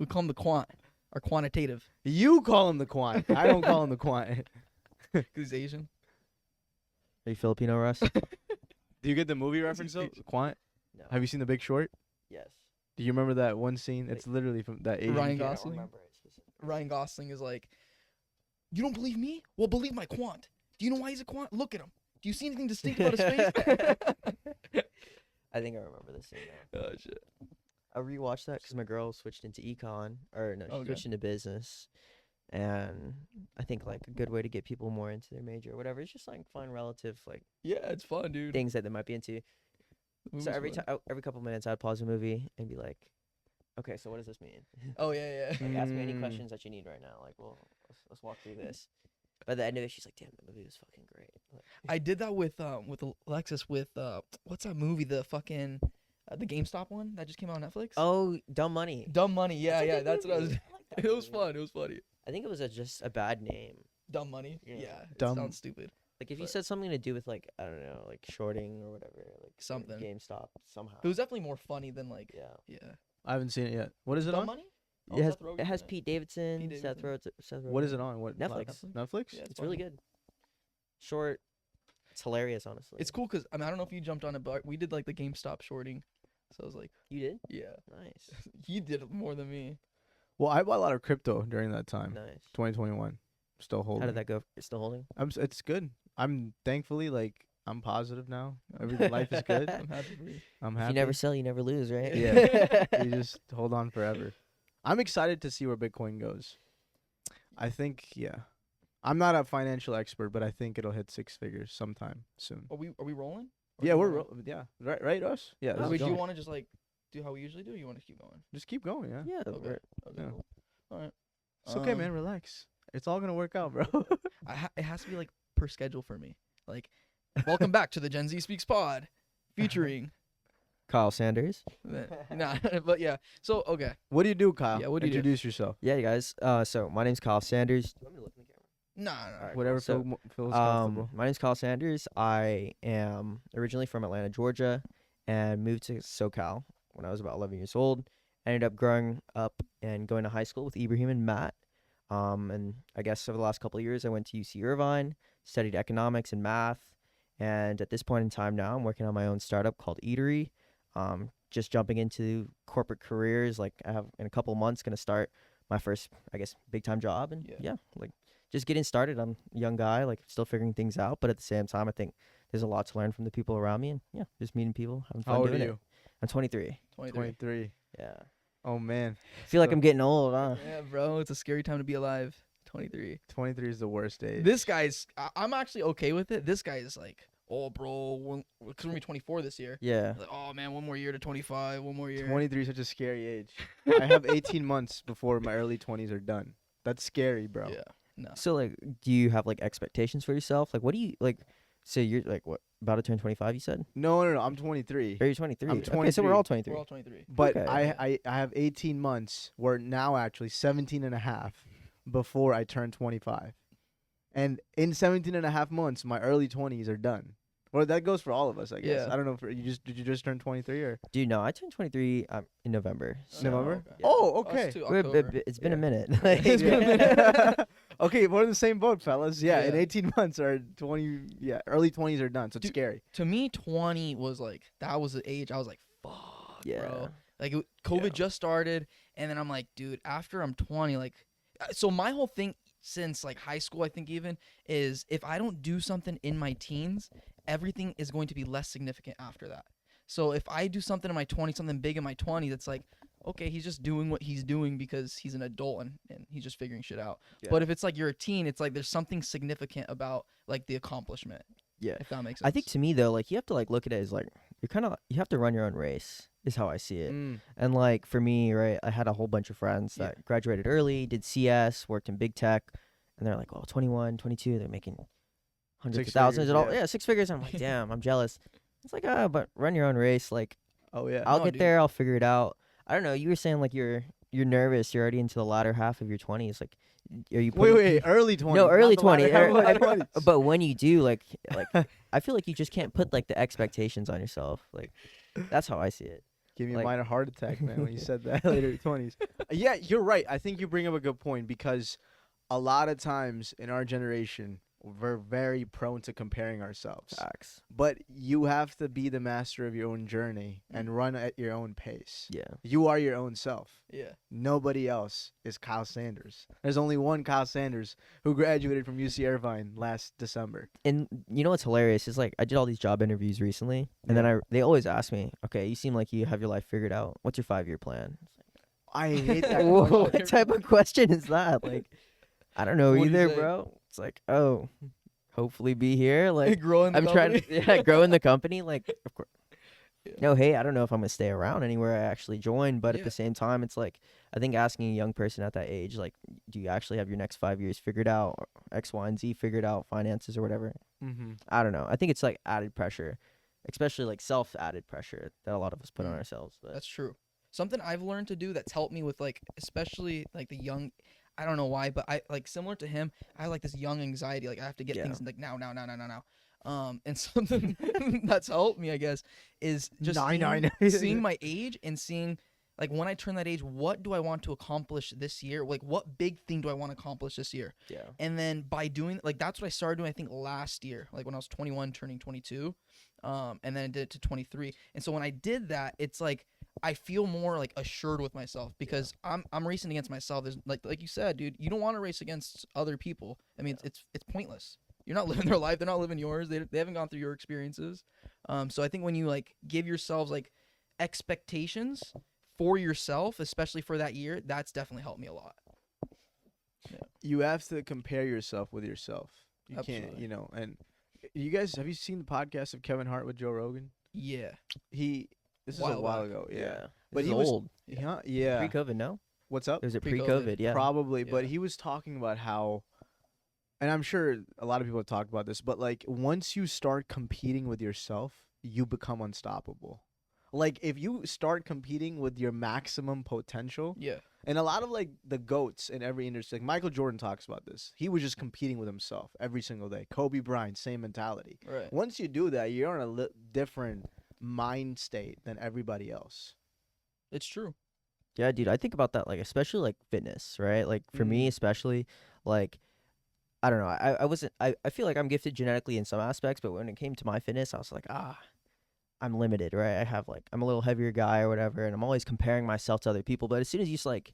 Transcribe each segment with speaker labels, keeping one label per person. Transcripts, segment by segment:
Speaker 1: We call him the quant or quantitative.
Speaker 2: You call him the quant. I don't call him the quant.
Speaker 1: Because he's Asian.
Speaker 3: Are you Filipino, Russ?
Speaker 2: Do you get the movie reference though? Quant?
Speaker 3: No.
Speaker 2: Have you seen The Big Short?
Speaker 3: Yes.
Speaker 2: Do you remember that one scene? It's literally from that Asian
Speaker 1: Ryan
Speaker 2: kid.
Speaker 3: I don't
Speaker 1: Gosling?
Speaker 3: remember it specifically.
Speaker 1: Ryan Gosling is like, you don't believe me? Well, believe my quant. Do you know why he's a quant? Look at him. Do you see anything distinct about his face?
Speaker 3: I think I remember this scene now.
Speaker 1: Oh, shit.
Speaker 3: I rewatched that because my girl switched into econ, or no, she
Speaker 1: Okay.
Speaker 3: switched into business, and I think like a good way to get people more into their major or whatever is just like find relative like
Speaker 1: Yeah, it's fun, dude.
Speaker 3: things that they might be into.
Speaker 1: The
Speaker 3: So
Speaker 1: movie's fun.
Speaker 3: every couple minutes I'd pause the movie and be like, okay, so what does this mean?
Speaker 1: Oh, yeah.
Speaker 3: Like, ask me any
Speaker 2: Mm.
Speaker 3: questions that you need right now. Like, well, let's walk through this. By the end of it, she's like, damn, the movie was fucking great. Like,
Speaker 1: I did that with Alexis with what's that movie? The fucking the GameStop one that just came out on Netflix.
Speaker 3: oh, Dumb Money.
Speaker 1: Dumb Money. Yeah,
Speaker 3: That's a
Speaker 1: yeah.
Speaker 3: good
Speaker 1: That's what I was.
Speaker 3: movie. I like that
Speaker 1: It was
Speaker 3: movie.
Speaker 1: fun. It was funny.
Speaker 3: I think it was just a bad name.
Speaker 1: Dumb Money.
Speaker 3: Yeah.
Speaker 1: Yeah. It
Speaker 2: Dumb-
Speaker 1: sounds stupid.
Speaker 3: Like if you
Speaker 1: But-
Speaker 3: said something to do with like I don't know, like shorting or whatever, like
Speaker 1: Something.
Speaker 3: GameStop somehow.
Speaker 1: It was definitely more funny than like.
Speaker 3: yeah.
Speaker 1: Yeah.
Speaker 2: I haven't seen it yet. What is it
Speaker 1: Dumb
Speaker 2: on?
Speaker 1: Money.
Speaker 3: It has
Speaker 1: Seth Rogen's
Speaker 3: it has
Speaker 1: in
Speaker 3: Pete Davidson,
Speaker 1: Pete
Speaker 3: Seth
Speaker 1: Davidson.
Speaker 3: Rogen.
Speaker 2: What is it on? What
Speaker 3: Netflix.
Speaker 2: Netflix?
Speaker 1: Yeah,
Speaker 3: It's really
Speaker 1: funny.
Speaker 3: good. Short. It's hilarious, honestly.
Speaker 1: It's cool because I don't know if you jumped on it, but we did like the GameStop shorting. So I was like,
Speaker 3: You did?
Speaker 1: yeah,
Speaker 3: Nice.
Speaker 1: he did it more than me.
Speaker 2: Well, I bought a lot of crypto during that time.
Speaker 3: Nice.
Speaker 2: 2021. Still holding.
Speaker 3: How did that go? You're still holding?
Speaker 2: It's good. I'm thankfully I'm positive now. Life is good.
Speaker 1: I'm happy for you.
Speaker 2: I'm
Speaker 3: If
Speaker 2: happy.
Speaker 3: you never sell, you never lose, right?
Speaker 2: Yeah. You just hold on forever. I'm excited to see where Bitcoin goes. I think I'm not a financial expert, but I think it'll hit 6 figures sometime soon.
Speaker 1: Are we rolling? Or
Speaker 2: Yeah,
Speaker 1: do you
Speaker 2: we're
Speaker 1: wanna-
Speaker 2: yeah. Right, us? Yeah.
Speaker 1: Or
Speaker 2: this is
Speaker 1: would you
Speaker 2: going.
Speaker 1: want to just like do how we usually do? Or you want to keep going?
Speaker 2: Just keep going, yeah.
Speaker 3: Yeah.
Speaker 1: Okay.
Speaker 3: we're-
Speaker 1: Okay.
Speaker 2: Yeah.
Speaker 1: Cool. All right.
Speaker 2: It's okay, man. Relax. It's all gonna work out, bro.
Speaker 1: It has to be like per schedule for me. Like, welcome back to the Gen Z Speaks Pod, featuring.
Speaker 3: Kyle Sanders.
Speaker 1: Nah, but yeah. So okay.
Speaker 2: What do you do, Kyle?
Speaker 1: Yeah, what do you do?
Speaker 2: Introduce yourself.
Speaker 3: Yeah, you guys. So my name's Kyle Sanders. Do you want me to look in the camera?
Speaker 1: Nah.
Speaker 3: Alright,
Speaker 2: Whatever
Speaker 3: so,
Speaker 2: feels comfortable.
Speaker 3: my name's Kyle Sanders. I am originally from Atlanta, Georgia, and moved to SoCal when I was about 11 years old. Ended up growing up and going to high school with Ibrahim and Matt. And I guess over the last couple of years, I went to UC Irvine, studied economics and math. And at this point in time now, I'm working on my own startup called Eatery. Just jumping into corporate careers. Like I have in a couple of months, going to start my first, I guess, big time job. And
Speaker 1: Yeah.
Speaker 3: like just getting started. I'm a young guy, like still figuring things out. But at the same time, I think there's a lot to learn from the people around me. And yeah, just meeting people, having fun
Speaker 2: How old are
Speaker 3: doing
Speaker 2: you?
Speaker 3: it. I'm 23.
Speaker 1: 23.
Speaker 2: 23.
Speaker 3: Yeah.
Speaker 2: Oh man,
Speaker 3: I feel like
Speaker 2: So-
Speaker 3: I'm getting old, huh?
Speaker 1: Yeah, bro. It's a scary time to be alive. 23.
Speaker 2: 23 is the worst age.
Speaker 1: This guy's. I'm actually okay with it. This guy is like, oh, bro, because we're gonna be 24 this year.
Speaker 3: Yeah.
Speaker 1: Like, oh man, one more year to 25. One more year.
Speaker 2: 23 is such a scary age. I have 18 months before my early 20s are done. That's scary, bro.
Speaker 1: Yeah. No.
Speaker 3: So like, do you have like expectations for yourself? Like, what do you like? So you're like what about to turn 25? You said.
Speaker 2: No, I'm 23.
Speaker 3: Or you're 23.
Speaker 2: I'm
Speaker 3: Okay, so
Speaker 2: 23.
Speaker 3: we're all 23.
Speaker 1: We're all 23.
Speaker 2: But
Speaker 3: Okay.
Speaker 2: I have 18 months, or now actually 17 and a half, before I turn 25. And in 17 and a half months, my early 20s are done. Well, that goes for all of us, I guess.
Speaker 1: Yeah.
Speaker 2: I don't know if did you just turn 23 or
Speaker 3: Dude, no, I turned 23 in November. So
Speaker 2: November?
Speaker 1: okay.
Speaker 3: Yeah.
Speaker 2: Oh,
Speaker 1: Us
Speaker 2: okay.
Speaker 1: too,
Speaker 3: We're a
Speaker 1: October.
Speaker 3: bit- it's been a
Speaker 2: Yeah.
Speaker 3: minute.
Speaker 1: It's been a minute.
Speaker 2: Okay, we're in the same boat, fellas. Yeah, in
Speaker 1: Yeah.
Speaker 2: 18 months or 20, early 20s are done, so it's
Speaker 1: Dude,
Speaker 2: scary.
Speaker 1: To me, 20 was like that was the age I was like, fuck,
Speaker 3: Yeah.
Speaker 1: bro. Like COVID
Speaker 2: Yeah.
Speaker 1: just started, and then I'm like, dude, after I'm 20, like, so my whole thing since like high school, I think even is if I don't do something in my teens, everything is going to be less significant after that. So if I do something in my 20s, something big in my 20s, it's like, okay, he's just doing what he's doing because he's an adult and he's just figuring shit out.
Speaker 2: Yeah.
Speaker 1: But if it's like you're a teen, it's like there's something significant about like the accomplishment.
Speaker 3: Yeah.
Speaker 1: If that makes sense.
Speaker 3: I think to me though, like you have to like look at it as like you have to run your own race. Is how I see it.
Speaker 2: Mm.
Speaker 3: And like for me, right, I had a whole bunch of friends
Speaker 1: Yeah.
Speaker 3: that graduated early, did CS, worked in big tech, and they're like, oh, 21, 22, they're making hundreds
Speaker 2: Six
Speaker 3: of thousands
Speaker 2: figures,
Speaker 3: and all.
Speaker 2: yeah.
Speaker 3: Yeah, 6 figures. I'm like, damn, I'm jealous. It's like, but run your own race. Like,
Speaker 2: Oh yeah.
Speaker 3: I'll
Speaker 1: No,
Speaker 3: get
Speaker 1: dude.
Speaker 3: there. I'll figure it out. I don't know. You were saying like you're nervous. You're already into the latter half of your 20s. Like, are you?
Speaker 2: Wait, early 20s.
Speaker 3: No, early
Speaker 2: not the latter
Speaker 3: 20.
Speaker 2: half of my 20s.
Speaker 3: But when you do, like, I feel like you just can't put like the expectations on yourself. Like, that's how I see it.
Speaker 2: Give me a
Speaker 3: Like-
Speaker 2: minor heart attack, man, when you said that later 20s. Yeah, you're right. I think you bring up a good point because a lot of times in our generation, we're very prone to comparing ourselves.
Speaker 3: Facts.
Speaker 2: But you have to be the master of your own journey and run at your own pace.
Speaker 3: Yeah.
Speaker 2: You are your own self.
Speaker 1: Yeah.
Speaker 2: Nobody else is Kyle Sanders. There's only one Kyle Sanders who graduated from UC Irvine last December.
Speaker 3: And you know what's hilarious is like I did all these job interviews recently, and then they always ask me, okay, you seem like you have your life figured out. What's your 5-year plan?
Speaker 2: I hate that
Speaker 3: Whoa,
Speaker 2: question.
Speaker 3: what type of question is that? Like, I don't know
Speaker 1: What do you
Speaker 3: either,
Speaker 1: say?
Speaker 3: bro. It's like, oh, hopefully be here. Like,
Speaker 1: growing.
Speaker 3: I'm trying to grow in the company. Like, of course.
Speaker 1: Yeah.
Speaker 3: No, hey, I don't know if I'm gonna stay around anywhere I actually join, but at
Speaker 1: Yeah.
Speaker 3: the same time, it's like I think asking a young person at that age, like, do you actually have your next 5 years figured out, or X, Y, and Z figured out, finances or whatever?
Speaker 2: Mm-hmm.
Speaker 3: I don't know. I think it's like added pressure, especially like self-added pressure that a lot of us put on
Speaker 1: Mm.
Speaker 3: ourselves. But
Speaker 1: That's true. Something I've learned to do that's helped me with like, especially like the young. I don't know why, but I like similar to him. I have like this young anxiety. Like I have to get
Speaker 3: Yeah.
Speaker 1: things like now. And something that's helped me, I guess, is just seeing my age and seeing like when I turn that age, what do I want to accomplish this year? Like what big thing do I want to accomplish this year?
Speaker 3: yeah,
Speaker 1: And then by doing like that's what I started doing I think last year, like when I was 21 turning 22. And then I did it to 23. And so when I did that, it's like I feel more like assured with myself because I'm racing against myself. There's like you said, dude, you don't want to race against other people. I mean, it's pointless. You're not living their life. They're not living yours. They haven't gone through your experiences. So I think when you like give yourselves like expectations for yourself, especially for that year, that's definitely helped me a lot.
Speaker 2: You have to compare yourself with yourself. You
Speaker 1: Absolutely.
Speaker 2: can't, and you guys, have you seen the podcast of Kevin Hart with Joe Rogan?
Speaker 1: Yeah.
Speaker 2: This is a
Speaker 1: While
Speaker 2: while
Speaker 1: back.
Speaker 2: ago.
Speaker 3: yeah.
Speaker 2: Yeah.
Speaker 3: But
Speaker 2: But
Speaker 3: he
Speaker 2: he was-
Speaker 3: old.
Speaker 2: Yeah.
Speaker 3: Pre-COVID, no?
Speaker 2: What's up?
Speaker 3: Was it
Speaker 1: Pre-COVID.
Speaker 3: pre-COVID? Yeah.
Speaker 2: Probably, but
Speaker 1: Yeah.
Speaker 2: he was talking about how, and I'm sure a lot of people have talked about this, but like once you start competing with yourself, you become unstoppable. Like if you start competing with your maximum potential,
Speaker 1: Yeah.
Speaker 2: and a lot of like the GOATs in every industry, like Michael Jordan talks about this. He was just competing with himself every single day. Kobe Bryant, same mentality.
Speaker 1: Right.
Speaker 2: Once you do that, you're in a different mind state than everybody else.
Speaker 1: It's true.
Speaker 3: Yeah, dude, I think about that, like, especially, like, fitness, right? Like, for me, especially, like, I don't know. I wasn't, I feel like I'm gifted genetically in some aspects, but when it came to my fitness, I was like, I'm limited, right? I have, like, I'm a little heavier guy or whatever, and I'm always comparing myself to other people. But as soon as you just, like,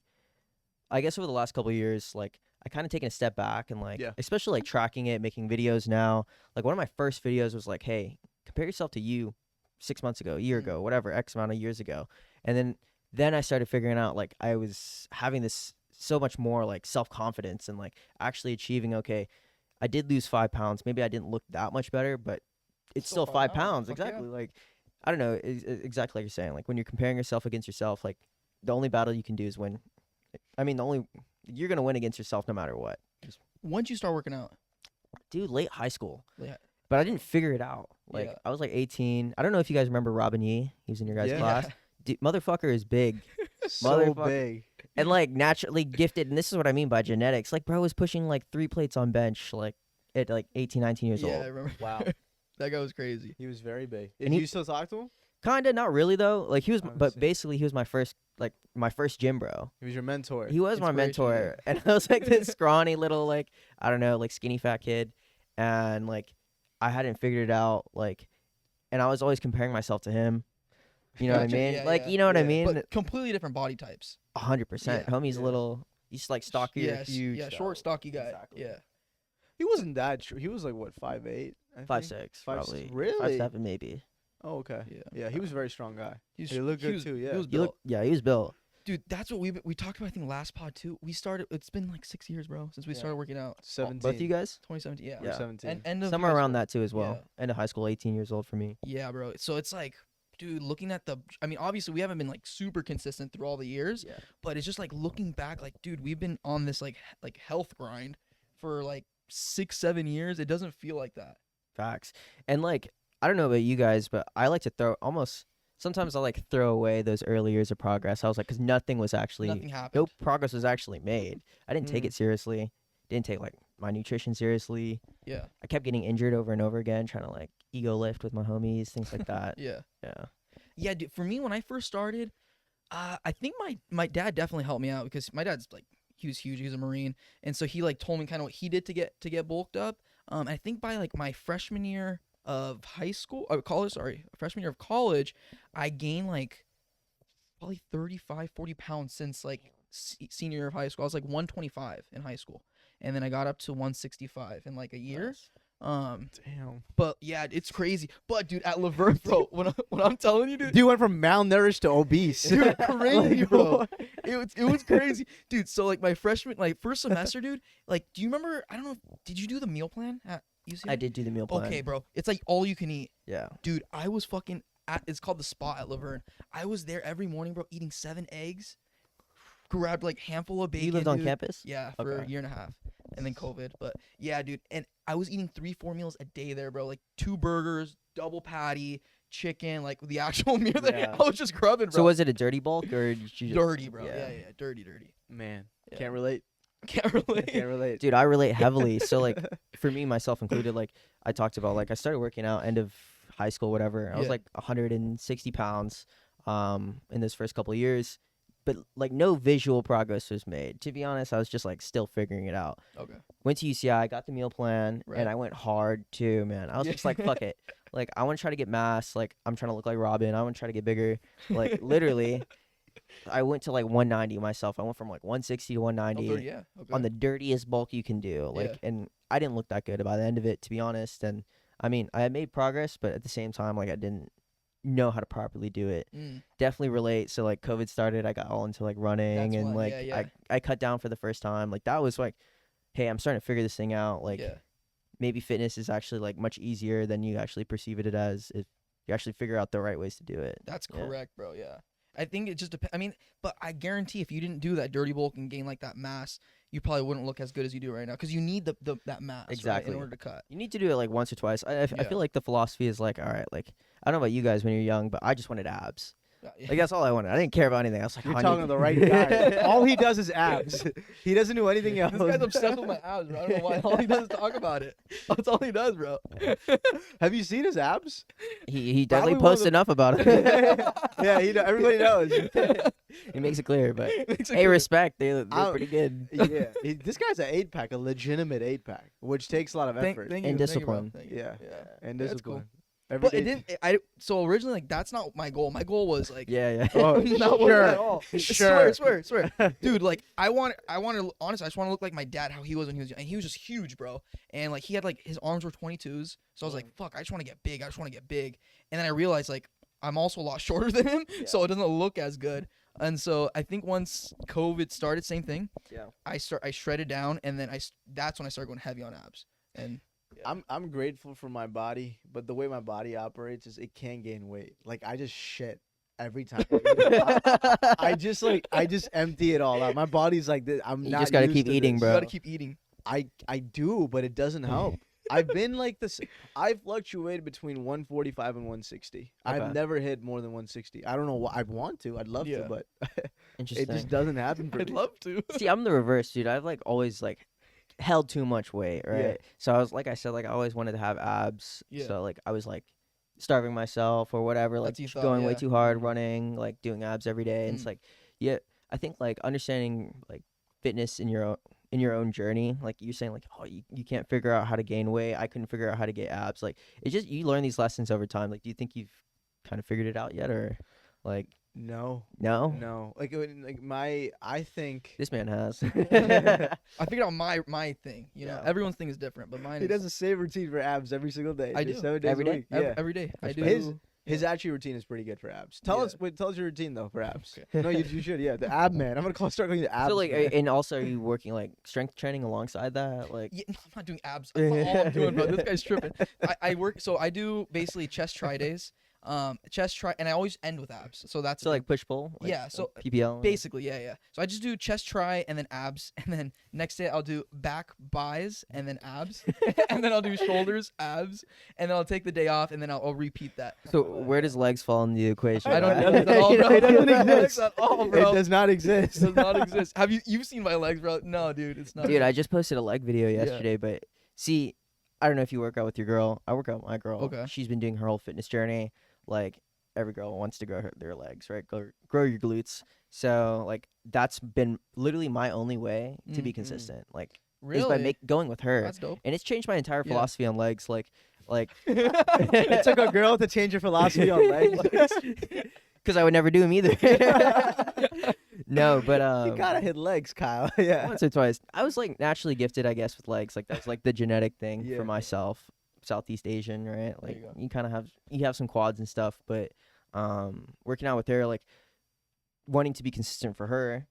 Speaker 3: I guess over the last couple of years, like, I kind of taken a step back and, like,
Speaker 2: Yeah.
Speaker 3: especially, like, tracking it, making videos now. Like, one of my first videos was, like, hey, compare yourself to you 6 months ago, a year ago, whatever, X amount of years ago. And then I started figuring out, like, I was having this so much more, like, self-confidence and, like, actually achieving, okay, I did lose 5 pounds. Maybe I didn't look that much better, but it's still 5 pounds.
Speaker 1: Fuck yeah.
Speaker 3: Exactly. Like, I don't know. Exactly like you're saying. Like, when you're comparing yourself against yourself, like, the only battle you can do is win. I mean, you're going to win against yourself no matter what.
Speaker 1: Once you start working out,
Speaker 3: Dude, late high school.
Speaker 1: Yeah.
Speaker 3: But I didn't figure it out. Like,
Speaker 1: Yeah.
Speaker 3: I was, like, 18. I don't know if you guys remember Robin Yee. He was in your guys'
Speaker 2: Yeah.
Speaker 3: class. Dude, motherfucker is big.
Speaker 2: So
Speaker 3: Motherfucker.
Speaker 2: big.
Speaker 3: And like naturally gifted, and this is what I mean by genetics. Like, bro was pushing like 3 plates on bench, like at like 18, 19 years
Speaker 1: yeah, I
Speaker 3: old.
Speaker 1: remember.
Speaker 3: Wow.
Speaker 1: That guy was crazy.
Speaker 2: He was very big.
Speaker 3: And
Speaker 2: And
Speaker 3: he-
Speaker 2: you still talk to him?
Speaker 3: Kinda, not really though. Like he was,
Speaker 2: I haven't
Speaker 3: but
Speaker 2: seen-
Speaker 3: basically he was my first gym bro.
Speaker 2: He was your mentor.
Speaker 3: He was my
Speaker 1: Inspiration,
Speaker 3: mentor, and I was like this scrawny little like I don't know like skinny fat kid, and like I hadn't figured it out like, and I was always comparing myself to him. You know what I
Speaker 1: Gotcha,
Speaker 3: mean?
Speaker 1: yeah,
Speaker 3: like
Speaker 1: yeah,
Speaker 3: you know what I
Speaker 2: yeah.
Speaker 3: mean?
Speaker 1: But completely different body types.
Speaker 3: 100%.
Speaker 1: Yeah,
Speaker 3: Homie's a
Speaker 2: yeah.
Speaker 3: little. He's like stockier,
Speaker 1: Yeah,
Speaker 3: huge.
Speaker 1: yeah,
Speaker 3: though.
Speaker 1: short, stocky guy.
Speaker 3: Exactly.
Speaker 1: Yeah.
Speaker 2: He wasn't that true. He was like what, 5'8"?
Speaker 3: 5'6",
Speaker 2: 5'6",
Speaker 3: probably.
Speaker 2: really?
Speaker 3: 5'7", maybe.
Speaker 2: Oh, okay.
Speaker 1: Yeah.
Speaker 2: Yeah, he was a very strong guy.
Speaker 1: He's,
Speaker 2: He looked good
Speaker 1: was,
Speaker 2: too, yeah.
Speaker 1: He was
Speaker 3: He
Speaker 1: built.
Speaker 3: looked, yeah, he was built.
Speaker 1: Dude, that's what we talked about. I think last pod too. We started. It's been like 6 years, bro, since we
Speaker 2: Yeah.
Speaker 1: started working out.
Speaker 2: 17.
Speaker 3: Both of you guys?
Speaker 1: 2017. Yeah.
Speaker 3: Yeah.
Speaker 2: 17.
Speaker 1: And end of
Speaker 3: Somewhere
Speaker 1: high
Speaker 3: around
Speaker 1: school.
Speaker 3: that too as well. End of high school, 18 years old for me.
Speaker 1: Yeah, bro. So it's like, dude, looking at the. I mean, obviously we haven't been like super consistent through all the years,
Speaker 3: Yeah.
Speaker 1: but it's just like looking back, like, dude, we've been on this like health grind for like 6-7 years. It doesn't feel like that.
Speaker 3: Facts. And like, I don't know about you guys, but I like to throw almost. Sometimes I like throw away those early years of progress. I was like, because nothing was actually,
Speaker 1: Nothing happened.
Speaker 3: no progress was actually made. I didn't take
Speaker 2: Mm.
Speaker 3: it seriously. Didn't take like my nutrition seriously.
Speaker 1: Yeah.
Speaker 3: I kept getting injured over and over again, trying to like ego lift with my homies, things like that.
Speaker 1: Yeah.
Speaker 3: Yeah.
Speaker 1: Yeah, dude, for me when I first started, I think my dad definitely helped me out because my dad's like he was huge. He was a Marine, and so he like told me kind of what he did to get bulked up. I think by like my freshman year of high school, college, sorry, freshman year of college, I gained like probably 35, 40 pounds since like senior year of high school. I was like 125 in high school, and then I got up to 165 in like a year.
Speaker 3: Nice.
Speaker 2: Damn.
Speaker 1: But yeah, it's crazy. But dude, at Laverne, bro, when I'm telling you, dude,
Speaker 2: Dude went from malnourished to obese.
Speaker 1: dude, crazy,
Speaker 2: Like,
Speaker 1: bro. It was crazy, dude. So like my freshman, like first semester, dude. Like, do you remember? I don't know. Did you do the meal plan at UCLA?
Speaker 3: I did do the meal plan.
Speaker 1: Okay, bro. It's like all you can eat,
Speaker 3: Yeah.
Speaker 1: dude. I was fucking at. It's called the Spot at Laverne. I was there every morning, bro, eating 7 eggs. Grabbed like handful of bacon.
Speaker 3: You lived on
Speaker 1: dude.
Speaker 3: campus?
Speaker 1: Yeah, for a
Speaker 3: Okay.
Speaker 1: year and a half, and then COVID. But yeah, dude, and I was eating 3-4 meals a day there, bro. Like 2 burgers, double patty, chicken, like the actual meal.
Speaker 3: Yeah.
Speaker 1: I was just grubbing, bro.
Speaker 3: So was it a dirty bulk or did you just...
Speaker 1: dirty, bro?
Speaker 3: Yeah.
Speaker 1: Yeah, dirty.
Speaker 2: Man,
Speaker 1: Yeah.
Speaker 2: can't relate.
Speaker 1: Can't
Speaker 2: I
Speaker 1: relate.
Speaker 2: can't relate.
Speaker 3: Dude, I relate heavily. So like for me, myself included, like I talked about, like I started working out end of high school, whatever. I was
Speaker 1: Yeah.
Speaker 3: like 160 pounds in those first couple of years. But like no visual progress was made. To be honest, I was just like still figuring it out.
Speaker 1: Okay.
Speaker 3: Went to UCI, got the meal plan,
Speaker 1: Right.
Speaker 3: and I went hard too, man. I was
Speaker 1: Yeah.
Speaker 3: just like, fuck it. Like I want to try to get mass. Like I'm trying to look like Robin. I want to try to get bigger. Like literally, I went to like 190 myself. I went from like 160 to
Speaker 1: Oh,
Speaker 3: 190
Speaker 1: 30, yeah. Okay.
Speaker 3: on the dirtiest bulk you can do. Like, and I didn't look that good by the end of it, to be honest. And I mean, I had made progress, but at the same time, like I didn't know how to properly do it. Definitely relate. So like COVID started, I got all into like running,
Speaker 1: That's
Speaker 3: and
Speaker 1: why,
Speaker 3: like
Speaker 1: yeah.
Speaker 3: I cut down for the first time. Like that was like, hey, I'm starting to figure this thing out. Like
Speaker 1: yeah.
Speaker 3: maybe fitness is actually like much easier than you actually perceive it as if you actually figure out the right ways to do it.
Speaker 1: That's
Speaker 3: Yeah.
Speaker 1: correct, bro. Yeah. I think it just depends. I mean, but I guarantee if you didn't do that dirty bulk and gain like that mass, you probably wouldn't look as good as you do right now because you need that mass right,
Speaker 3: Exactly.
Speaker 1: in order to cut.
Speaker 3: You need to do it like once or twice. I
Speaker 1: Yeah.
Speaker 3: feel like the philosophy is like, all right, like I don't know about you guys when you're young, but I just wanted abs.
Speaker 1: Yeah.
Speaker 3: Like that's all I wanted. I didn't care about anything. I was like,
Speaker 2: You're
Speaker 3: oh, I
Speaker 2: talking
Speaker 3: need-
Speaker 2: to the right guy. All he does is abs. He doesn't do anything else.
Speaker 1: This guy's obsessed with my abs, bro. I don't know why. All he does is talk about it. That's all he does, bro.
Speaker 2: Have you seen his abs?
Speaker 3: He
Speaker 2: Probably
Speaker 3: definitely
Speaker 2: one of
Speaker 3: posts
Speaker 2: the-
Speaker 3: enough about it.
Speaker 2: Yeah, everybody knows.
Speaker 3: He makes it clear, but
Speaker 1: Makes it
Speaker 3: hey,
Speaker 1: clear.
Speaker 3: respect. They're
Speaker 2: I'll-
Speaker 3: pretty good.
Speaker 2: Yeah, this guy's an 8-pack, a legitimate 8-pack, which takes a lot of effort.
Speaker 1: Thank
Speaker 3: And
Speaker 1: you, thank you, bro.
Speaker 3: discipline.
Speaker 1: Thank you.
Speaker 2: Yeah.
Speaker 1: Yeah.
Speaker 2: And
Speaker 1: That's
Speaker 2: discipline.
Speaker 1: cool.
Speaker 2: Every
Speaker 1: But it
Speaker 2: day-
Speaker 1: didn't. So originally, like, that's not my goal. My goal was like,
Speaker 3: Yeah, yeah.
Speaker 2: Oh,
Speaker 1: not
Speaker 2: sure.
Speaker 1: at all.
Speaker 2: Sure.
Speaker 1: Swear, dude. Like, I want to honestly, I just want to look like my dad, how he was when he was young, and he was just huge, bro. And like, he had like his arms were 22s, so I was like, fuck, I just want to get big. And then I realized like I'm also a lot shorter than him, so it doesn't look as good. And so I think once COVID started, same thing.
Speaker 3: Yeah.
Speaker 1: I shredded down, and then that's when I started going heavy on abs. And
Speaker 2: I'm grateful for my body, but the way my body operates is it can gain weight. Like I just shit every time. I just empty it all out. My body's like this. I'm
Speaker 3: You
Speaker 2: not
Speaker 3: just gotta
Speaker 2: used
Speaker 3: keep
Speaker 2: to
Speaker 3: eating,
Speaker 2: this.
Speaker 1: you
Speaker 3: bro.
Speaker 1: gotta keep eating.
Speaker 2: I do, but it doesn't help. I've been like this. I fluctuated between 145 and 160. I've
Speaker 3: Okay.
Speaker 2: never hit more than 160. I don't know why. I want to. I'd love
Speaker 1: Yeah.
Speaker 2: to, but
Speaker 3: Interesting.
Speaker 2: it just doesn't happen for
Speaker 1: I'd
Speaker 2: me.
Speaker 1: love to.
Speaker 3: See, I'm the reverse, dude. I've like always like held too much weight, right?
Speaker 2: Yeah.
Speaker 3: So I was like I said, like I always wanted to have abs.
Speaker 1: Yeah.
Speaker 3: So like I was like starving myself or whatever, like
Speaker 1: That's what you thought,
Speaker 3: going way
Speaker 1: yeah.
Speaker 3: too hard, running, like doing abs every day. And it's
Speaker 1: Mm.
Speaker 3: like, yeah, I think like understanding like fitness in your own journey, like you're saying like, oh, you can't figure out how to gain weight. I couldn't figure out how to get abs. Like it's just you learn these lessons over time. Like, do you think you've kind of figured it out yet, or like
Speaker 2: No,
Speaker 3: no?
Speaker 2: no. I think
Speaker 3: This man has.
Speaker 1: I figured out my thing. You know,
Speaker 3: Yeah.
Speaker 1: everyone's thing is different, but mine
Speaker 2: he
Speaker 1: is
Speaker 2: does the same routine for abs every single day.
Speaker 1: I
Speaker 2: just
Speaker 1: do.
Speaker 2: 7 days
Speaker 3: Every
Speaker 2: a
Speaker 3: day?
Speaker 2: week. Yeah.
Speaker 1: every day. I do.
Speaker 2: His actually routine is pretty good for abs. Tell
Speaker 1: Yeah.
Speaker 2: us your routine though for abs.
Speaker 1: Okay.
Speaker 2: No, you should. Yeah, the ab man. I'm gonna start calling you the abs.
Speaker 3: So like,
Speaker 2: man.
Speaker 3: and also are you working like strength training alongside that? Like,
Speaker 1: Yeah, no, I'm not doing abs. That's not all I'm doing, bro. This guy's tripping. I work. So I do basically chest try days. Chest try, and I always end with abs. So that's
Speaker 3: so like push pull. Like,
Speaker 1: Yeah, so
Speaker 3: PPL.
Speaker 1: basically, yeah. So I just do chest try and then abs, and then next day I'll do back buys and then abs, and then I'll do shoulders, abs, and then I'll take the day off, and then I'll repeat that.
Speaker 3: So where does legs fall in the equation?
Speaker 1: I don't
Speaker 3: Right?
Speaker 1: know this at all, bro.
Speaker 2: It doesn't
Speaker 1: I don't know
Speaker 2: exist.
Speaker 1: this at all,
Speaker 2: It
Speaker 1: bro.
Speaker 2: does not exist.
Speaker 1: It does not exist. Have you've seen my legs, bro? No, dude, it's not.
Speaker 3: Dude, I just posted a leg video yesterday, but see, I don't know if you work out with your girl. I work out with my girl.
Speaker 1: Okay.
Speaker 3: She's been doing her whole fitness journey. Like every girl wants to grow their legs, right? Grow your glutes. So like that's been literally my only way to be consistent. Like is by
Speaker 1: Really?
Speaker 3: going with her,
Speaker 1: That's dope.
Speaker 3: and it's changed my entire
Speaker 1: Yeah.
Speaker 3: philosophy on legs. Like
Speaker 2: It took a girl to change your philosophy on legs.
Speaker 3: because I would never do them either. No, but
Speaker 2: You gotta hit legs, Kyle. Yeah.
Speaker 3: once or twice. I was like naturally gifted, I guess, with legs. Like that's like the genetic thing
Speaker 2: Yeah.
Speaker 3: for myself. Southeast Asian, right? Like
Speaker 1: you go.
Speaker 3: you kind of have some quads and stuff, but working out with her, like wanting to be consistent for her,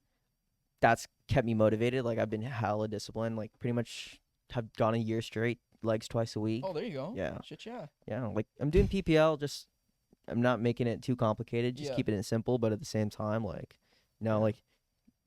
Speaker 3: that's kept me motivated. Like I've been hella disciplined. Like pretty much have gone a year straight, legs twice a week.
Speaker 1: Oh, there you go.
Speaker 3: Yeah.
Speaker 1: Shit, yeah.
Speaker 3: Yeah, like I'm doing PPL. Just I'm not making it too complicated. Just
Speaker 1: Yeah.
Speaker 3: keeping it simple, but at the same time, like like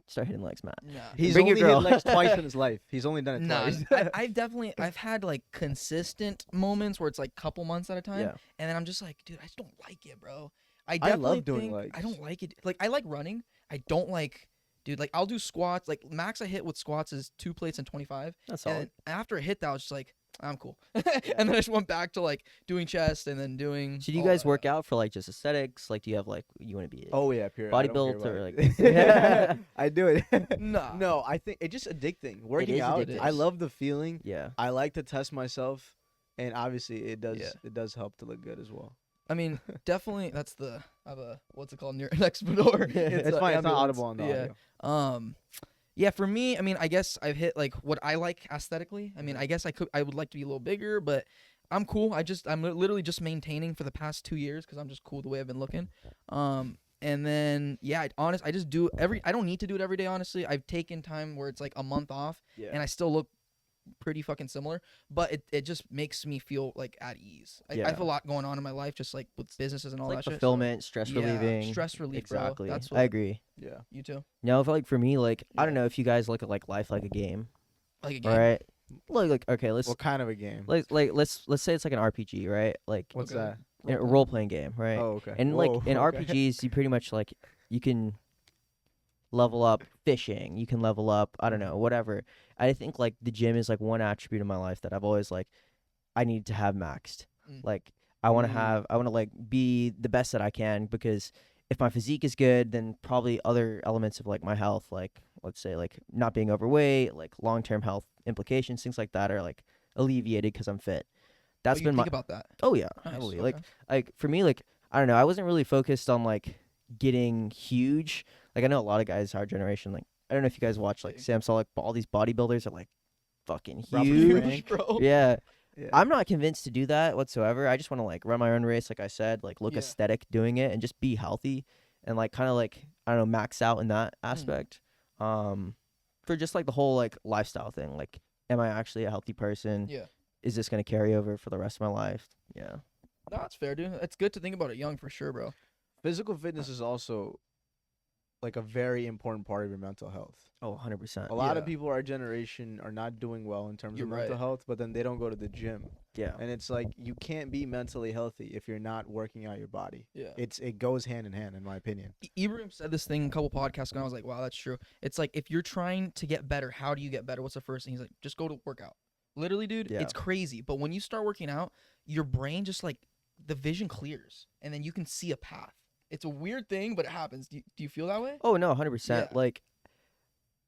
Speaker 3: start hitting legs, Matt.
Speaker 1: Nah.
Speaker 2: He's
Speaker 3: Bring your
Speaker 2: only hit
Speaker 3: girl.
Speaker 2: legs twice in his life. He's only done it
Speaker 1: Nah,
Speaker 2: twice.
Speaker 1: I've had like consistent moments where it's like couple months at a time,
Speaker 3: Yeah.
Speaker 1: and then I'm just like, dude, I just don't like it, bro. I
Speaker 2: love
Speaker 1: definitely
Speaker 2: doing
Speaker 1: think
Speaker 2: legs.
Speaker 1: I don't like it. Like I like running. I don't like, dude. Like I'll do squats. Like max I hit with squats is 2 plates and 25.
Speaker 3: That's
Speaker 1: And
Speaker 3: solid.
Speaker 1: then after I hit that, I was just like, I'm cool. And then I just went back to like doing chest and then doing.
Speaker 3: So do you
Speaker 1: all
Speaker 3: guys
Speaker 1: that.
Speaker 3: work out for like just aesthetics? Like, do you have like you want to be?
Speaker 2: Oh yeah, pure
Speaker 3: Body
Speaker 2: I don't care
Speaker 3: built or,
Speaker 2: about
Speaker 3: like-
Speaker 2: it. I do it.
Speaker 1: Nah.
Speaker 2: No, I think it's just addicting. Working
Speaker 3: is
Speaker 2: out,
Speaker 3: addictive.
Speaker 2: I love the feeling.
Speaker 3: Yeah.
Speaker 2: I like to test myself, and obviously it does.
Speaker 1: Yeah.
Speaker 2: It does help to look good as well.
Speaker 1: I mean, definitely. That's the. I have a what's it called? Near next door.
Speaker 2: It's
Speaker 1: a
Speaker 2: fine. It's not
Speaker 1: ambulance.
Speaker 2: audible on the
Speaker 1: Yeah.
Speaker 2: audio.
Speaker 1: Yeah, for me, I mean, I guess I've hit like what I like aesthetically. I mean, I guess I would like to be a little bigger, but I'm cool. I'm literally just maintaining for the past 2 years because I'm just cool the way I've been looking. And then yeah, I just do I don't need to do it every day. Honestly, I've taken time where it's like a month off,
Speaker 3: Yeah.
Speaker 1: and I still look pretty fucking similar, but it just makes me feel like at ease. I
Speaker 3: Yeah.
Speaker 1: have a lot going on in my life, just like with businesses and all
Speaker 3: Like
Speaker 1: that shit. so-
Speaker 3: fulfillment, stress
Speaker 1: Yeah,
Speaker 3: relieving.
Speaker 1: stress relief,
Speaker 3: Exactly.
Speaker 1: bro. That's
Speaker 3: I
Speaker 1: what
Speaker 3: agree.
Speaker 2: Yeah.
Speaker 1: you too.
Speaker 3: No, I feel like for me, like I don't
Speaker 1: Yeah.
Speaker 3: know if you guys look at like life like a game.
Speaker 1: Like a game.
Speaker 3: All right. Like okay, let's
Speaker 2: What kind of a game?
Speaker 3: let's say it's like an RPG, right? Like
Speaker 2: What's
Speaker 1: Okay.
Speaker 2: that?
Speaker 3: a role playing game, right?
Speaker 2: Oh, okay.
Speaker 3: And
Speaker 2: Whoa,
Speaker 3: like in
Speaker 2: okay.
Speaker 3: RPGs, you pretty much like you can level up fishing. You can level up, I don't know, whatever. I think like the gym is like one attribute of my life that I've always like I need to have maxed.
Speaker 1: Mm.
Speaker 3: Like I want to
Speaker 2: Mm.
Speaker 3: I want to like be the best that I can because if my physique is good, then probably other elements of like my health, like let's say like not being overweight, like long-term health implications, things like that are like alleviated because I'm fit. That's
Speaker 1: you
Speaker 3: been my
Speaker 1: think about that.
Speaker 3: Oh yeah,
Speaker 1: Nice,
Speaker 3: heavily.
Speaker 1: okay.
Speaker 3: Like for me, like I don't know, I wasn't really focused on like getting huge. Like I know a lot of guys our generation, like I don't know if you guys watch like
Speaker 1: Big.
Speaker 3: Sam saw like all these bodybuilders are like fucking
Speaker 2: Ralph
Speaker 3: huge.
Speaker 2: Frank.
Speaker 1: bro.
Speaker 3: Yeah.
Speaker 2: Yeah.
Speaker 3: I'm not convinced to do that whatsoever. I just want to like run my own race, like I said, like look
Speaker 1: Yeah.
Speaker 3: aesthetic doing it and just be healthy and like kind of like I don't know, max out in that
Speaker 1: Mm.
Speaker 3: aspect. For just like the whole like lifestyle thing. Like, am I actually a healthy person?
Speaker 1: Yeah.
Speaker 3: Is this gonna carry over for the rest of my life? Yeah.
Speaker 1: No, that's fair, dude. It's good to think about it young for sure, bro.
Speaker 2: Physical fitness is also like a very important part of your mental health.
Speaker 3: Oh, 100%.
Speaker 2: A lot of
Speaker 1: Yeah.
Speaker 2: people our generation are not doing well in terms
Speaker 1: You're
Speaker 2: of mental
Speaker 1: right.
Speaker 2: health, but then they don't go to the gym.
Speaker 3: Yeah.
Speaker 2: And it's like you can't be mentally healthy if you're not working out your body.
Speaker 1: Yeah.
Speaker 2: It goes hand in hand in my opinion.
Speaker 1: Ibrahim said this thing a couple podcasts ago, and I was like, wow, that's true. It's like if you're trying to get better, how do you get better? What's the first thing? He's like, just go to workout. Literally, dude,
Speaker 3: Yeah.
Speaker 1: it's crazy. But when you start working out, your brain just like the vision clears, and then you can see a path. It's a weird thing, but it happens. Do you feel that way?
Speaker 3: Oh no, 100%.
Speaker 1: Yeah.
Speaker 3: Like,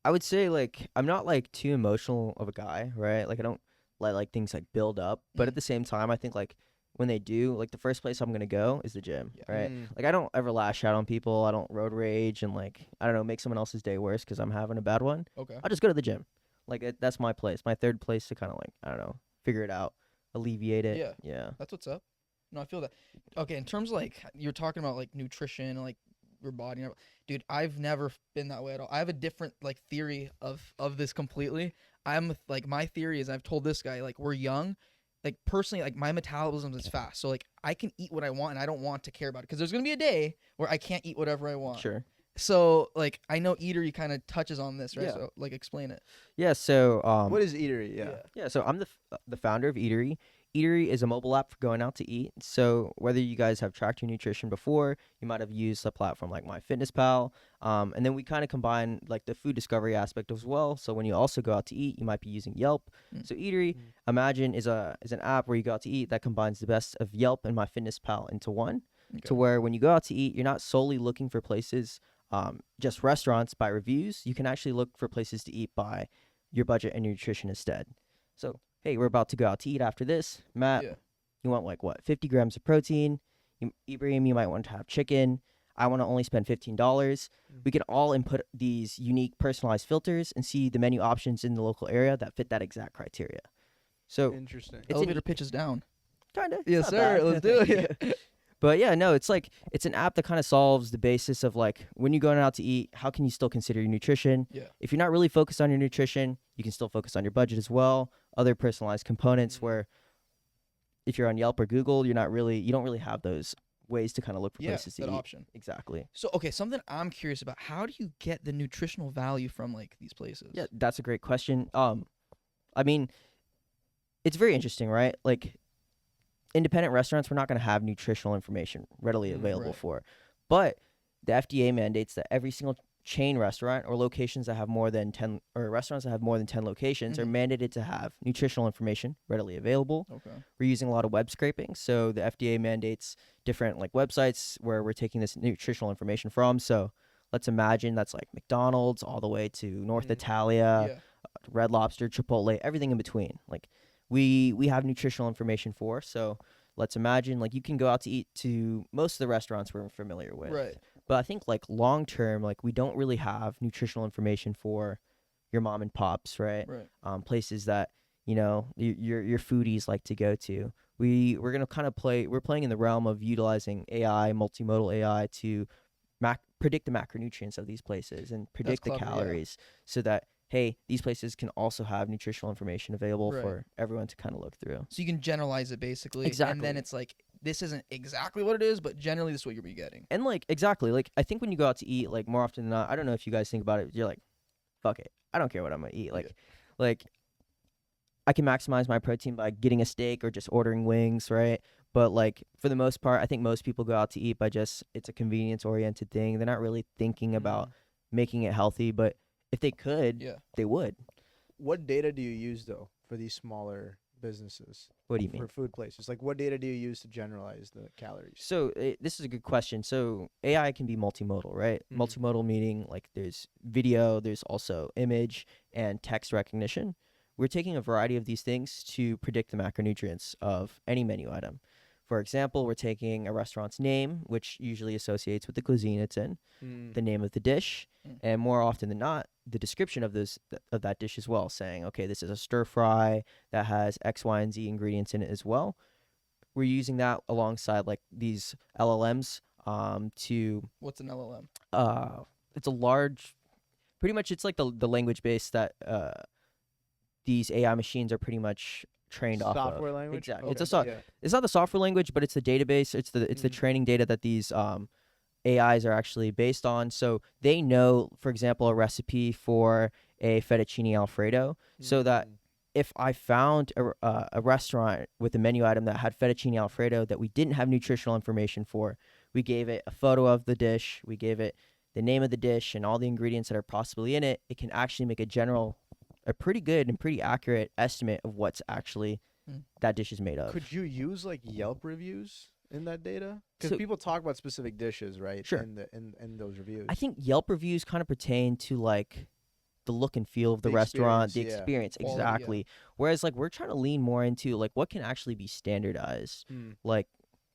Speaker 3: I would say like I'm not like too emotional of a guy, right? Like I don't let like things like build up, but
Speaker 1: Mm.
Speaker 3: at the same time, I think like when they do, like the first place I'm gonna go is the gym,
Speaker 1: Yeah.
Speaker 3: right?
Speaker 2: Mm.
Speaker 3: Like I don't ever lash out on people. I don't road rage and like I don't know make someone else's day worse because I'm having a bad one.
Speaker 1: Okay.
Speaker 3: I'll just go to the gym. Like that's my place, my third place to kind of like I don't know figure it out, alleviate it.
Speaker 1: Yeah.
Speaker 3: Yeah.
Speaker 1: That's what's up. No, I feel that. Okay, in terms of like you're talking about like nutrition and like your body, and dude, I've never been that way at all. I have a different like theory of this completely. I'm like my theory is I've told this guy like we're young, like personally like my metabolism is fast, so like I can eat what I want and I don't want to care about it because there's gonna be a day where I can't eat whatever I want.
Speaker 3: Sure.
Speaker 1: So like I know Eatery kind of touches on this, right?
Speaker 3: Yeah.
Speaker 1: So like explain it.
Speaker 3: Yeah. So
Speaker 2: What is Eatery? Yeah.
Speaker 3: Yeah, so I'm the founder of Eatery. Eatery is a mobile app for going out to eat. So whether you guys have tracked your nutrition before, you might have used a platform like MyFitnessPal, and then we kind of combine like the food discovery aspect as well. So when you also go out to eat, you might be using Yelp.
Speaker 1: Mm.
Speaker 3: So Eatery,
Speaker 2: Mm.
Speaker 3: imagine is an app where you go out to eat that combines the best of Yelp and MyFitnessPal into one. to
Speaker 1: Okay.
Speaker 3: where when you go out to eat, you're not solely looking for places, just restaurants by reviews. You can actually look for places to eat by your budget and your nutrition instead. So, hey, we're about to go out to eat after this. Matt,
Speaker 1: Yeah.
Speaker 3: you want like what, 50 grams of protein? Ibrahim, you might want to have chicken. I want to only spend $15. We can all input these unique personalized filters and see the menu options in the local area that fit that exact criteria. So
Speaker 2: Interesting.
Speaker 3: it's
Speaker 1: Elevator pitches down.
Speaker 3: kind of
Speaker 1: Yes, sir. Let's do it.
Speaker 3: But yeah, no, it's like it's an app that kind of solves the basis of like when you're going out to eat, how can you still consider your nutrition?
Speaker 1: Yeah.
Speaker 3: If you're not really focused on your nutrition, you can still focus on your budget as well. Other personalized components where if you're on Yelp or Google, you don't really have those ways to kind of look for
Speaker 1: Yeah,
Speaker 3: places to
Speaker 1: that
Speaker 3: eat.
Speaker 1: option.
Speaker 3: Exactly.
Speaker 1: So, okay, something I'm curious about. How do you get the nutritional value from like these places?
Speaker 3: Yeah, that's a great question. I mean, it's very interesting, right? Like independent restaurants, we're not going to have nutritional information readily available
Speaker 1: right.
Speaker 3: for. But the FDA mandates that every single chain restaurant or locations that have more than 10 or restaurants that have more than 10 locations are mandated to have nutritional information readily available.
Speaker 1: Okay.
Speaker 3: We're using a lot of web scraping. So the FDA mandates different like websites where we're taking this nutritional information from. So let's imagine that's like McDonald's all the way to North Italia,
Speaker 1: Yeah.
Speaker 3: Red Lobster, Chipotle, everything in between. Like we have nutritional information for. So let's imagine like you can go out to eat to most of the restaurants we're familiar with.
Speaker 1: Right.
Speaker 3: But I think like long term, like we don't really have nutritional information for your mom and pops, right?
Speaker 1: Right.
Speaker 3: Places that your foodies like to go to. We're gonna kind of we're playing in the realm of utilizing AI, multimodal AI to predict the macronutrients of these places and predict the
Speaker 1: clever, yeah.
Speaker 3: calories, so that hey, these places can also have nutritional information available
Speaker 1: Right.
Speaker 3: for everyone to kind of look through.
Speaker 1: So you can generalize it basically. And
Speaker 3: Exactly.
Speaker 1: then it's like, this isn't exactly what it is, but generally this is what you'll be getting.
Speaker 3: And like exactly, like I think when you go out to eat, like more often than not, I don't know if you guys think about it, you're like, fuck it, I don't care what I'm gonna eat. Like I can maximize my protein by getting a steak or just ordering wings, right? But like for the most part, I think most people go out to eat by it's a convenience oriented thing. They're not really thinking about making it healthy, but if they could,
Speaker 1: Yeah.
Speaker 3: they would.
Speaker 2: What data do you use though for these smaller businesses?
Speaker 3: What do you mean?
Speaker 2: For food places, like what data do you use to generalize the calories?
Speaker 3: So this is a good question. So AI can be multimodal, right? Multimodal meaning like there's video, there's also image and text recognition. We're taking a variety of these things to predict the macronutrients of any menu item. For example, we're taking a restaurant's name, which usually associates with the cuisine it's in, the name of the dish, and more often than not, the description of that dish as well, saying, okay, this is a stir fry that has X, Y, and Z ingredients in it as well. We're using that alongside like these LLMs to
Speaker 1: What's an LLM?
Speaker 3: it's a large, pretty much it's like the language base that these AI machines are pretty much trained off of.
Speaker 2: Software language?
Speaker 3: Exactly.
Speaker 2: Okay.
Speaker 3: It's not the software language, but it's the database. It's the training data that these AIs are actually based on. So they know, for example, a recipe for a fettuccine alfredo, so that if I found a restaurant with a menu item that had fettuccine alfredo that we didn't have nutritional information for, we gave it a photo of the dish, we gave it the name of the dish and all the ingredients that are possibly in it, it can actually make a pretty good and pretty accurate estimate of what's actually that dish is made of.
Speaker 2: Could you use like Yelp reviews in that data? Because
Speaker 3: So-
Speaker 2: people talk about specific dishes, right?
Speaker 3: Sure.
Speaker 2: In those reviews.
Speaker 3: I think Yelp reviews kind of pertain to like the look and feel of the
Speaker 2: The
Speaker 3: restaurant, the
Speaker 2: experience, yeah.
Speaker 3: experience,
Speaker 1: Quality, yeah.
Speaker 3: exactly. Whereas like we're trying to lean more into like what can actually be standardized. Like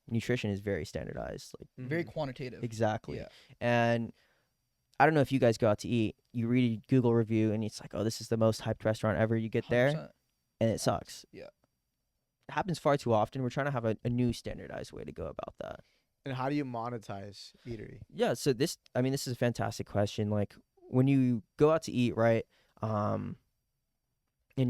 Speaker 3: nutrition is very standardized. Like
Speaker 1: Very quantitative.
Speaker 3: exactly.
Speaker 1: Yeah.
Speaker 3: And I don't know if you guys go out to eat, you read a Google review and it's like, oh, this is the most hyped restaurant ever. You get there
Speaker 1: 100%.
Speaker 3: and it sucks.
Speaker 1: Yeah.
Speaker 3: It happens far too often. We're trying to have a new standardized way to go about that.
Speaker 2: And how do you monetize Eatery?
Speaker 3: Yeah, so this is a fantastic question. Like when you go out to eat, right? And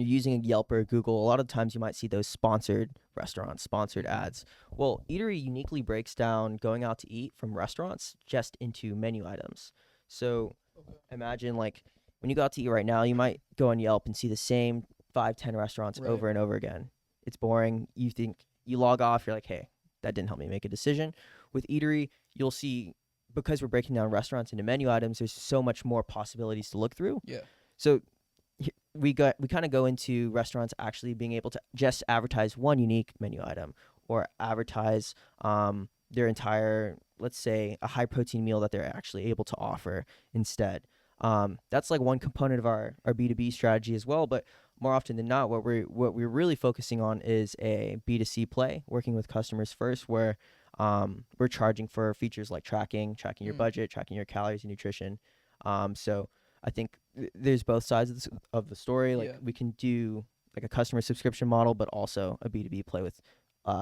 Speaker 3: you're using a Yelp or a Google, a lot of times you might see those sponsored restaurants, sponsored ads. Well, Eatery uniquely breaks down going out to eat from restaurants just into menu items. So imagine like when you go out to eat right now, you might go on Yelp and see the same 5-10 restaurants
Speaker 1: Right.
Speaker 3: over and over again. It's boring. You think you log off, you're like, hey, that didn't help me make a decision. With Eatery, you'll see, because we're breaking down restaurants into menu items, there's so much more possibilities to look through.
Speaker 1: Yeah.
Speaker 3: So we kind of go into restaurants actually being able to just advertise one unique menu item or advertise their entire, let's say, a high protein meal that they're actually able to offer instead. That's like one component of our B2B strategy as well. But more often than not, what we're really focusing on is a B2C play, working with customers first, where we're charging for features like tracking your budget, tracking your calories and nutrition. So I think there's both sides of the story. Like
Speaker 1: Yeah.
Speaker 3: we can do like a customer subscription model, but also a B2B play with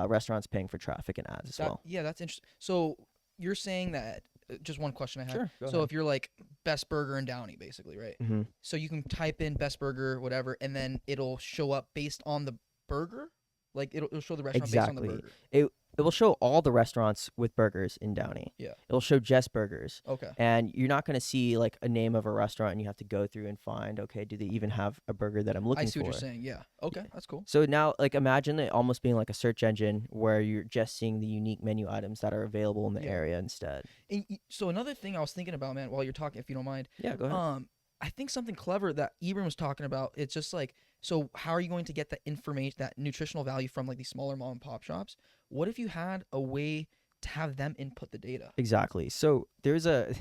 Speaker 3: restaurants paying for traffic and ads as well.
Speaker 1: Yeah, that's interesting. So you're saying that just one question I had.
Speaker 3: Sure, go
Speaker 1: So
Speaker 3: ahead.
Speaker 1: if you're like best burger in Downey, basically, right?
Speaker 3: Mm-hmm.
Speaker 1: So you can type in best burger, whatever, and then it'll show up based on the burger. Like it'll show the restaurant based on the
Speaker 3: Exactly.
Speaker 1: burger.
Speaker 3: It will show all the restaurants with burgers in Downey.
Speaker 1: Yeah.
Speaker 3: It'll show just burgers.
Speaker 1: Okay.
Speaker 3: And you're not going to see like a name of a restaurant and you have to go through and find, okay, do they even have a burger that I'm looking for?
Speaker 1: I see what you're saying. Yeah. Okay, that's cool.
Speaker 3: So now, like, imagine it almost being like a search engine where you're just seeing the unique menu items that are available in the
Speaker 1: Yeah.
Speaker 3: area instead.
Speaker 1: And so another thing I was thinking about, man, while you're talking, if you don't mind,
Speaker 3: Yeah, go ahead.
Speaker 1: I think something clever that Eatery was talking about. It's just like, so how are you going to get that information, that nutritional value from like these smaller mom and pop shops? What if you had a way to have them input the data?
Speaker 3: Exactly. So there's a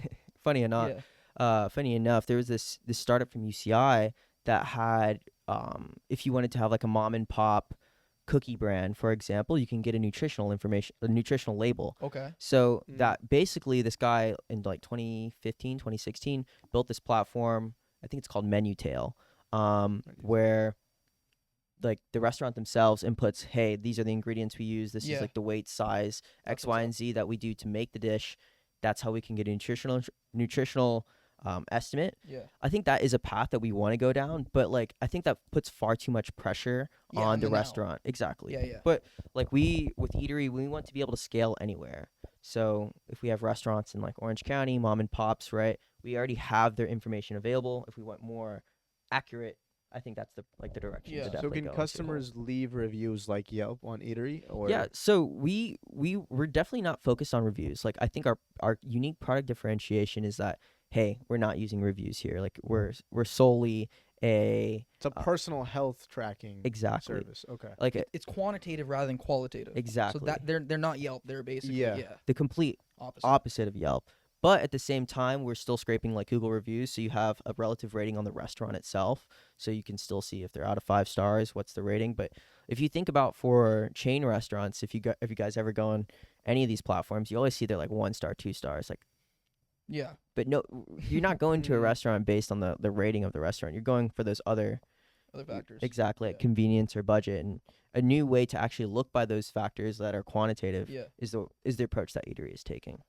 Speaker 3: funny enough, there was this startup from UCI that had, if you wanted to have like a mom and pop cookie brand, for example, you can get a nutritional label.
Speaker 1: Okay.
Speaker 3: So
Speaker 2: Mm.
Speaker 3: that basically this guy in like 2015, 2016 built this platform. I think it's called MenuTail, where like the restaurant themselves inputs, hey, these are the ingredients we use. This
Speaker 1: Yeah.
Speaker 3: is like the weight, size,
Speaker 1: That's
Speaker 3: X, Y,
Speaker 1: what's
Speaker 3: and Z that we do to make the dish. That's how we can get a nutritional estimate.
Speaker 1: Yeah.
Speaker 3: I think that is a path that we want to go down, but like I think that puts far too much pressure
Speaker 1: Yeah,
Speaker 3: on the
Speaker 1: now.
Speaker 3: restaurant. Exactly.
Speaker 1: Yeah, yeah.
Speaker 3: But like with Eatery, we want to be able to scale anywhere. So if we have restaurants in like Orange County, mom and pops, right? We already have their information available. If we want more accurate, I think that's the direction
Speaker 1: Yeah.
Speaker 3: to
Speaker 1: So
Speaker 2: So
Speaker 3: definitely
Speaker 2: can
Speaker 3: go into.
Speaker 2: customers leave reviews like Yelp on Eatery? Or
Speaker 3: Yeah, so we're definitely not focused on reviews. Like I think our unique product differentiation is that, hey, we're not using reviews here. Like we're solely a
Speaker 2: it's a personal health tracking
Speaker 3: exactly
Speaker 2: service. Okay.
Speaker 3: like
Speaker 1: It's quantitative rather than qualitative.
Speaker 3: exactly
Speaker 1: So that they're not Yelp. They're basically
Speaker 2: Yeah.
Speaker 3: the complete
Speaker 1: opposite.
Speaker 3: opposite of Yelp. But at the same time, we're still scraping like Google reviews, so you have a relative rating on the restaurant itself, so you can still see if they're out of 5 stars, what's the rating. But if you think about for chain restaurants, if you guys ever go on any of these platforms, you always see they're like 1 star, 2 stars, like.
Speaker 1: Yeah.
Speaker 3: But no, you're not going to a
Speaker 2: Mm.
Speaker 3: restaurant based on the rating of the restaurant. You're going for those other
Speaker 1: Other factors.
Speaker 3: exactly like
Speaker 1: Yeah.
Speaker 3: convenience or budget, and a new way to actually look by those factors that are quantitative
Speaker 1: Yeah.
Speaker 3: is the approach that Eatery is taking.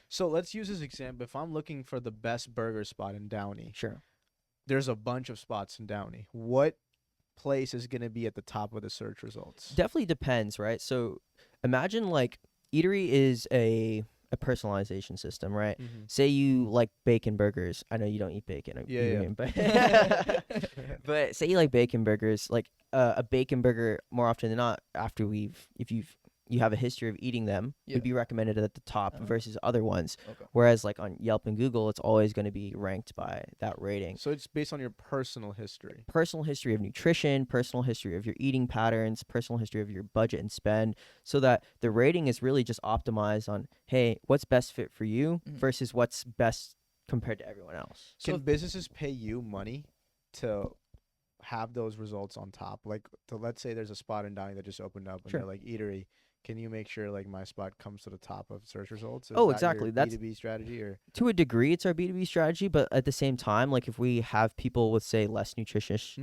Speaker 2: So let's use this example. If I'm looking for the best burger spot in Downey,
Speaker 3: Sure.
Speaker 2: there's a bunch of spots in Downey. What place is going to be at the top of the search results?
Speaker 3: Definitely depends, right? So imagine like Eatery is a personalization system, right?
Speaker 2: Mhm.
Speaker 3: Say you like bacon burgers. I know you don't eat bacon.
Speaker 2: Yeah, yeah.
Speaker 3: But but say you like bacon burgers, like a bacon burger more often than not after if you have a history of eating them,
Speaker 1: Yeah.
Speaker 3: would be recommended at the top
Speaker 1: Uh-huh.
Speaker 3: versus other ones.
Speaker 1: Okay.
Speaker 3: Whereas like on Yelp and Google, it's always going to be ranked by that rating.
Speaker 2: So it's based on your personal history.
Speaker 3: Personal history of nutrition, personal history of your eating patterns, personal history of your budget and spend, so that the rating is really just optimized on, hey, what's best fit for you
Speaker 1: Mhm.
Speaker 3: versus what's best compared to everyone else.
Speaker 1: So
Speaker 2: Can businesses pay you money to have those results on top? Like, let's say there's a spot in Downey that just opened up, and
Speaker 3: Sure.
Speaker 2: they're like, Eatery, can you make sure like my spot comes to the top of search results? Is
Speaker 3: Oh,
Speaker 2: that
Speaker 3: exactly.
Speaker 2: Your
Speaker 3: That's-
Speaker 2: B2B strategy, or
Speaker 3: To a degree, it's our B2B strategy, but at the same time, like if we have people with, say, less nutritious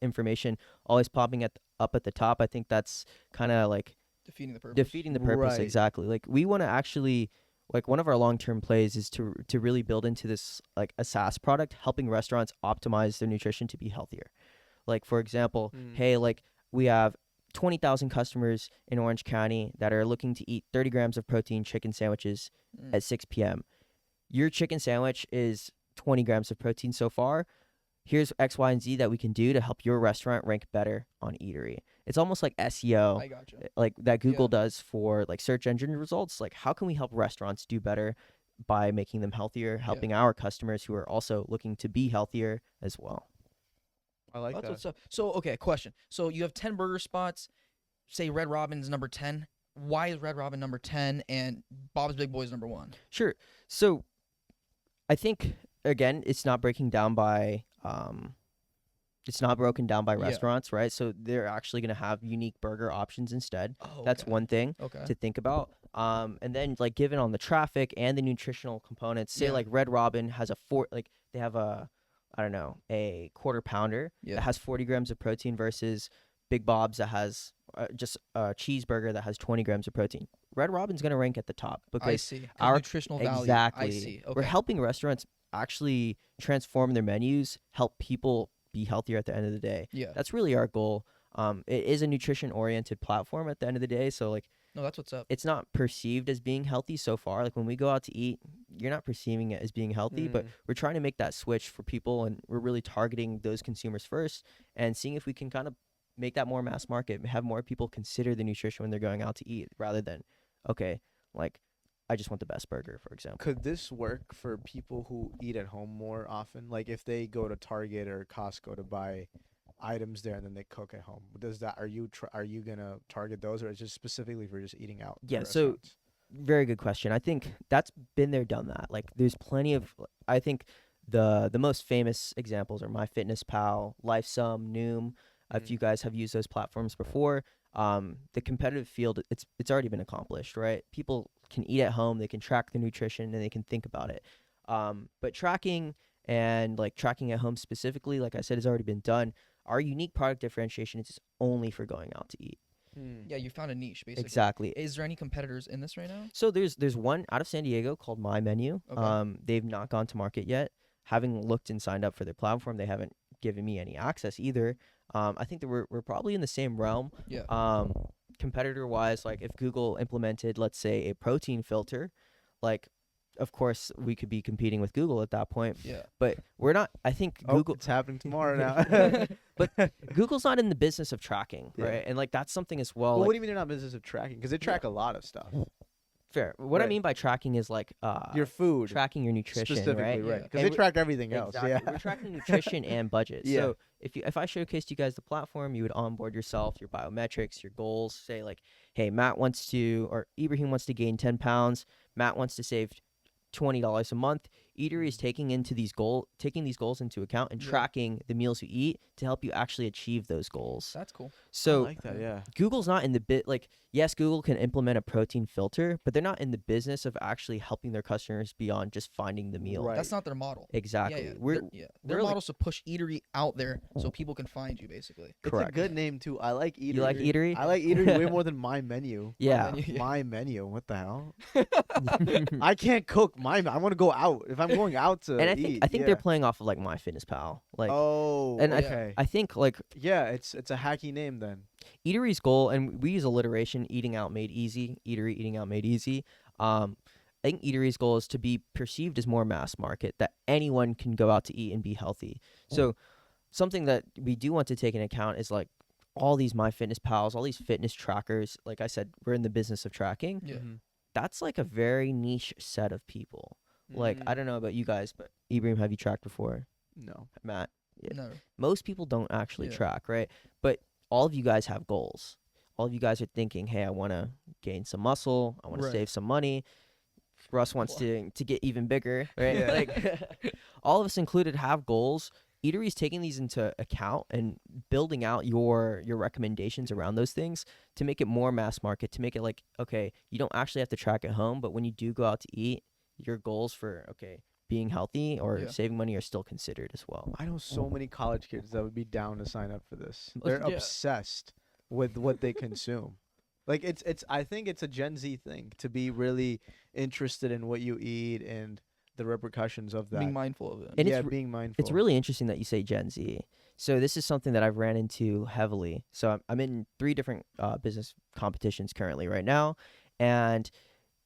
Speaker 3: information always popping up at the top, I think that's kind of like
Speaker 1: defeating the purpose.
Speaker 3: defeating the purpose.
Speaker 2: Right.
Speaker 3: Exactly. Like we want to actually, like one of our long-term plays is to really build into this like a SaaS product, helping restaurants optimize their nutrition to be healthier. Like for example,
Speaker 2: Mm.
Speaker 3: hey, like we have 20,000 customers in Orange County that are looking to eat 30 grams of protein chicken sandwiches
Speaker 1: Mm.
Speaker 3: at 6 p.m. Your chicken sandwich is 20 grams of protein so far. Here's X, Y, and Z that we can do to help your restaurant rank better on Eatery. It's almost like SEO,
Speaker 1: I gotcha.
Speaker 3: like that Google
Speaker 1: Yeah.
Speaker 3: does for like search engine results. Like how can we help restaurants do better by making them healthier, helping our customers who are also looking to be healthier as well.
Speaker 2: I like
Speaker 1: That's
Speaker 2: that.
Speaker 1: what's up. So okay, question. So you have 10 burger spots. Say Red Robin's number 10. why is Red Robin number 10 and Bob's Big Boy is number 1?
Speaker 3: Sure. So I think again, it's not breaking down by it's not broken down by
Speaker 1: Yeah.
Speaker 3: restaurants, right? So they're actually gonna have unique burger options instead.
Speaker 1: Oh,
Speaker 3: That's one thing
Speaker 1: Okay.
Speaker 3: to think about. And then like given on the traffic and the nutritional components, say
Speaker 1: Yeah.
Speaker 3: like Red Robin has they have a I don't know, a quarter pounder
Speaker 1: Yeah.
Speaker 3: that has 40 grams of protein versus Big Bob's that has just a cheeseburger that has 20 grams of protein. Red Robin's gonna rank at the top
Speaker 1: I
Speaker 3: because
Speaker 1: see. 'Cause
Speaker 3: our-
Speaker 1: nutritional value.
Speaker 3: exactly
Speaker 1: I see. Okay.
Speaker 3: we're helping restaurants actually transform their menus, help people be healthier at the end of the day.
Speaker 1: Yeah.
Speaker 3: That's really our goal. It is a nutrition oriented platform at the end of the day, so like
Speaker 1: No, that's what's up.
Speaker 3: it's not perceived as being healthy so far. Like when we go out to eat, you're not perceiving it as being healthy, but we're trying to make that switch for people, and we're really targeting those consumers first and seeing if we can kind of make that more mass market, have more people consider the nutrition when they're going out to eat rather than, okay, like I just want the best burger, for example.
Speaker 2: Could this work for people who eat at home more often? Like if they go to Target or Costco to buy items there and then they cook at home. Does that are you gonna target those, or is it just specifically for just eating out? at
Speaker 3: Yeah, so
Speaker 2: restaurants?
Speaker 3: very good question. I think that's been there, done that. Like there's plenty of I think the most famous examples are MyFitnessPal, LifeSum, Noom. If you guys have used those platforms before, the competitive field it's already been accomplished, right? People can eat at home, they can track their nutrition, and they can think about it. But tracking and like tracking at home specifically, like I said, has already been done. Our unique product differentiation is only for going out to eat.
Speaker 1: Yeah, you found a niche basically.
Speaker 3: Exactly.
Speaker 1: Is there any competitors in this right now?
Speaker 3: So there's one out of San Diego called My Menu.
Speaker 1: Okay.
Speaker 3: They've not gone to market yet. Having looked and signed up for their platform, they haven't given me any access either. I think that we're probably in the same realm.
Speaker 1: Yeah.
Speaker 3: Competitor wise, like if Google implemented, let's say, a protein filter, like of course we could be competing with Google at that point.
Speaker 1: Yeah.
Speaker 3: But we're not. I think Google.
Speaker 2: It's happening tomorrow now.
Speaker 3: But Google's not in the business of tracking,
Speaker 2: Yeah.
Speaker 3: right? And like that's something as well.
Speaker 2: Well,
Speaker 3: like,
Speaker 2: what do you mean they're not in business of tracking? Because they track a lot of stuff.
Speaker 3: fair. What I
Speaker 2: Right.
Speaker 3: mean by tracking is like
Speaker 2: Your food,
Speaker 3: tracking your nutrition,
Speaker 2: specifically,
Speaker 3: right?
Speaker 2: right?
Speaker 1: Yeah.
Speaker 2: Because
Speaker 3: And
Speaker 2: they
Speaker 3: we're-
Speaker 2: track everything else.
Speaker 3: Exactly.
Speaker 2: Yeah.
Speaker 3: We're tracking nutrition and budget.
Speaker 2: Yeah.
Speaker 3: So if I showcased you guys the platform, you would onboard yourself, your biometrics, your goals. Say like, hey, Matt wants to, or Ibrahim wants to gain 10 pounds. Matt wants to save $20 a month. Eatery is taking these goals into account and
Speaker 1: Yeah.
Speaker 3: tracking the meals you eat to help you actually achieve those goals.
Speaker 1: That's cool.
Speaker 3: So
Speaker 2: I like that. Yeah.
Speaker 3: Google's not in the bit like yes, Google can implement a protein filter, but they're not in the business of actually helping their customers beyond just finding the meal.
Speaker 2: Right.
Speaker 1: That's not their model.
Speaker 3: Exactly.
Speaker 1: Yeah, yeah.
Speaker 3: We're
Speaker 1: Their
Speaker 3: we're like-
Speaker 1: model's to push Eatery out there so people can find you basically.
Speaker 2: It's
Speaker 3: correct.
Speaker 2: a good name too. I like Eatery.
Speaker 3: You like Eatery?
Speaker 2: I like Eatery way more than My Menu.
Speaker 3: Yeah.
Speaker 1: Menu. Yeah.
Speaker 2: My Menu. What the hell? I can't cook. I want to go out. If I'm going out to
Speaker 3: And
Speaker 2: eat,
Speaker 3: I think
Speaker 2: yeah.
Speaker 3: they're playing off of like MyFitnessPal. Like
Speaker 2: Oh.
Speaker 3: and
Speaker 2: okay.
Speaker 3: I think like
Speaker 2: Yeah. It's a hacky name then.
Speaker 3: Eatery's goal, and we use alliteration, eating out made easy, Eatery, eating out made easy. I think Eatery's goal is to be perceived as more mass market, that anyone can go out to eat and be healthy. So something that we do want to take into account is like all these MyFitnessPals, all these fitness trackers. Like I said, we're in the business of tracking.
Speaker 1: Yeah.
Speaker 3: That's like a very niche set of people. Like I don't know about you guys, but Ibrahim, have you tracked before?
Speaker 2: No.
Speaker 3: Matt? Yeah.
Speaker 1: No.
Speaker 3: Most people don't actually
Speaker 1: Yeah.
Speaker 3: track, right? But all of you guys have goals. All of you guys are thinking, hey, I want to gain some muscle. I want
Speaker 1: Right.
Speaker 3: to save some money. Russ wants to get even bigger, right?
Speaker 2: Yeah.
Speaker 3: Like all of us included have goals. Eatery's taking these into account and building out your recommendations around those things to make it more mass market, to make it like, okay, you don't actually have to track at home, but when you do go out to eat, your goals for, okay, being healthy or
Speaker 1: Yeah.
Speaker 3: saving money are still considered as well.
Speaker 2: I know so many college kids that would be down to sign up for this.
Speaker 3: Most-
Speaker 2: They're
Speaker 1: yeah.
Speaker 2: obsessed with what they consume. Like it's I think it's a Gen Z thing to be really interested in what you eat and the repercussions of that.
Speaker 1: Being mindful of it.
Speaker 3: And
Speaker 2: yeah,
Speaker 3: it's
Speaker 2: being mindful.
Speaker 3: It's really interesting that you say Gen Z. So this is something that I've ran into heavily. So I'm in 3 different business competitions currently right now, and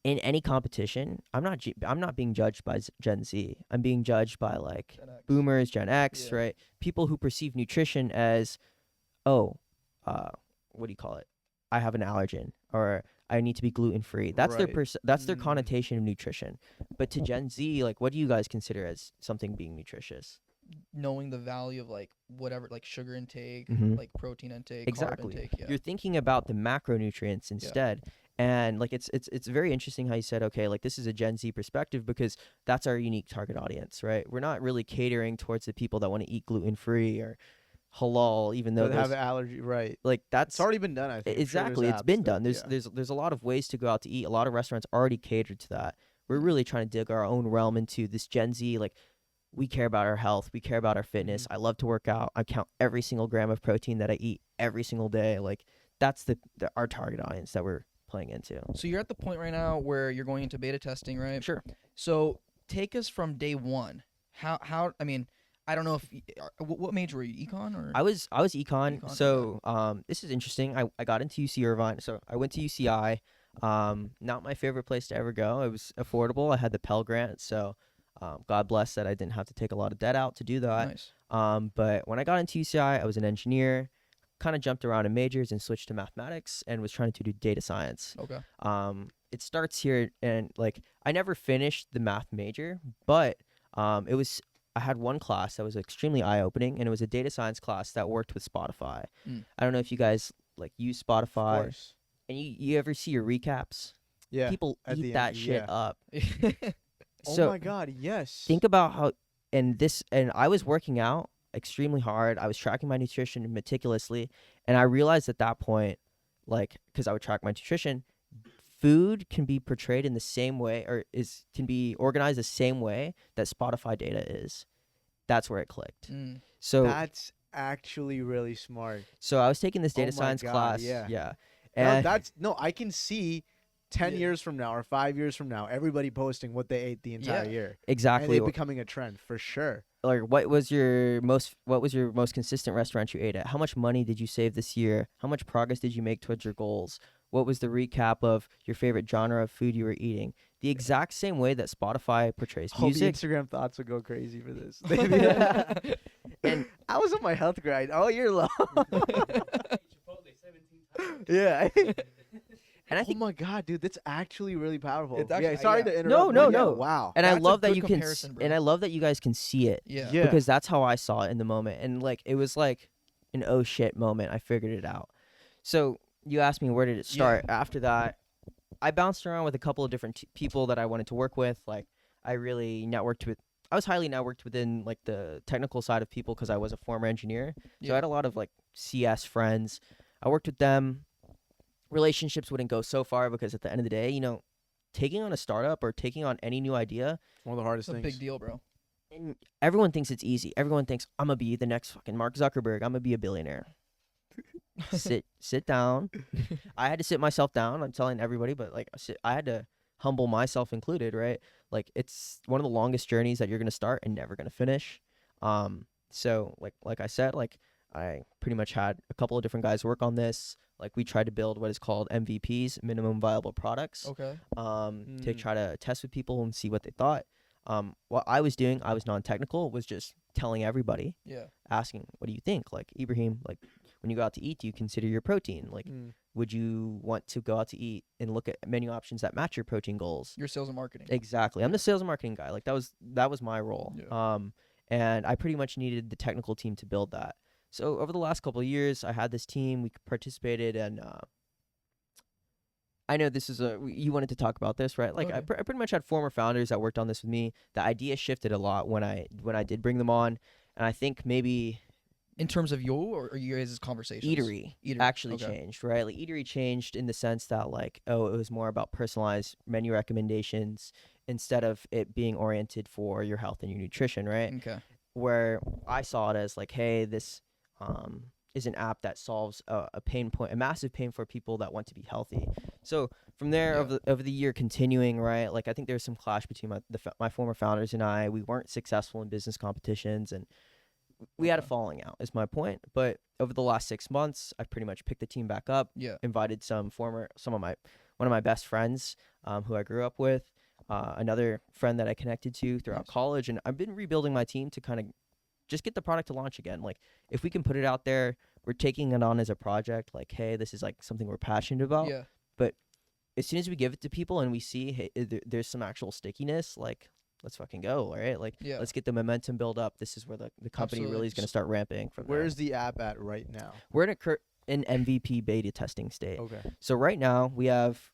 Speaker 3: in any competition, I'm not being judged by Gen Z. I'm being judged by like
Speaker 1: Gen X.
Speaker 3: boomers, Gen X,
Speaker 1: Yeah.
Speaker 3: right? People who perceive nutrition as, what do you call it? I have an allergen, or I need to be gluten free. That's their
Speaker 2: Right.
Speaker 3: that's their
Speaker 2: Mm.
Speaker 3: connotation of nutrition. But to Gen Z, like, what do you guys consider as something being nutritious?
Speaker 1: Knowing the value of like whatever, like sugar intake,
Speaker 3: Mhm.
Speaker 1: like protein intake,
Speaker 3: Exactly.
Speaker 1: carb intake. Yeah.
Speaker 3: You're thinking about the macronutrients instead. And like it's very interesting how you said, okay, like this is a Gen Z perspective because that's our unique target audience, right? We're not really catering towards the people that want to eat gluten free or halal, even though
Speaker 2: That have
Speaker 3: those
Speaker 2: an allergy, right?
Speaker 3: like
Speaker 2: It's
Speaker 3: that's
Speaker 2: already been done. I think I'm sure there's
Speaker 3: exactly, it's
Speaker 2: apps
Speaker 3: been
Speaker 2: that,
Speaker 3: done. There's
Speaker 2: yeah.
Speaker 3: there's a lot of ways to go out to eat. A lot of restaurants already cater to that. We're really trying to dig our own realm into this Gen Z. Like we care about our health, we care about our fitness. I love to work out. I count every single gram of protein that I eat every single day. Like that's the our target audience that we're playing into.
Speaker 1: So you're at the point right now where you're going into beta testing, right?
Speaker 3: Sure.
Speaker 1: So take us from day one. How I mean, I don't know if what major were you, econ or?
Speaker 3: I was econ.
Speaker 1: Econ,
Speaker 3: So this is interesting. I got into UC Irvine. So I went to UCI. Not my favorite place to ever go. It was affordable. I had the Pell Grant, so God bless that I didn't have to take a lot of debt out to do that.
Speaker 1: Nice.
Speaker 3: But when I got into UCI, I was an engineer. Kind of jumped around in majors and switched to mathematics and was trying to do data science.
Speaker 1: Okay.
Speaker 3: It starts here, and like I never finished the math major, but it was I had one class that was extremely eye opening, and it was a data science class that worked with Spotify. I don't know if you guys like use
Speaker 2: Of
Speaker 3: Spotify,
Speaker 2: course.
Speaker 3: and you ever see your recaps?
Speaker 2: Yeah.
Speaker 3: People
Speaker 2: at the
Speaker 3: eat that
Speaker 2: end,
Speaker 3: shit
Speaker 2: yeah.
Speaker 3: up.
Speaker 2: Oh my God, yes.
Speaker 3: Think about how and I was working out extremely hard. I was tracking my nutrition meticulously, and I realized at that point, like, because I would track my nutrition, food can be portrayed in the same way, or can be organized the same way that Spotify data is. That's where it clicked. So
Speaker 2: That's actually really smart.
Speaker 3: so I was taking this
Speaker 2: Oh
Speaker 3: data
Speaker 2: my
Speaker 3: science
Speaker 2: God,
Speaker 3: class.
Speaker 2: yeah.
Speaker 3: Yeah.
Speaker 2: No,
Speaker 3: And
Speaker 2: I can see 10
Speaker 1: Yeah.
Speaker 2: years from now or 5 years from now, everybody posting what they ate the entire
Speaker 1: Yeah.
Speaker 2: year. And
Speaker 3: exactly.
Speaker 2: it becoming a trend for sure.
Speaker 3: Like what was your most consistent restaurant you ate at? How much money did you save this year? How much progress did you make towards your goals? What was the recap of your favorite genre of food you were eating? The exact same way that Spotify portrays
Speaker 2: Oh, the
Speaker 3: music.
Speaker 2: Instagram thoughts would go crazy for this.
Speaker 3: And
Speaker 2: I was on my health grind all year long. Yeah.
Speaker 3: and I
Speaker 2: Oh
Speaker 3: think
Speaker 2: my God, dude, that's actually really powerful.
Speaker 1: It's actually-
Speaker 2: yeah, sorry
Speaker 1: yeah.
Speaker 2: to interrupt.
Speaker 3: No,
Speaker 2: but
Speaker 3: no,
Speaker 2: yeah,
Speaker 3: no.
Speaker 2: Wow.
Speaker 3: and I
Speaker 1: That's a
Speaker 3: love that
Speaker 1: good
Speaker 3: you can
Speaker 1: comparison, bro.
Speaker 3: and I love that you guys can see it.
Speaker 1: Yeah.
Speaker 2: Yeah.
Speaker 3: Because that's how I saw it in the moment. And like it was like an oh shit moment. I figured it out. So you asked me where did it start? After that, I bounced around with a couple of different people that I wanted to work with. Like I was highly networked within like the technical side of people because I was a former engineer. So
Speaker 1: Yeah.
Speaker 3: I had a lot of like CS friends. I worked with them. Relationships wouldn't go so far because at the end of the day, taking on a startup or taking on any new idea,
Speaker 2: One of the hardest
Speaker 1: It's a
Speaker 2: things.
Speaker 1: big deal, bro.
Speaker 3: and everyone thinks it's easy. Everyone thinks I'm gonna be the next fucking Mark Zuckerberg. I'm gonna be a billionaire. sit down. I had to sit myself down. I'm telling everybody, but like I had to humble myself included, right? Like it's one of the longest journeys that you're gonna start and never gonna finish. So like I said, like I pretty much had a couple of different guys work on this. Like we tried to build what is called MVPs, minimum viable products,
Speaker 1: Okay.
Speaker 3: to try to test with people and see what they thought. What I was doing, I was non-technical, was just telling everybody,
Speaker 1: Yeah.
Speaker 3: asking, what do you think? Like Ibrahim, like when you go out to eat, do you consider your protein? Like, would you want to go out to eat and look at menu options that match your protein goals?
Speaker 1: Your sales and marketing.
Speaker 3: Exactly. I'm the sales and marketing guy. Like that was my role.
Speaker 1: Yeah.
Speaker 3: And I pretty much needed the technical team to build that. So over the last couple of years, I had this team. We participated, and I know this is you wanted to talk about this, right? Like I
Speaker 1: Okay.
Speaker 3: pretty much had former founders that worked on this with me. The idea shifted a lot when I did bring them on, and I think maybe
Speaker 1: In terms of you or you guys' conversations?
Speaker 3: Eatery
Speaker 1: Eatery,
Speaker 3: actually
Speaker 1: okay.
Speaker 3: changed, right? Like Eatery changed in the sense that like, oh, it was more about personalized menu recommendations instead of it being oriented for your health and your nutrition, right?
Speaker 1: Okay.
Speaker 3: Where I saw it as like, hey, this is an app that solves a pain point, a massive pain for people that want to be healthy. So from there,
Speaker 1: Yeah.
Speaker 3: over the year continuing, right? Like I think there's some clash between my former founders and I. We weren't successful in business competitions, and we had a
Speaker 1: Okay.
Speaker 3: falling out. Is my point. But over the last 6 months, I've pretty much picked the team back up.
Speaker 1: Yeah.
Speaker 3: Invited one of my best friends, who I grew up with, another friend that I connected to throughout
Speaker 1: Nice.
Speaker 3: college, and I've been rebuilding my team to kind of just get the product to launch again. Like if we can put it out there, we're taking it on as a project. Like, hey, this is like something we're passionate about.
Speaker 1: Yeah.
Speaker 3: As soon as we give it to people and we see, hey, there's some actual stickiness, like let's fucking go, right? Like
Speaker 1: Yeah.
Speaker 3: let's get the momentum build up. This is where the company
Speaker 1: Absolutely.
Speaker 3: really is going to start ramping from there.
Speaker 2: Where's the app at right now?
Speaker 3: We're in in MVP beta testing state.
Speaker 2: Okay.
Speaker 3: So right now we have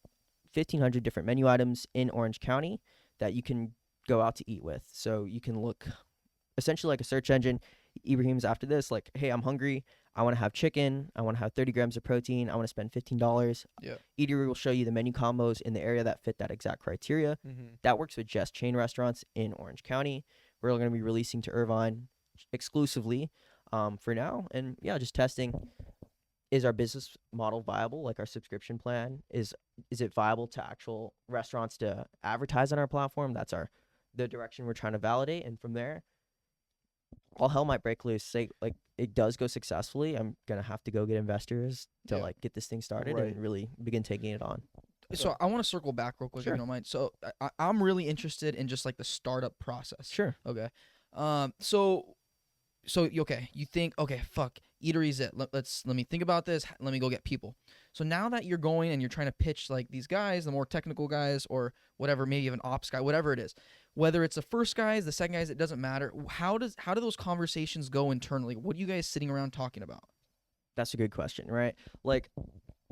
Speaker 3: 1,500 different menu items in Orange County that you can go out to eat with. So you can look essentially like a search engine. Ibrahim's after this, like, hey, I'm hungry. I want to have chicken. I want to have 30 grams of protein. I want to spend $15.
Speaker 1: Yeah.
Speaker 3: Eatery will show you the menu combos in the area that fit that exact criteria. That works with just chain restaurants in Orange County. We're going to be releasing to Irvine exclusively for now. And yeah, just testing. Is our business model viable? Like our subscription plan, is it viable to actual restaurants to advertise on our platform? That's the direction we're trying to validate. And from there, all hell might break loose. Say like it does go successfully, I'm gonna have to go get investors to
Speaker 1: Yeah.
Speaker 3: like get this thing started
Speaker 2: Right.
Speaker 3: and really begin taking it on.
Speaker 1: So I want to circle back real quick,
Speaker 3: Sure.
Speaker 1: if you don't mind. So I'm really interested in just like the startup process.
Speaker 3: Sure.
Speaker 1: Okay. So okay, you think, okay, fuck, Eatery's it. Let me think about this. Let me go get people. So now that you're going and you're trying to pitch like these guys, the more technical guys or whatever, maybe even ops guy, whatever it is, whether it's the first guys, the second guys, it doesn't matter. How do those conversations go internally? What are you guys sitting around talking about?
Speaker 3: That's a good question, right? Like,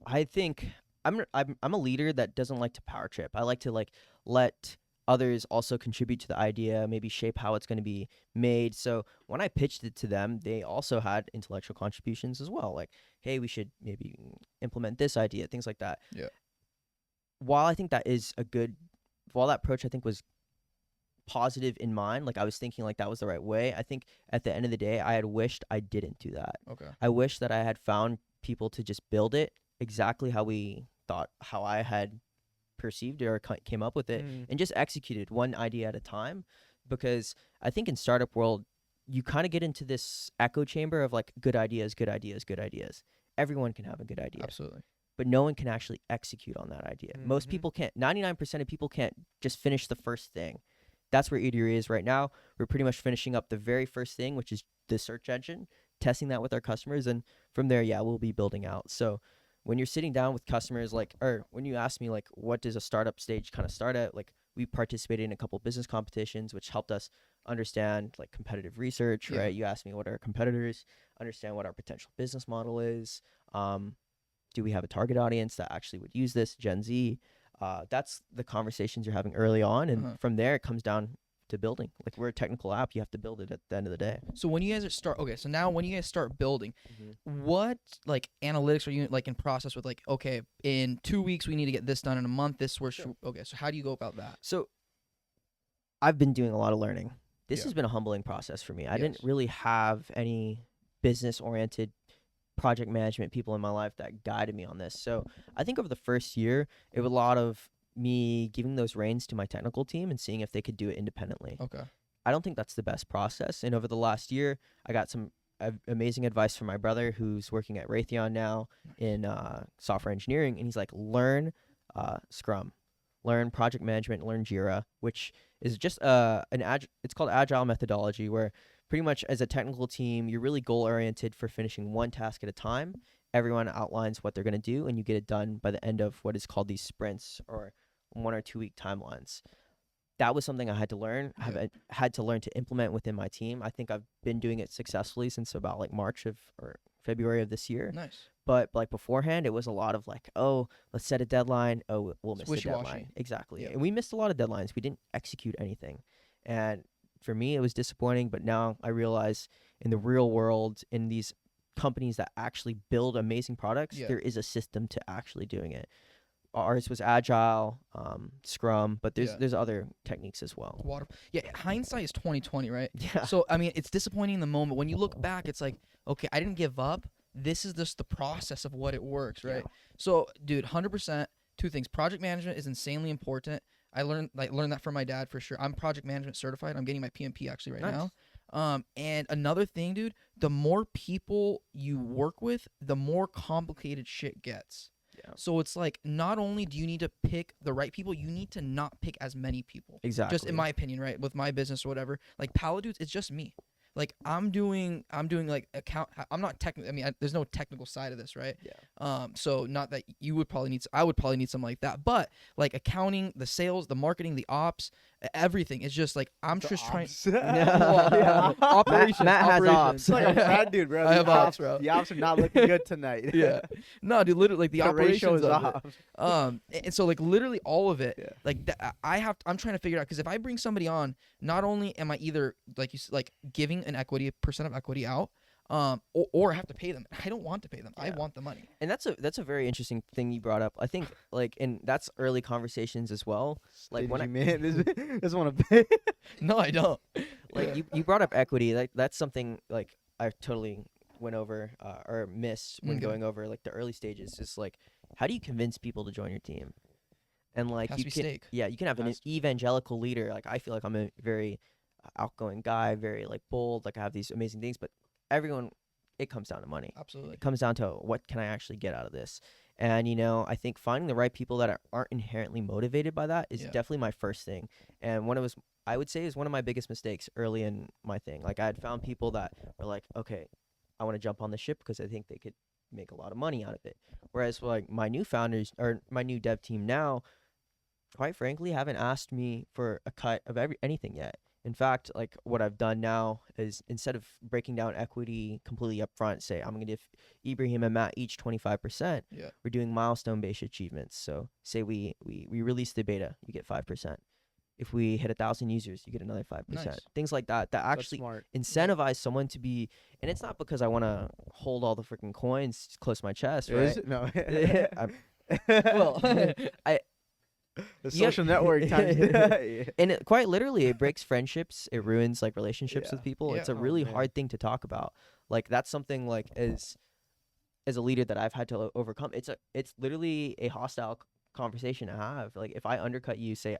Speaker 3: I think I'm a leader that doesn't like to power trip. I like to like let others also contribute to the idea, maybe shape how it's going to be made. So when I pitched it to them, they also had intellectual contributions as well. Like, hey, we should maybe implement this idea, things like that.
Speaker 1: Yeah.
Speaker 3: While I think that is while that approach I think was positive in mind, like I was thinking like that was the right way, I think at the end of the day, I had wished I didn't do that.
Speaker 1: Okay.
Speaker 3: I wish that I had found people to just build it exactly how we thought, how I had perceived it or came up with it, and just executed one idea at a time. Because I think in startup world, you kind of get into this echo chamber of like good ideas, good ideas, good ideas. Everyone can have a good idea,
Speaker 1: Absolutely.
Speaker 3: but no one can actually execute on that idea. Most people can't. 99% of people can't just finish the first thing. That's where Eatery is right now. We're pretty much finishing up the very first thing, which is the search engine, testing that with our customers, and from there, yeah, we'll be building out. So when you're sitting down with customers, like, or when you ask me, like, what does a startup stage kind of start at? Like, we participated in a couple business competitions, which helped us understand, like, competitive research,
Speaker 1: Yeah.
Speaker 3: right? You asked me what are our competitors, understand what our potential business model is. Do we have a target audience that actually would use this, Gen Z? That's the conversations you're having early on. And from there, it comes down to building. Like, we're a technical app. You have to build it at the end of the day.
Speaker 1: So when you guys when you guys start building, what like analytics are you like in process with, like, okay, in 2 weeks we need to get this done, in a month this where okay, so how do you go about that?
Speaker 3: So I've been doing a lot of learning. This
Speaker 1: Yeah.
Speaker 3: has been a humbling process for me. I didn't
Speaker 1: Yes.
Speaker 3: really have any business oriented project management people in my life that guided me on this. So I think over the first year, it was a lot of me giving those reins to my technical team and seeing if they could do it independently.
Speaker 1: Okay.
Speaker 3: I don't think that's the best process. And over the last year, I got some amazing advice from my brother who's working at Raytheon now in software engineering. And he's like, learn Scrum, learn project management, learn Jira, which is just it's called agile methodology, where pretty much as a technical team, you're really goal oriented for finishing one task at a time. Everyone outlines what they're going to do, and you get it done by the end of what is called these sprints or 1 or 2 week timelines. That was something I had to learn.
Speaker 1: Yeah.
Speaker 3: I've had to learn to implement within my team. I think I've been doing it successfully since about like March or February of this year.
Speaker 1: Nice.
Speaker 3: But like beforehand, it was a lot of like, oh, let's set a deadline. Oh, we'll miss the
Speaker 1: Wishy-washy.
Speaker 3: deadline. Exactly.
Speaker 1: Yeah.
Speaker 3: And we missed a lot of deadlines. We didn't execute anything. And for me, it was disappointing. But now I realize in the real world, in these companies that actually build amazing products,
Speaker 1: Yeah.
Speaker 3: there is a system to actually doing it. Ours was agile, Scrum, but
Speaker 1: Yeah.
Speaker 3: there's other techniques as well.
Speaker 1: Yeah, hindsight is 2020, right?
Speaker 3: Yeah.
Speaker 1: So I mean, it's disappointing in the moment. When you look back, it's like, okay, I didn't give up. This is just the process of what it works, right?
Speaker 3: Yeah.
Speaker 1: So, dude, 100%. Two things: project management is insanely important. I learned that from my dad for sure. I'm project management certified. I'm getting my PMP actually right
Speaker 3: Nice.
Speaker 1: now. And another thing, dude, the more people you work with, the more complicated shit gets.
Speaker 3: Yeah.
Speaker 1: So it's like, not only do you need to pick the right people, you need to not pick as many people.
Speaker 3: Exactly.
Speaker 1: Just in my opinion, right? With my business or whatever, like Paladudes, it's just me. Like I'm doing like account. I'm not technical. I mean, there's no technical side of this, right?
Speaker 3: Yeah.
Speaker 1: So not that you would probably need, I would probably need something like that. But like accounting, the sales, the marketing, the ops, everything. It's just like I'm just trying. Well, yeah, operations.
Speaker 3: Matt has
Speaker 1: operations.
Speaker 3: ops.
Speaker 2: It's like a Brad dude, bro.
Speaker 1: I have ops, bro.
Speaker 2: The ops are not looking good tonight.
Speaker 1: Yeah. No, dude, literally like the
Speaker 2: The ratio
Speaker 1: operations
Speaker 2: is
Speaker 1: of it.
Speaker 2: off.
Speaker 1: And so like literally all of it,
Speaker 2: Yeah.
Speaker 1: like I'm trying to figure it out, because if I bring somebody on, not only am I either like like giving an equity percent of equity out, or I have to pay them. I don't want to pay them. I
Speaker 3: Yeah.
Speaker 1: want the money.
Speaker 3: And that's a very interesting thing you brought up. I think like, and that's early conversations as well. Like when
Speaker 2: man, this want to pay.
Speaker 1: No, I don't.
Speaker 3: like you brought up equity. Like that's something like I totally went over or missed when
Speaker 1: Okay.
Speaker 3: going over like the early stages. Is like, how do you convince people to join your team? And like
Speaker 1: Has
Speaker 3: you
Speaker 1: to be
Speaker 3: can,
Speaker 1: steak.
Speaker 3: yeah, you can have an
Speaker 2: Has
Speaker 3: evangelical leader. Like I feel like I'm a very outgoing guy, very like bold. Like I have these amazing things, but everyone, it comes down to money.
Speaker 1: Absolutely.
Speaker 3: It comes down to what can I actually get out of this. And I think finding the right people that aren't inherently motivated by that is
Speaker 1: Yeah.
Speaker 3: definitely my first thing. And I would say is one of my biggest mistakes early in my thing. Like I had found people that were like, okay, I want to jump on the ship because I think they could make a lot of money out of it. Whereas like my new founders or my new dev team now, quite frankly, haven't asked me for a cut of anything yet. In fact, like what I've done now is instead of breaking down equity completely up front, say I'm gonna give Ibrahim and Matt each 25%.
Speaker 1: Yeah.
Speaker 3: We're doing milestone based achievements. So say we release the beta, you get 5%. If we hit 1,000 users, you get another 5%.
Speaker 1: Nice.
Speaker 3: Things like that
Speaker 2: That's
Speaker 3: actually
Speaker 2: smart.
Speaker 3: incentivize someone to be, and it's not because I want to hold all the freaking coins close to my chest, right?
Speaker 2: Is it? No.
Speaker 1: Well,
Speaker 2: The
Speaker 3: You have-
Speaker 2: social network times. Yeah.
Speaker 3: And quite literally, it breaks friendships. It ruins like relationships
Speaker 2: Yeah.
Speaker 3: with people.
Speaker 1: Yeah.
Speaker 3: It's a
Speaker 2: Oh,
Speaker 3: really
Speaker 2: man.
Speaker 3: hard thing to talk about. Like that's something like as a leader that I've had to overcome. It's literally a hostile conversation to have. Like if I undercut you, say,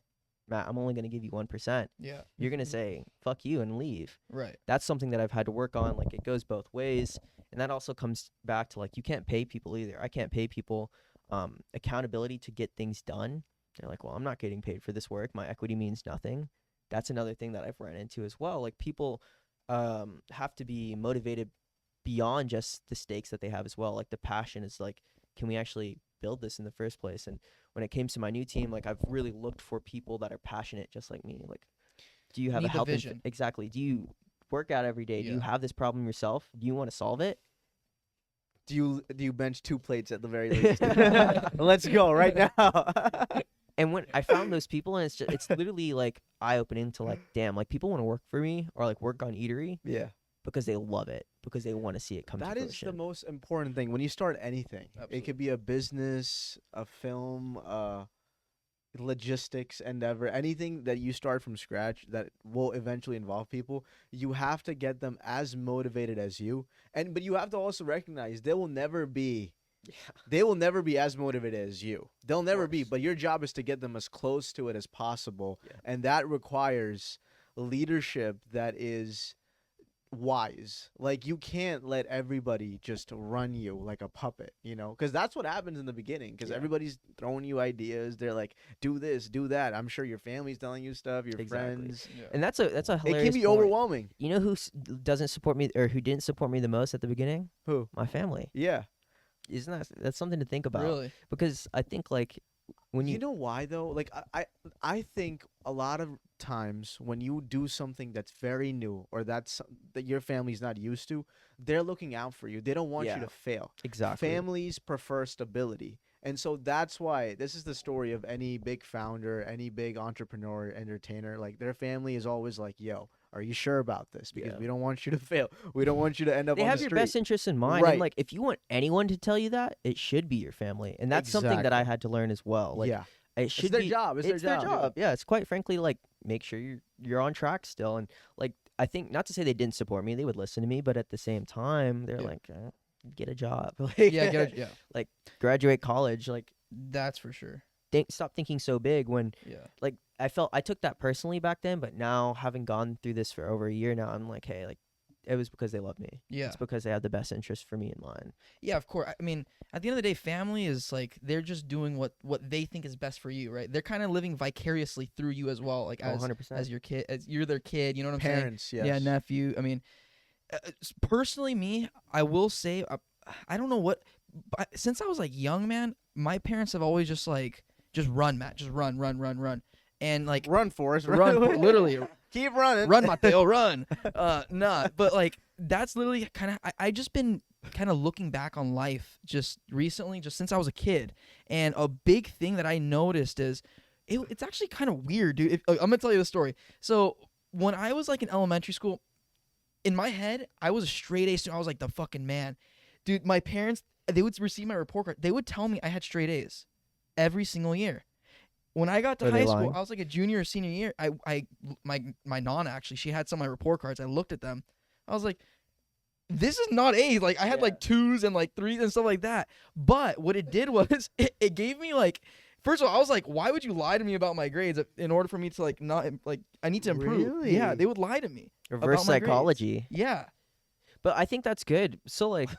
Speaker 3: Matt, I'm only gonna give you 1%.
Speaker 1: yeah.
Speaker 3: You're gonna say fuck you and leave.
Speaker 1: Right.
Speaker 3: That's something that I've had to work on. Like it goes both ways, and that also comes back to like you can't pay people either. I can't pay people accountability to get things done. They're like, well, I'm not getting paid for this work. My equity means nothing. That's another thing that I've run into as well. Like people have to be motivated beyond just the stakes that they have as well. Like the passion is like, can we actually build this in the first place? And when it came to my new team, like I've really looked for people that are passionate just like me. Like, do you have
Speaker 1: Need
Speaker 3: a
Speaker 1: the
Speaker 3: health
Speaker 1: vision.
Speaker 3: exactly? Do you work out every day? Do you
Speaker 1: Yeah.
Speaker 3: have this problem yourself? Do you want to solve it?
Speaker 2: Do you bench 2 plates at the very least? Let's go right now.
Speaker 3: And when I found those people, and it's literally like eye opening to like, damn, like people want to work for me or like work on Eatery
Speaker 2: Yeah.
Speaker 3: because they love it, because they want to see it come to
Speaker 2: That is
Speaker 3: fruition.
Speaker 2: the most important thing when you start anything. It
Speaker 1: Absolutely.
Speaker 2: could be a business, a film, logistics endeavor, anything that you start from scratch that will eventually involve people. You have to get them as motivated as you, but you have to also recognize they will never be. They will never be as motivated as you. They'll never be,
Speaker 3: course.
Speaker 2: but your job is to get them as close to it as possible,
Speaker 3: Yeah.
Speaker 2: and that requires leadership that is wise. Like you can't let everybody just run you like a puppet, because that's what happens in the beginning. Because
Speaker 3: Yeah.
Speaker 2: everybody's throwing you ideas. They're like, do this, do that. I'm sure your family's telling you stuff. Your
Speaker 3: Exactly.
Speaker 2: friends.
Speaker 1: Yeah.
Speaker 3: And that's a hilarious
Speaker 2: It can be
Speaker 3: point.
Speaker 2: overwhelming.
Speaker 3: You know who doesn't support me or who didn't support me the most at the beginning?
Speaker 2: Who?
Speaker 3: My family.
Speaker 2: Yeah.
Speaker 3: Isn't that's something to think about?
Speaker 1: Really.
Speaker 3: Because I think like when
Speaker 2: You know why though? Like I think a lot of times when you do something that's very new or that your family's not used to, they're looking out for you. They don't want
Speaker 3: Yeah.
Speaker 2: you to fail.
Speaker 3: exactly
Speaker 2: Families prefer stability. And so that's why this is the story of any big founder, any big entrepreneur, entertainer. Like their family is always like, yo, are you sure about this? Because
Speaker 3: Yeah.
Speaker 2: we don't want you to fail. We don't want you to end up
Speaker 3: they
Speaker 2: on
Speaker 3: have
Speaker 2: the
Speaker 3: your
Speaker 2: street.
Speaker 3: best interests in mind,
Speaker 2: Right.
Speaker 3: and like if you want anyone to tell you that, it should be your family, and that's something that I
Speaker 2: Exactly.
Speaker 3: had to learn as well. Like
Speaker 2: yeah.
Speaker 3: it should
Speaker 2: It's their
Speaker 3: be
Speaker 2: job. It's their job.
Speaker 3: Yeah, it's quite frankly like make sure you're on track still, and like I think not to say they didn't support me, they would listen to me, but at the same time they're
Speaker 1: Yeah.
Speaker 3: like, get a job, like,
Speaker 1: Yeah.
Speaker 3: graduate college, like
Speaker 1: That's for sure.
Speaker 3: stop thinking so big when
Speaker 1: Yeah.
Speaker 3: like I took that personally back then, but now having gone through this for over a year now, I'm like, hey, like it was because they love me.
Speaker 1: Yeah.
Speaker 3: It's because they have the best interest for me in mind.
Speaker 1: Yeah, of course. I mean, at the end of the day, family is like they're just doing what they think is best for you, right? They're kind of living vicariously through you as well, like as
Speaker 3: 100%.
Speaker 1: as your kid, as you're their kid. You know what I'm saying?
Speaker 2: Parents, yes.
Speaker 1: Yeah, nephew. I mean, personally, me, I will say, I don't know what but since I was like young, man, my parents have always just run, Matt, just run, and like
Speaker 2: Run, Forrest.
Speaker 1: run, literally
Speaker 2: Keep running.
Speaker 1: run, Mateo, run. Nah, but like that's literally kind of I just been kind of looking back on life just recently, just since I was a kid, and a big thing that I noticed is it's actually kind of weird, dude. I'm gonna tell you the story. So when I was like in elementary school, in my head, I was a straight A student. I was like the fucking man, dude. My parents, they would receive my report card. They would tell me I had straight A's every single year. When I got to
Speaker 3: Were they
Speaker 1: high school,
Speaker 3: lying?
Speaker 1: I was like a junior or senior year. My nonna actually, she had some of my report cards. I looked at them. I was like, this is not A's. Like I had like twos and like threes and stuff like that. But what it did was it gave me like, first of all, I was like, why would you lie to me about my grades in order for me to like not like I need to improve?
Speaker 2: Really?
Speaker 1: Yeah, they would lie to me.
Speaker 3: Reverse
Speaker 1: about my grades.
Speaker 3: psychology.
Speaker 1: Yeah.
Speaker 3: But I think that's good. So like,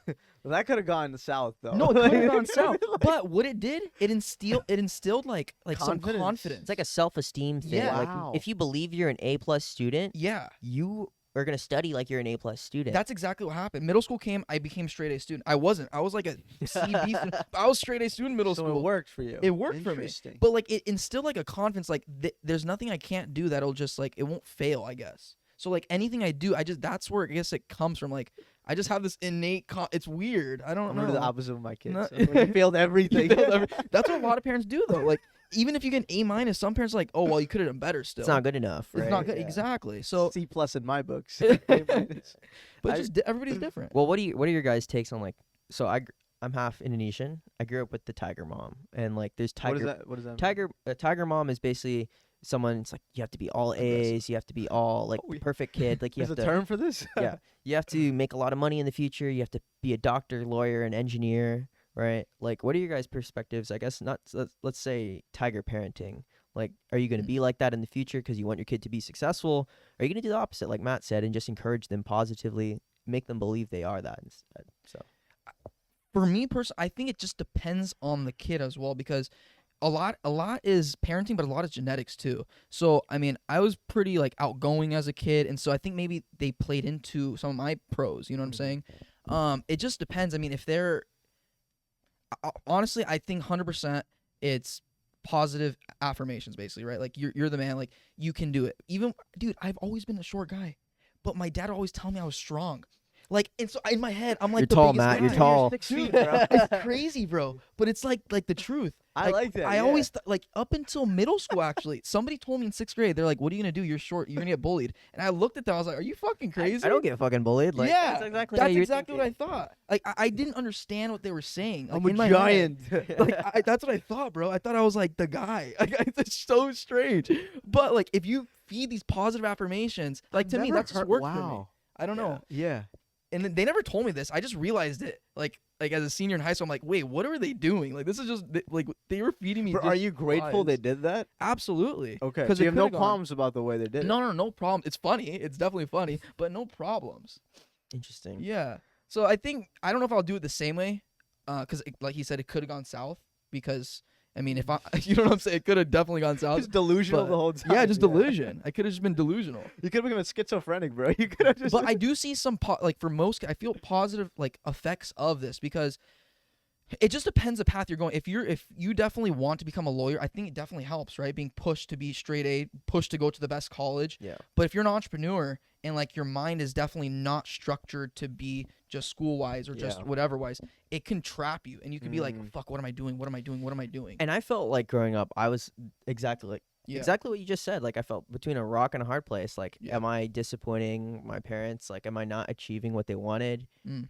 Speaker 2: Well, that could have gone south though.
Speaker 1: No, it could have gone south. But what it did, it instilled like some
Speaker 2: Confidence.
Speaker 1: confidence.
Speaker 3: it's like a self-esteem thing.
Speaker 1: Yeah.
Speaker 3: Like
Speaker 2: Wow.
Speaker 3: if you believe you're an A+ student,
Speaker 1: yeah.
Speaker 3: you are gonna study like you're an A+ student.
Speaker 1: That's exactly what happened. Middle school came, I became straight A student. I wasn't. I was like a C, B student. I was straight A student in middle
Speaker 2: So
Speaker 1: school.
Speaker 2: it worked for you.
Speaker 1: It worked for me.
Speaker 2: Interesting.
Speaker 1: But like it instilled like a confidence. Like there's nothing I can't do that'll just like it won't fail. I guess. So like anything I do, that's where I guess it comes from. Like I just have this innate. It's weird. I don't
Speaker 2: I'm
Speaker 1: know.
Speaker 2: the opposite of my kids.
Speaker 1: No-
Speaker 2: So you failed everything.
Speaker 1: That's what a lot of parents do though. Like even if you get an A-, some parents are like, oh well, you could have done better still.
Speaker 3: it's not good enough,
Speaker 1: It's
Speaker 3: right?
Speaker 1: not good.
Speaker 2: Yeah.
Speaker 1: Exactly. So,
Speaker 2: C+ in my books.
Speaker 1: but
Speaker 2: I-
Speaker 1: just everybody's different.
Speaker 3: Well, what are your guys' takes on like? So I'm half Indonesian. I grew up with the tiger mom, and like there's
Speaker 2: What
Speaker 3: tiger
Speaker 2: is that? What does that mean?
Speaker 3: tiger mom is basically someone. It's like you have to be all A's. You have to be all like
Speaker 2: Oh, yeah.
Speaker 3: perfect kid. Like you
Speaker 2: There's
Speaker 3: have
Speaker 2: a
Speaker 3: to.
Speaker 2: term for this?
Speaker 3: Yeah, you have to make a lot of money in the future. You have to be a doctor, lawyer, and engineer, right? Like, what are your guys' perspectives? I guess not. Let's say tiger parenting. Like, are you going to
Speaker 1: Mm.
Speaker 3: be like that in the future because you want your kid to be successful? Or are you going to do the opposite, like Matt said, and just encourage them positively, make them believe they are that instead? So,
Speaker 1: For me personally, I think it just depends on the kid as well because a lot is parenting, but a lot is genetics too. So I mean, I was pretty like outgoing as a kid, and so I think maybe they played into some of my pros. You know what I'm saying? It just depends. I mean, if they're honestly, I think 100% it's positive affirmations, basically, right? Like you're the man. Like you can do it. Even dude, I've always been a short guy, but my dad always told me I was strong. Like, and so in my head, I'm like
Speaker 3: You're
Speaker 1: the
Speaker 3: tall,
Speaker 1: biggest
Speaker 3: Matt.
Speaker 1: guy.
Speaker 3: You're tall.
Speaker 2: 6
Speaker 1: Dude,
Speaker 2: feet, bro.
Speaker 1: it's crazy, bro. But it's like the truth.
Speaker 2: I like that.
Speaker 1: I
Speaker 2: yeah.
Speaker 1: always like up until middle school. Actually, somebody told me in 6th grade, they're like, "What are you gonna do? You're short. You're gonna get bullied." And I looked at them. I was like, "Are you fucking crazy?"
Speaker 3: I don't get fucking bullied. Like,
Speaker 1: Yeah,
Speaker 3: that's exactly, how
Speaker 1: That's
Speaker 3: you're
Speaker 1: exactly what I
Speaker 3: thinking.
Speaker 1: thought. Like I didn't understand what they were saying. Like,
Speaker 2: I'm
Speaker 1: in
Speaker 2: a
Speaker 1: my
Speaker 2: giant.
Speaker 1: Head. Like that's what I thought, bro. I thought I was like the guy. Like, it's so strange. But like if you feed these positive affirmations, like to me, that's just worked for me.
Speaker 2: Wow.
Speaker 1: I don't know.
Speaker 2: Yeah.
Speaker 1: And then they never told me this. I just realized it. Like as a senior in high school, I'm like, wait, what are they doing? Like this is just like they were feeding me.
Speaker 2: But
Speaker 1: just
Speaker 2: are you grateful they
Speaker 1: lies.
Speaker 2: did that?
Speaker 1: Absolutely.
Speaker 2: Okay.
Speaker 1: 'Cause
Speaker 2: So
Speaker 1: it
Speaker 2: you have no
Speaker 1: could've gone-
Speaker 2: qualms about the way they did it.
Speaker 1: No problem. It's funny. It's definitely funny, but no problems.
Speaker 3: Interesting.
Speaker 1: Yeah. So I don't know if I'll do it the same way, because like he said, it could have gone south. Because I mean, if I, you know what I'm saying, it could have definitely gone south.
Speaker 2: Just delusional
Speaker 1: but-
Speaker 2: the whole time.
Speaker 1: Yeah, just delusion. I could have just been delusional.
Speaker 2: You could have become a schizophrenic, bro. You could have just.
Speaker 1: But I do see some like for most, I feel positive like effects of this because it just depends the path you're going. If you definitely want to become a lawyer, I think it definitely helps, right? Being pushed to be straight A, pushed to go to the best college.
Speaker 3: Yeah.
Speaker 1: But if you're an entrepreneur and like your mind is definitely not structured to be just school wise or just
Speaker 3: Yeah.
Speaker 1: whatever wise, it can trap you and you can be like,
Speaker 2: Mm.
Speaker 1: fuck, what am I doing? What am I doing? What am I doing?
Speaker 3: And I felt like growing up, I was exactly
Speaker 1: Yeah.
Speaker 3: what you just said. Like I felt between a rock and a hard place. Like,
Speaker 1: Yeah.
Speaker 3: am I disappointing my parents? Like, am I not achieving what they wanted?
Speaker 1: Mm.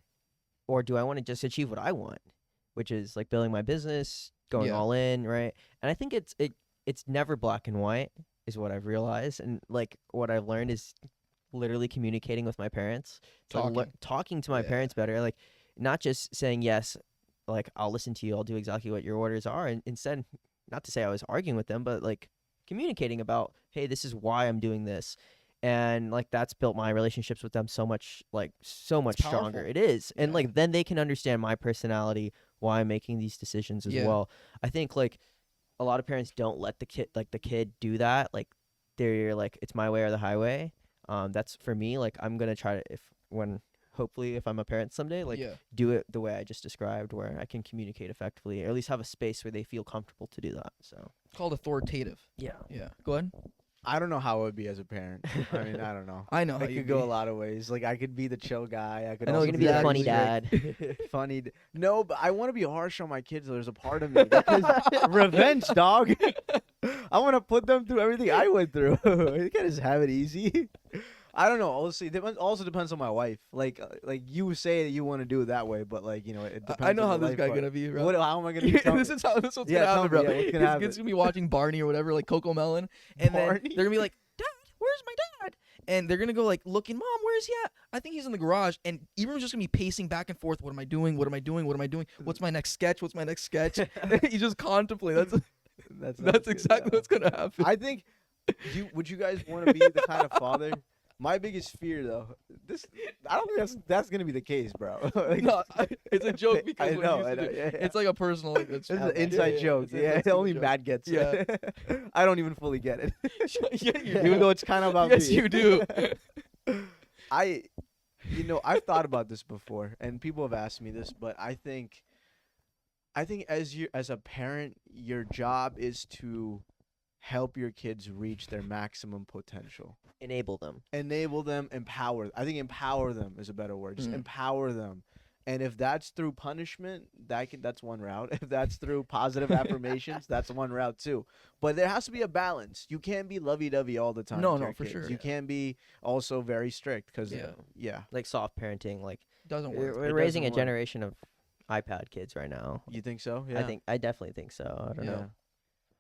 Speaker 3: Or do I want to just achieve what I want, which is like building my business, going
Speaker 1: Yeah.
Speaker 3: all in, right? And I think it's never black and white, is what I've realized. And like what I've learned is literally communicating with my parents, talking to my
Speaker 1: Yeah.
Speaker 3: parents better, like not just saying yes, like I'll listen to you, I'll do exactly what your orders are, and instead, not to say I was arguing with them, but like communicating about, hey, this is why I'm doing this. And like that's built my relationships with them so much stronger.
Speaker 1: powerful.
Speaker 3: It is. And
Speaker 1: Yeah.
Speaker 3: like then they can understand my personality, why I'm making these decisions as
Speaker 1: Yeah.
Speaker 3: well. I think like a lot of parents don't let the kid do that. Like they're like, it's my way or the highway. That's for me, like I'm gonna try to, if when hopefully if I'm a parent someday, like
Speaker 1: yeah.
Speaker 3: do it the way I just described, where I can communicate effectively, or at least have a space where they feel comfortable to do that. So
Speaker 1: It's called authoritative.
Speaker 3: yeah.
Speaker 1: Yeah. Go ahead.
Speaker 2: I don't know how it would be as a parent. I mean, I don't know.
Speaker 1: I know how
Speaker 2: It
Speaker 1: you
Speaker 2: could go a lot of ways. Like I could be the chill guy. I could
Speaker 3: I know
Speaker 2: also
Speaker 3: you're gonna be the
Speaker 2: very
Speaker 3: funny
Speaker 2: strict.
Speaker 3: dad.
Speaker 2: Funny. No, but I want to be harsh on my kids. There's a part of me because revenge, dog. I want to put them through everything I went through. You can't just have it easy. I don't know. Also depends on my wife. Like you say that you want to do it that way, but like it depends.
Speaker 1: I know
Speaker 2: on
Speaker 1: how
Speaker 2: the
Speaker 1: this
Speaker 2: life
Speaker 1: guy
Speaker 2: part.
Speaker 1: gonna be, bro.
Speaker 2: How am I gonna be? Tell me.
Speaker 1: This is what's
Speaker 2: Yeah,
Speaker 1: gonna
Speaker 2: tell
Speaker 1: happen,
Speaker 2: me,
Speaker 1: bro.
Speaker 2: yeah, what's gonna happen?
Speaker 1: His kid's gonna be watching Barney or whatever, like Coco Melon, and then
Speaker 2: Barney?
Speaker 1: they're gonna be like, "Dad, where's my dad?" And they're gonna go like looking, "Mom, where's he at?" I think he's in the garage, and Ibram's just gonna be pacing back and forth. What am I doing? What am I doing? What am I doing? What's my next sketch? What's my next sketch? You just contemplate. That's exactly what's gonna happen.
Speaker 2: I think. Would you guys want to be the kind of father? My biggest fear, though, I don't think that's gonna be the case, bro. Like,
Speaker 1: No, it's a joke because
Speaker 2: I
Speaker 1: what
Speaker 2: know,
Speaker 1: he used to do-
Speaker 2: yeah, yeah.
Speaker 1: it's like a personal. Like,
Speaker 2: This is an inside joke.
Speaker 1: It's
Speaker 2: Only
Speaker 1: a joke.
Speaker 2: Matt gets
Speaker 1: Yeah.
Speaker 2: it. I don't even fully get it,
Speaker 1: Yeah, you do.
Speaker 2: even though it's kind of about
Speaker 1: Yes,
Speaker 2: me.
Speaker 1: you do.
Speaker 2: I've thought about this before, and people have asked me this, but I think as a parent, your job is to help your kids reach their maximum potential.
Speaker 3: Enable them.
Speaker 2: Enable them, empower. I think empower them is a better word. Just
Speaker 1: Mm.
Speaker 2: empower them. And if that's through punishment, that's one route. If that's through positive affirmations, that's one route too. But there has to be a balance. You can't be lovey-dovey all the time.
Speaker 1: No,
Speaker 2: with
Speaker 1: no,
Speaker 2: your
Speaker 1: for
Speaker 2: kids.
Speaker 1: sure.
Speaker 2: You can't be also very strict because
Speaker 1: Yeah.
Speaker 2: yeah.
Speaker 3: Like soft parenting. Like
Speaker 1: Doesn't
Speaker 3: we're,
Speaker 1: work.
Speaker 3: we're
Speaker 2: It
Speaker 3: raising a
Speaker 2: doesn't work.
Speaker 3: generation of iPad kids right now.
Speaker 2: You think so? Yeah.
Speaker 3: I definitely think so. I don't
Speaker 2: Yeah.
Speaker 3: know.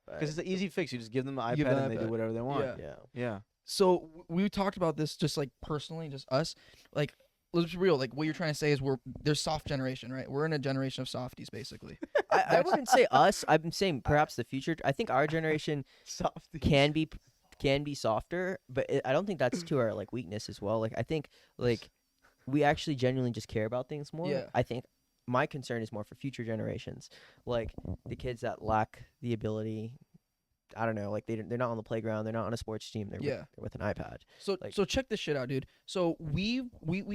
Speaker 2: Because it's an easy fix. You just give them the
Speaker 1: Give
Speaker 2: iPad
Speaker 1: them
Speaker 2: and they
Speaker 1: iPad.
Speaker 2: do whatever they want.
Speaker 1: Yeah.
Speaker 3: Yeah.
Speaker 2: Yeah.
Speaker 1: So we talked about this just like personally, just us. Like, let's be real. Like, what you're trying to say is there's soft generation, right? We're in a generation of softies, basically.
Speaker 3: I wouldn't say us. I'm saying perhaps the future. I think our generation
Speaker 2: Softy.
Speaker 3: can be softer, but I don't think that's to our like weakness as well. Like I think like we actually genuinely just care about things more.
Speaker 1: Yeah.
Speaker 3: I think my concern is more for future generations, like the kids that lack the ability. I don't know, like they're not on the playground, they're not on a sports team, they're with an iPad.
Speaker 1: So
Speaker 3: Like-
Speaker 1: so check this shit out, dude. So we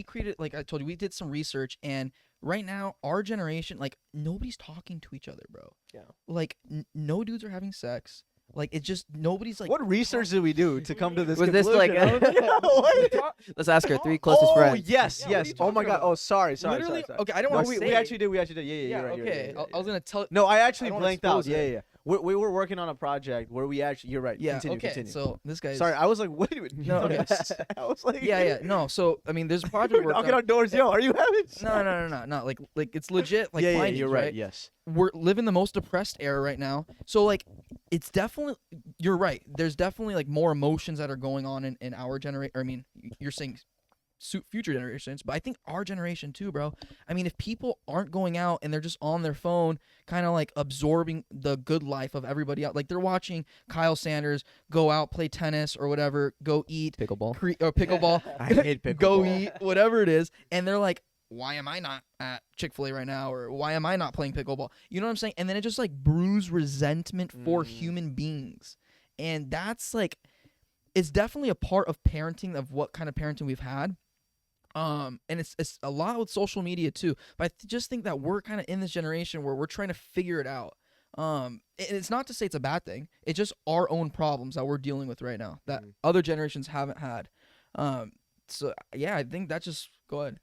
Speaker 1: created, like I told you, we did some research, and right now our generation, like nobody's talking to each other, bro.
Speaker 3: Yeah.
Speaker 1: Like no dudes are having sex. Like it's just nobody's like.
Speaker 2: What research did we do to come to this
Speaker 3: Was this
Speaker 2: conclusion?
Speaker 3: like
Speaker 2: I was what?
Speaker 3: Let's ask our three closest
Speaker 2: Oh
Speaker 3: friends.
Speaker 2: yes,
Speaker 1: Yeah, what are
Speaker 2: yes.
Speaker 1: you
Speaker 2: Oh my
Speaker 1: talking
Speaker 2: God.
Speaker 1: about?
Speaker 2: Oh sorry.
Speaker 1: Literally.
Speaker 2: Sorry.
Speaker 1: Okay, I don't
Speaker 2: No,
Speaker 1: want
Speaker 2: we
Speaker 1: to
Speaker 2: actually did. Yeah,
Speaker 1: Yeah.
Speaker 2: you're right.
Speaker 1: Okay. I was gonna tell.
Speaker 2: No, I actually
Speaker 1: I don't
Speaker 2: blanked out.
Speaker 1: expose
Speaker 2: Yeah,
Speaker 1: it.
Speaker 2: yeah. We were working on a project where we actually. You're right.
Speaker 1: Yeah.
Speaker 2: Continue.
Speaker 1: Okay.
Speaker 2: Continue.
Speaker 1: So this guy's.
Speaker 2: Sorry, I was like, what?
Speaker 1: No, okay.
Speaker 2: I was like,
Speaker 1: Yeah. No. So I mean, there's a project
Speaker 2: We're
Speaker 1: working
Speaker 2: knocking
Speaker 1: on.
Speaker 2: on doors. Yo, are you having? Sex?
Speaker 1: No. Like it's legit. Like
Speaker 2: yeah,
Speaker 1: findings,
Speaker 2: you're right. Yes.
Speaker 1: We're living the most depressed era right now. So like it's definitely, you're right. There's definitely like more emotions that are going on in our generation. I mean, you're saying future generations, but I think our generation too, bro. I mean, if people aren't going out and they're just on their phone, kind of like absorbing the good life of everybody out, like they're watching Kyle Sanders go out, play tennis or whatever, go eat
Speaker 3: Pickleball.
Speaker 1: or pickleball,
Speaker 2: I hate pickleball.
Speaker 1: go eat, whatever it is, and they're like, why am I not at Chick-fil-A right now? Or why am I not playing pickleball? You know what I'm saying? And then it just like brews resentment for human beings. And that's like, it's definitely a part of parenting, of what kind of parenting we've had. And it's a lot with social media too. But I just think that we're kind of in this generation where we're trying to figure it out. And it's not to say it's a bad thing. It's just our own problems that we're dealing with right now that other generations haven't had. So yeah, I think that just, go ahead.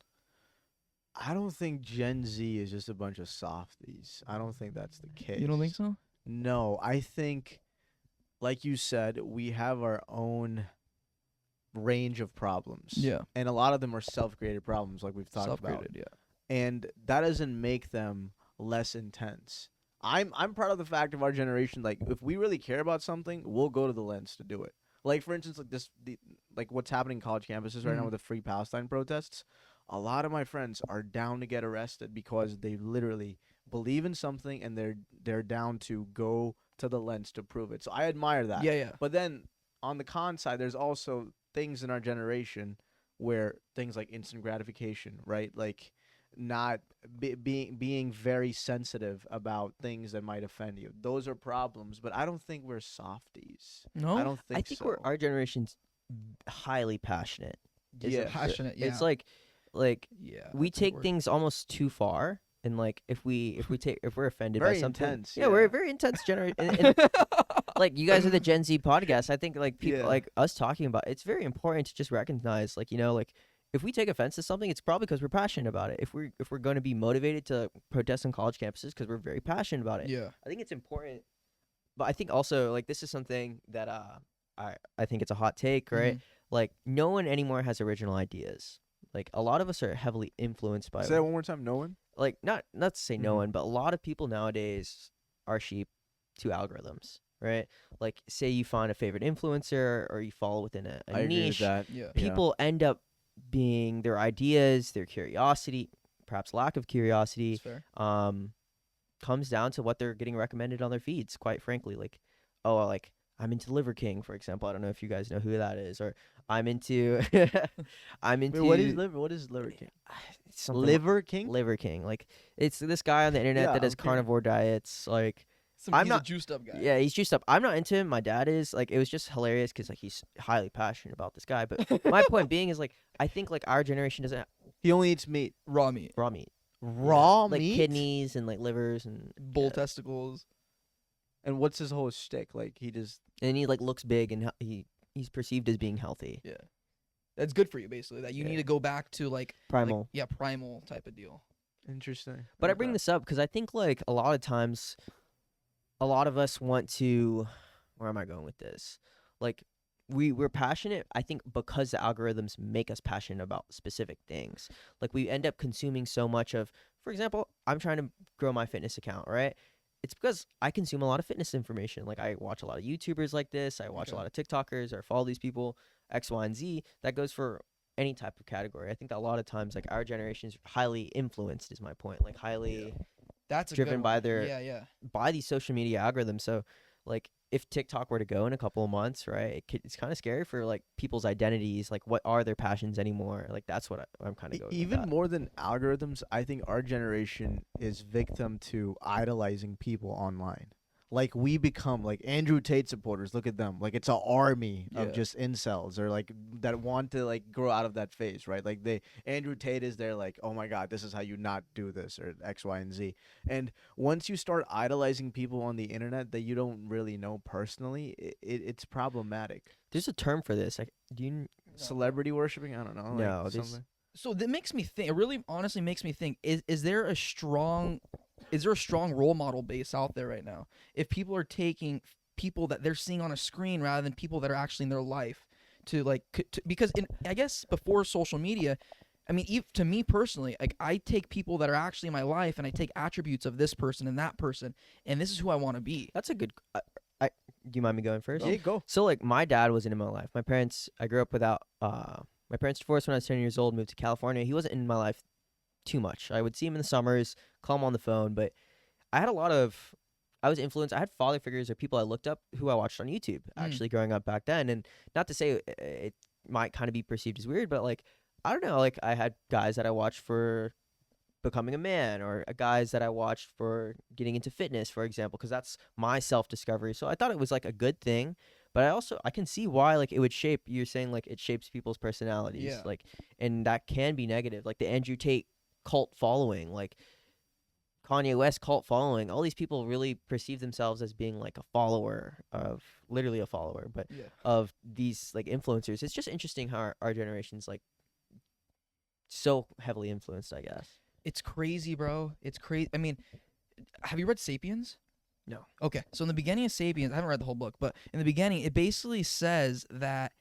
Speaker 2: I don't think Gen Z is just a bunch of softies. I don't think that's the case.
Speaker 1: You don't think so?
Speaker 2: No, I think, like you said, we have our own range of problems.
Speaker 1: Yeah.
Speaker 2: And a lot of them are self-created problems, like we've talked about.
Speaker 1: Self-created, yeah.
Speaker 2: And that doesn't make them less intense. I'm proud of the fact of our generation. Like, if we really care about something, we'll go to the lengths to do it. Like, for instance, like what's happening in college campuses right now with the Free Palestine protests. A lot of my friends are down to get arrested because they literally believe in something and they're down to go to the lengths to prove it. So I admire that.
Speaker 1: Yeah.
Speaker 2: But then on the con side, there's also things in our generation where things like instant gratification, right? Like not being very sensitive about things that might offend you. Those are problems, but I don't think we're softies.
Speaker 1: No?
Speaker 2: I don't think
Speaker 3: I think
Speaker 2: so.
Speaker 3: our generation's highly passionate.
Speaker 2: Yeah.
Speaker 1: Passionate, yeah.
Speaker 3: It's like like
Speaker 1: Yeah.
Speaker 3: we
Speaker 1: that's a good
Speaker 3: take
Speaker 1: word.
Speaker 3: things almost too far, and like if we're offended by
Speaker 2: Very
Speaker 3: something,
Speaker 2: intense.
Speaker 3: yeah, we're a very intense generation. And like you guys are the Gen Z podcast. I think like people
Speaker 2: Yeah.
Speaker 3: like us talking about it's very important to just recognize like like if we take offense to something, it's probably because we're passionate about it. If we're going to be motivated to protest on college campuses because we're very passionate about it.
Speaker 1: Yeah.
Speaker 3: I think it's important, but I think also like this is something that I think it's a hot take, right?
Speaker 1: Mhm.
Speaker 3: Like no one anymore has original ideas. Like a lot of us are heavily influenced by
Speaker 2: Say that one more time. No one.
Speaker 3: like not to say no
Speaker 2: Mhm.
Speaker 3: one, but a lot of people nowadays are sheep to algorithms, right? Like say you find a favorite influencer or you follow within a
Speaker 2: I agree with
Speaker 3: niche,
Speaker 2: that.
Speaker 1: Yeah.
Speaker 3: people end up being their ideas, their curiosity, perhaps lack of curiosity,
Speaker 1: That's fair.
Speaker 3: comes down to what they're getting recommended on their feeds, quite frankly. Like, oh, like I'm into Liver King, for example. I don't know if you guys know who that is, or I'm into I'm into
Speaker 2: Wait, what is Liver King?
Speaker 3: something
Speaker 2: Liver King?
Speaker 3: Liver King. Like it's this guy on the internet
Speaker 2: Yeah,
Speaker 3: that does
Speaker 2: I'm curious.
Speaker 3: carnivore diets. Like I'm
Speaker 1: He's
Speaker 3: not-
Speaker 1: a juiced up guy.
Speaker 3: yeah, he's juiced up. I'm not into him. My dad is. Like it was just hilarious because like he's highly passionate about this guy. But my point being is like I think like our generation doesn't have
Speaker 2: He only eats meat.
Speaker 1: Raw meat,
Speaker 3: raw meat,
Speaker 2: Raw
Speaker 3: like
Speaker 2: meat.
Speaker 3: kidneys and like livers and
Speaker 1: bull
Speaker 3: yeah.
Speaker 1: testicles.
Speaker 2: And what's his whole shtick? Like he just.
Speaker 3: And he like looks big and he's perceived as being healthy.
Speaker 1: Yeah. That's good for you, basically. That you
Speaker 3: Yeah.
Speaker 1: need to go back to like
Speaker 3: Primal.
Speaker 1: primal type of deal.
Speaker 2: Interesting.
Speaker 3: But I bring this up because I think like a lot of times, a lot of us want to. Where am I going with this? Like we're passionate. I think because the algorithms make us passionate about specific things. Like we end up consuming so much of. For example, I'm trying to grow my fitness account, right? It's because I consume a lot of fitness information. Like I watch a lot of YouTubers like this. I watch a
Speaker 1: Okay.
Speaker 3: lot of TikTokers or follow these people X, Y, and Z. That goes for any type of category. I think that a lot of times like our generation is highly influenced. Is my point. Like highly.
Speaker 1: That's a
Speaker 3: Driven
Speaker 1: good
Speaker 3: by
Speaker 1: one.
Speaker 3: their-
Speaker 1: Yeah.
Speaker 3: By these social media algorithms. So, like, if TikTok were to go in a couple of months, right, it's kind of scary for like people's identities. Like, what are their passions anymore? Like, that's what I'm kind of going.
Speaker 2: Even
Speaker 3: with that.
Speaker 2: more than algorithms, I think our generation is victim to idolizing people online. Like we become like Andrew Tate supporters. Look at them. Like it's an army of
Speaker 1: Yeah.
Speaker 2: just incels or like that want to like grow out of that phase, right? Like Andrew Tate is there like, oh my God, this is how you not do this or X, Y, and Z. And once you start idolizing people on the internet that you don't really know personally, it's problematic.
Speaker 3: There's a term for this. Like, do you?
Speaker 2: Celebrity worshiping? I don't know.
Speaker 3: No,
Speaker 2: like
Speaker 3: there's-
Speaker 2: something.
Speaker 1: So that makes me think. It really, honestly, makes me think. Is there a strong role model base out there right now? If people are taking people that they're seeing on a screen rather than people that are actually in their life, to like, because I guess before social media, I mean, to me personally, like I take people that are actually in my life and I take attributes of this person and that person, and this is who I want to be.
Speaker 3: That's a good. Do you mind me going first?
Speaker 2: Yeah, go.
Speaker 3: So like my dad wasn't in my life. My parents. I grew up without. My parents divorced when I was 10 years old. Moved to California. He wasn't in my life too much. I would see him in the summers, call him on the phone, but I had a lot of. I was influenced. I had father figures or people I looked up who I watched on YouTube actually growing up back then. And not to say it might kind of be perceived as weird, but like I don't know. Like I had guys that I watched for becoming a man, or guys that I watched for getting into fitness, for example, because that's my self discovery. So I thought it was like a good thing. But I can see why like it would shape. You're saying like it shapes people's personalities,
Speaker 1: Yeah.
Speaker 3: like, and that can be negative. Like the Andrew Tate cult following, like Kanye West cult following. All these people really perceive themselves as being like a follower of, literally a follower, but
Speaker 1: Yeah.
Speaker 3: of these like influencers. It's just interesting how our generation's like so heavily influenced, I guess.
Speaker 1: It's crazy, bro. It's crazy. I mean, have you read *Sapiens*?
Speaker 3: No.
Speaker 1: Okay, so in the beginning of *Sapiens*, I haven't read the whole book, but in the beginning, it basically says that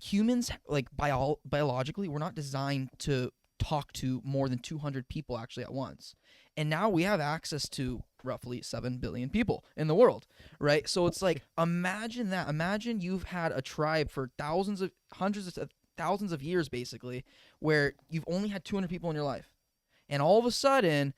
Speaker 1: humans, like biologically, we're not designed to talk to more than 200 people actually at once. And now we have access to roughly 7 billion people in the world, right? So it's like, imagine that. Imagine you've had a tribe for hundreds of thousands of years, basically, where you've only had 200 people in your life. And all of a sudden,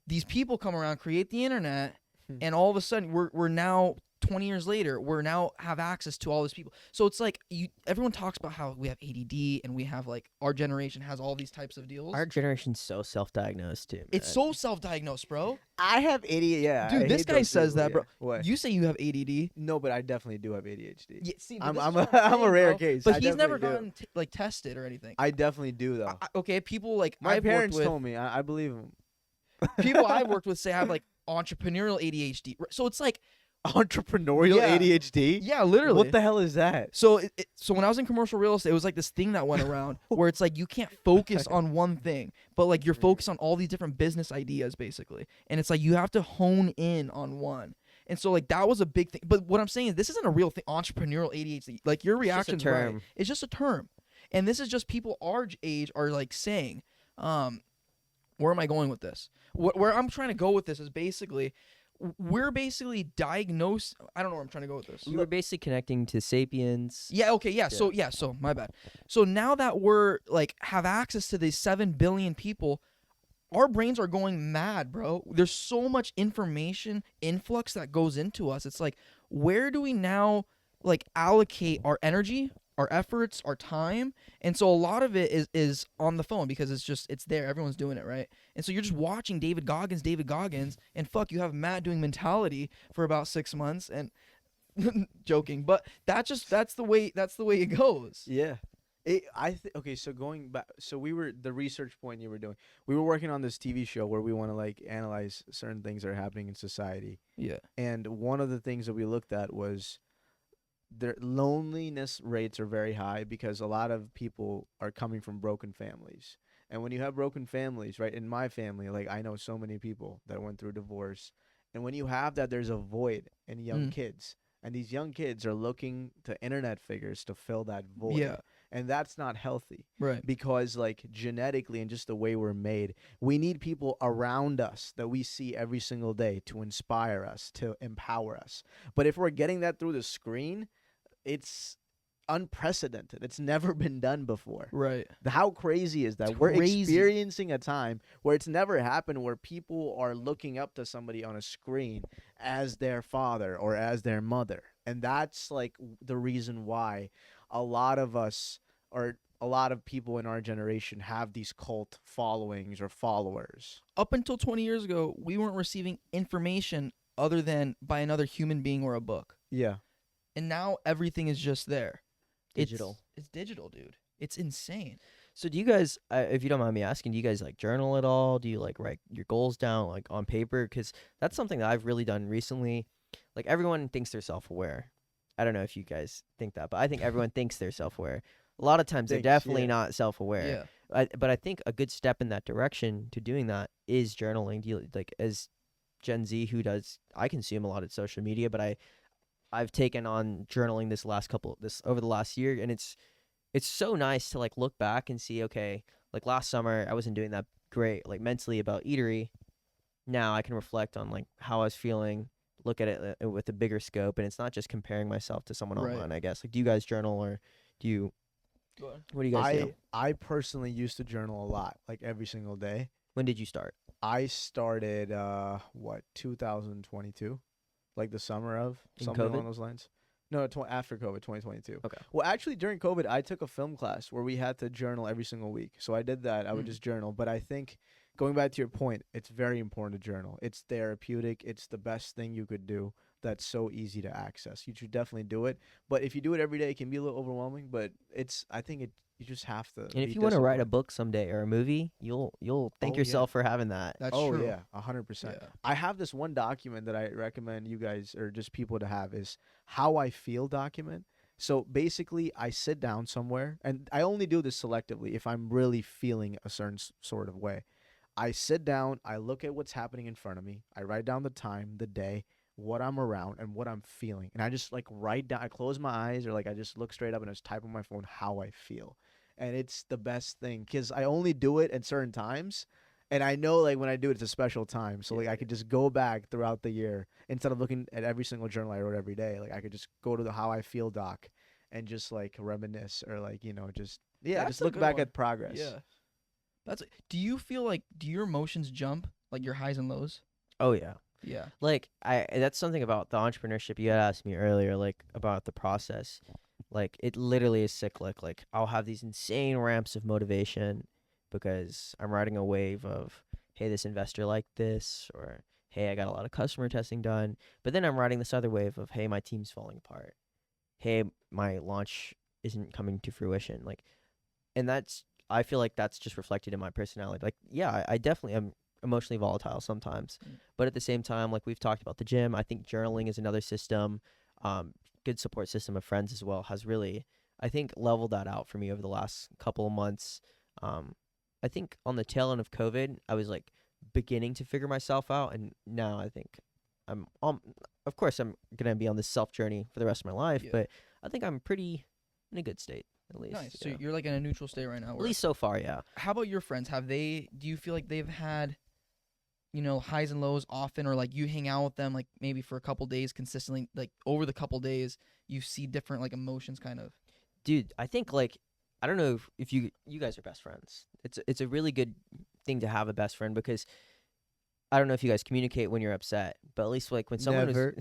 Speaker 1: these people come around, create the internet, and all of a sudden, we're now 20 years later, we're now have access to all these people. So it's like everyone talks about how we have ADD and we have like our generation has all these types of deals.
Speaker 3: Our generation's so self-diagnosed too.
Speaker 1: It's
Speaker 3: man.
Speaker 1: so self-diagnosed, bro.
Speaker 2: I have ADHD. Yeah,
Speaker 1: Dude,
Speaker 2: I
Speaker 1: this
Speaker 2: hate
Speaker 1: guy
Speaker 2: those
Speaker 1: says
Speaker 2: people,
Speaker 1: that, bro.
Speaker 2: yeah. What?
Speaker 1: You say you have ADD.
Speaker 2: No, but I definitely do have ADHD.
Speaker 1: Yeah, see, but
Speaker 2: I'm
Speaker 1: this is
Speaker 2: I'm
Speaker 1: what
Speaker 2: I'm a
Speaker 1: saying,
Speaker 2: rare
Speaker 1: bro.
Speaker 2: case.
Speaker 1: But
Speaker 2: I
Speaker 1: he's never
Speaker 2: definitely do.
Speaker 1: gotten like tested or anything.
Speaker 2: I definitely do though.
Speaker 1: Okay, people like
Speaker 2: My
Speaker 1: I've
Speaker 2: parents
Speaker 1: worked with,
Speaker 2: told me. I believe them.
Speaker 1: people I've worked with say I have like entrepreneurial ADHD. So it's like,
Speaker 2: Entrepreneurial
Speaker 1: Yeah.
Speaker 2: ADHD.
Speaker 1: yeah, literally.
Speaker 2: What the hell is that?
Speaker 1: So so when I was in commercial real estate, it was like this thing that went around where it's like you can't focus on one thing, but like you're focused on all these different business ideas basically, and it's like you have to hone in on one. And so like that was a big thing. But what I'm saying is this isn't a real thing. Entrepreneurial ADHD, like your
Speaker 3: It's just a
Speaker 1: reaction's right.
Speaker 3: term.
Speaker 1: It's just a term, and this is just people our age are like saying. Where am I going with this? Where I'm trying to go with this is basically we're basically diagnosed. I don't know where I'm trying to go with this.
Speaker 3: You were basically connecting to sapiens.
Speaker 1: Yeah, okay, yeah. So my bad. So now that we're like have access to these 7 billion people, our brains are going mad, bro. There's so much information influx that goes into us. It's like, where do we now like allocate our energy, our efforts, our time? And so a lot of it is on the phone because it's there. Everyone's doing it, right? And so you're just watching David Goggins, and fuck, you have Matt doing mentality for about 6 months and joking, but that's the way it goes.
Speaker 2: Yeah. Okay, so going back, so we were the research point you were doing. We were working on this TV show where we want to like analyze certain things that are happening in society,
Speaker 1: Yeah.
Speaker 2: and one of the things that we looked at was their loneliness rates are very high because a lot of people are coming from broken families. And when you have broken families, right? In my family, like I know so many people that went through divorce, and when you have that, there's a void in young kids. And these young kids are looking to internet figures to fill that void.
Speaker 1: Yeah.
Speaker 2: And that's not healthy
Speaker 1: Right.
Speaker 2: because like genetically and just the way we're made, we need people around us that we see every single day to inspire us, to empower us. But if we're getting that through the screen, it's unprecedented. It's never been done before.
Speaker 1: Right.
Speaker 2: How crazy is that?
Speaker 1: It's
Speaker 2: We're
Speaker 1: crazy.
Speaker 2: experiencing a time where it's never happened, where people are looking up to somebody on a screen as their father or as their mother. And that's like the reason why a lot of us, or a lot of people in our generation, have these cult followings or followers.
Speaker 1: Up until 20 years ago, we weren't receiving information other than by another human being or a book.
Speaker 2: Yeah.
Speaker 1: And now everything is just there.
Speaker 3: Digital.
Speaker 1: It's digital, dude. It's insane.
Speaker 3: So do you guys, if you don't mind me asking, do you guys like journal at all? Do you like write your goals down like on paper? Because that's something that I've really done recently. Like everyone thinks they're self-aware. I don't know if you guys think that, but I think everyone thinks they're self-aware. A lot of times they're
Speaker 2: Thinks,
Speaker 3: definitely
Speaker 2: yeah.
Speaker 3: not self-aware.
Speaker 1: Yeah.
Speaker 3: But I think a good step in that direction to doing that is journaling. Do you, like as Gen Z who does, I consume a lot of social media, but I've taken on journaling this over the last year, and it's so nice to like look back and see, okay, like last summer I wasn't doing that great like mentally about Eatery. Now I can reflect on like how I was feeling, look at it with a bigger scope, and it's not just comparing myself to someone
Speaker 1: Right.
Speaker 3: online, I guess. Like, do you guys journal, or do you,
Speaker 1: Go on.
Speaker 3: what do you guys do?
Speaker 2: I personally used to journal a lot, like every single day.
Speaker 3: When did you start?
Speaker 2: I started 2022, like the summer of
Speaker 3: In
Speaker 2: something
Speaker 3: COVID?
Speaker 2: along those lines. No, after COVID, 2022.
Speaker 3: Okay.
Speaker 2: Well, actually, during COVID, I took a film class where we had to journal every single week. So I did that. I would just journal. But I think, going back to your point, it's very important to journal. It's therapeutic. It's the best thing you could do. That's so easy to access. You should definitely do it. But if you do it every day, it can be a little overwhelming. But I think you just have to.
Speaker 3: And if
Speaker 2: be
Speaker 3: you want to write a
Speaker 2: disciplined.
Speaker 3: book someday or a movie, you'll thank
Speaker 2: Oh, yeah.
Speaker 3: yourself for having that.
Speaker 1: That's
Speaker 2: Oh
Speaker 1: true.
Speaker 2: yeah, 100%.
Speaker 1: Yeah.
Speaker 2: I have this one document that I recommend you guys or just people to have, is how I feel document. So basically, I sit down somewhere, and I only do this selectively if I'm really feeling a certain sort of way. I sit down, I look at what's happening in front of me, I write down the time, the day, what I'm around, and what I'm feeling, and I just like write down. I close my eyes, or like I just look straight up and I just type on my phone how I feel. And it's the best thing because I only do it at certain times. And I know like when I do it, it's a special time. So like I could just go back throughout the year instead of looking at every single journal I wrote every day. Like I could just go to the how I feel doc and just like reminisce or like, just
Speaker 1: That's
Speaker 2: just
Speaker 1: a
Speaker 2: look
Speaker 1: good
Speaker 2: back
Speaker 1: one.
Speaker 2: at progress.
Speaker 1: Yeah. Do you feel like, do your emotions jump, like your highs and lows?
Speaker 3: Oh yeah.
Speaker 1: Yeah.
Speaker 3: Like I that's something about the entrepreneurship you had asked me earlier, like about the process. Like it literally is cyclic. Like I'll have these insane ramps of motivation because I'm riding a wave of, hey, this investor liked this, or hey, I got a lot of customer testing done. But then I'm riding this other wave of, hey, my team's falling apart. Hey, my launch isn't coming to fruition. Like, and that's, I feel like that's just reflected in my personality. Like, yeah, I definitely am emotionally volatile sometimes,
Speaker 1: Mm.
Speaker 3: but at the same time, like we've talked about the gym, I think journaling is another system. Good support system of friends as well has really, I think, leveled that out for me over the last couple of months. I think on the tail end of COVID, I was like beginning to figure myself out, and now I think I'm, of course, I'm gonna be on this self journey for the rest of my life,
Speaker 1: Yeah.
Speaker 3: but I think I'm pretty in a good state at least.
Speaker 1: Nice. So
Speaker 3: yeah.
Speaker 1: you're like in a neutral state right now.
Speaker 3: At
Speaker 1: Where,
Speaker 3: least so far, yeah.
Speaker 1: how about your friends? Do you feel like they've had, highs and lows often, or like you hang out with them like maybe for a couple days consistently, like over the couple days you see different like emotions kind of?
Speaker 3: Dude, I think like I don't know if you guys are best friends. It's a really good thing to have a best friend because I don't know if you guys communicate when you're upset, but at least like when someone
Speaker 2: Never.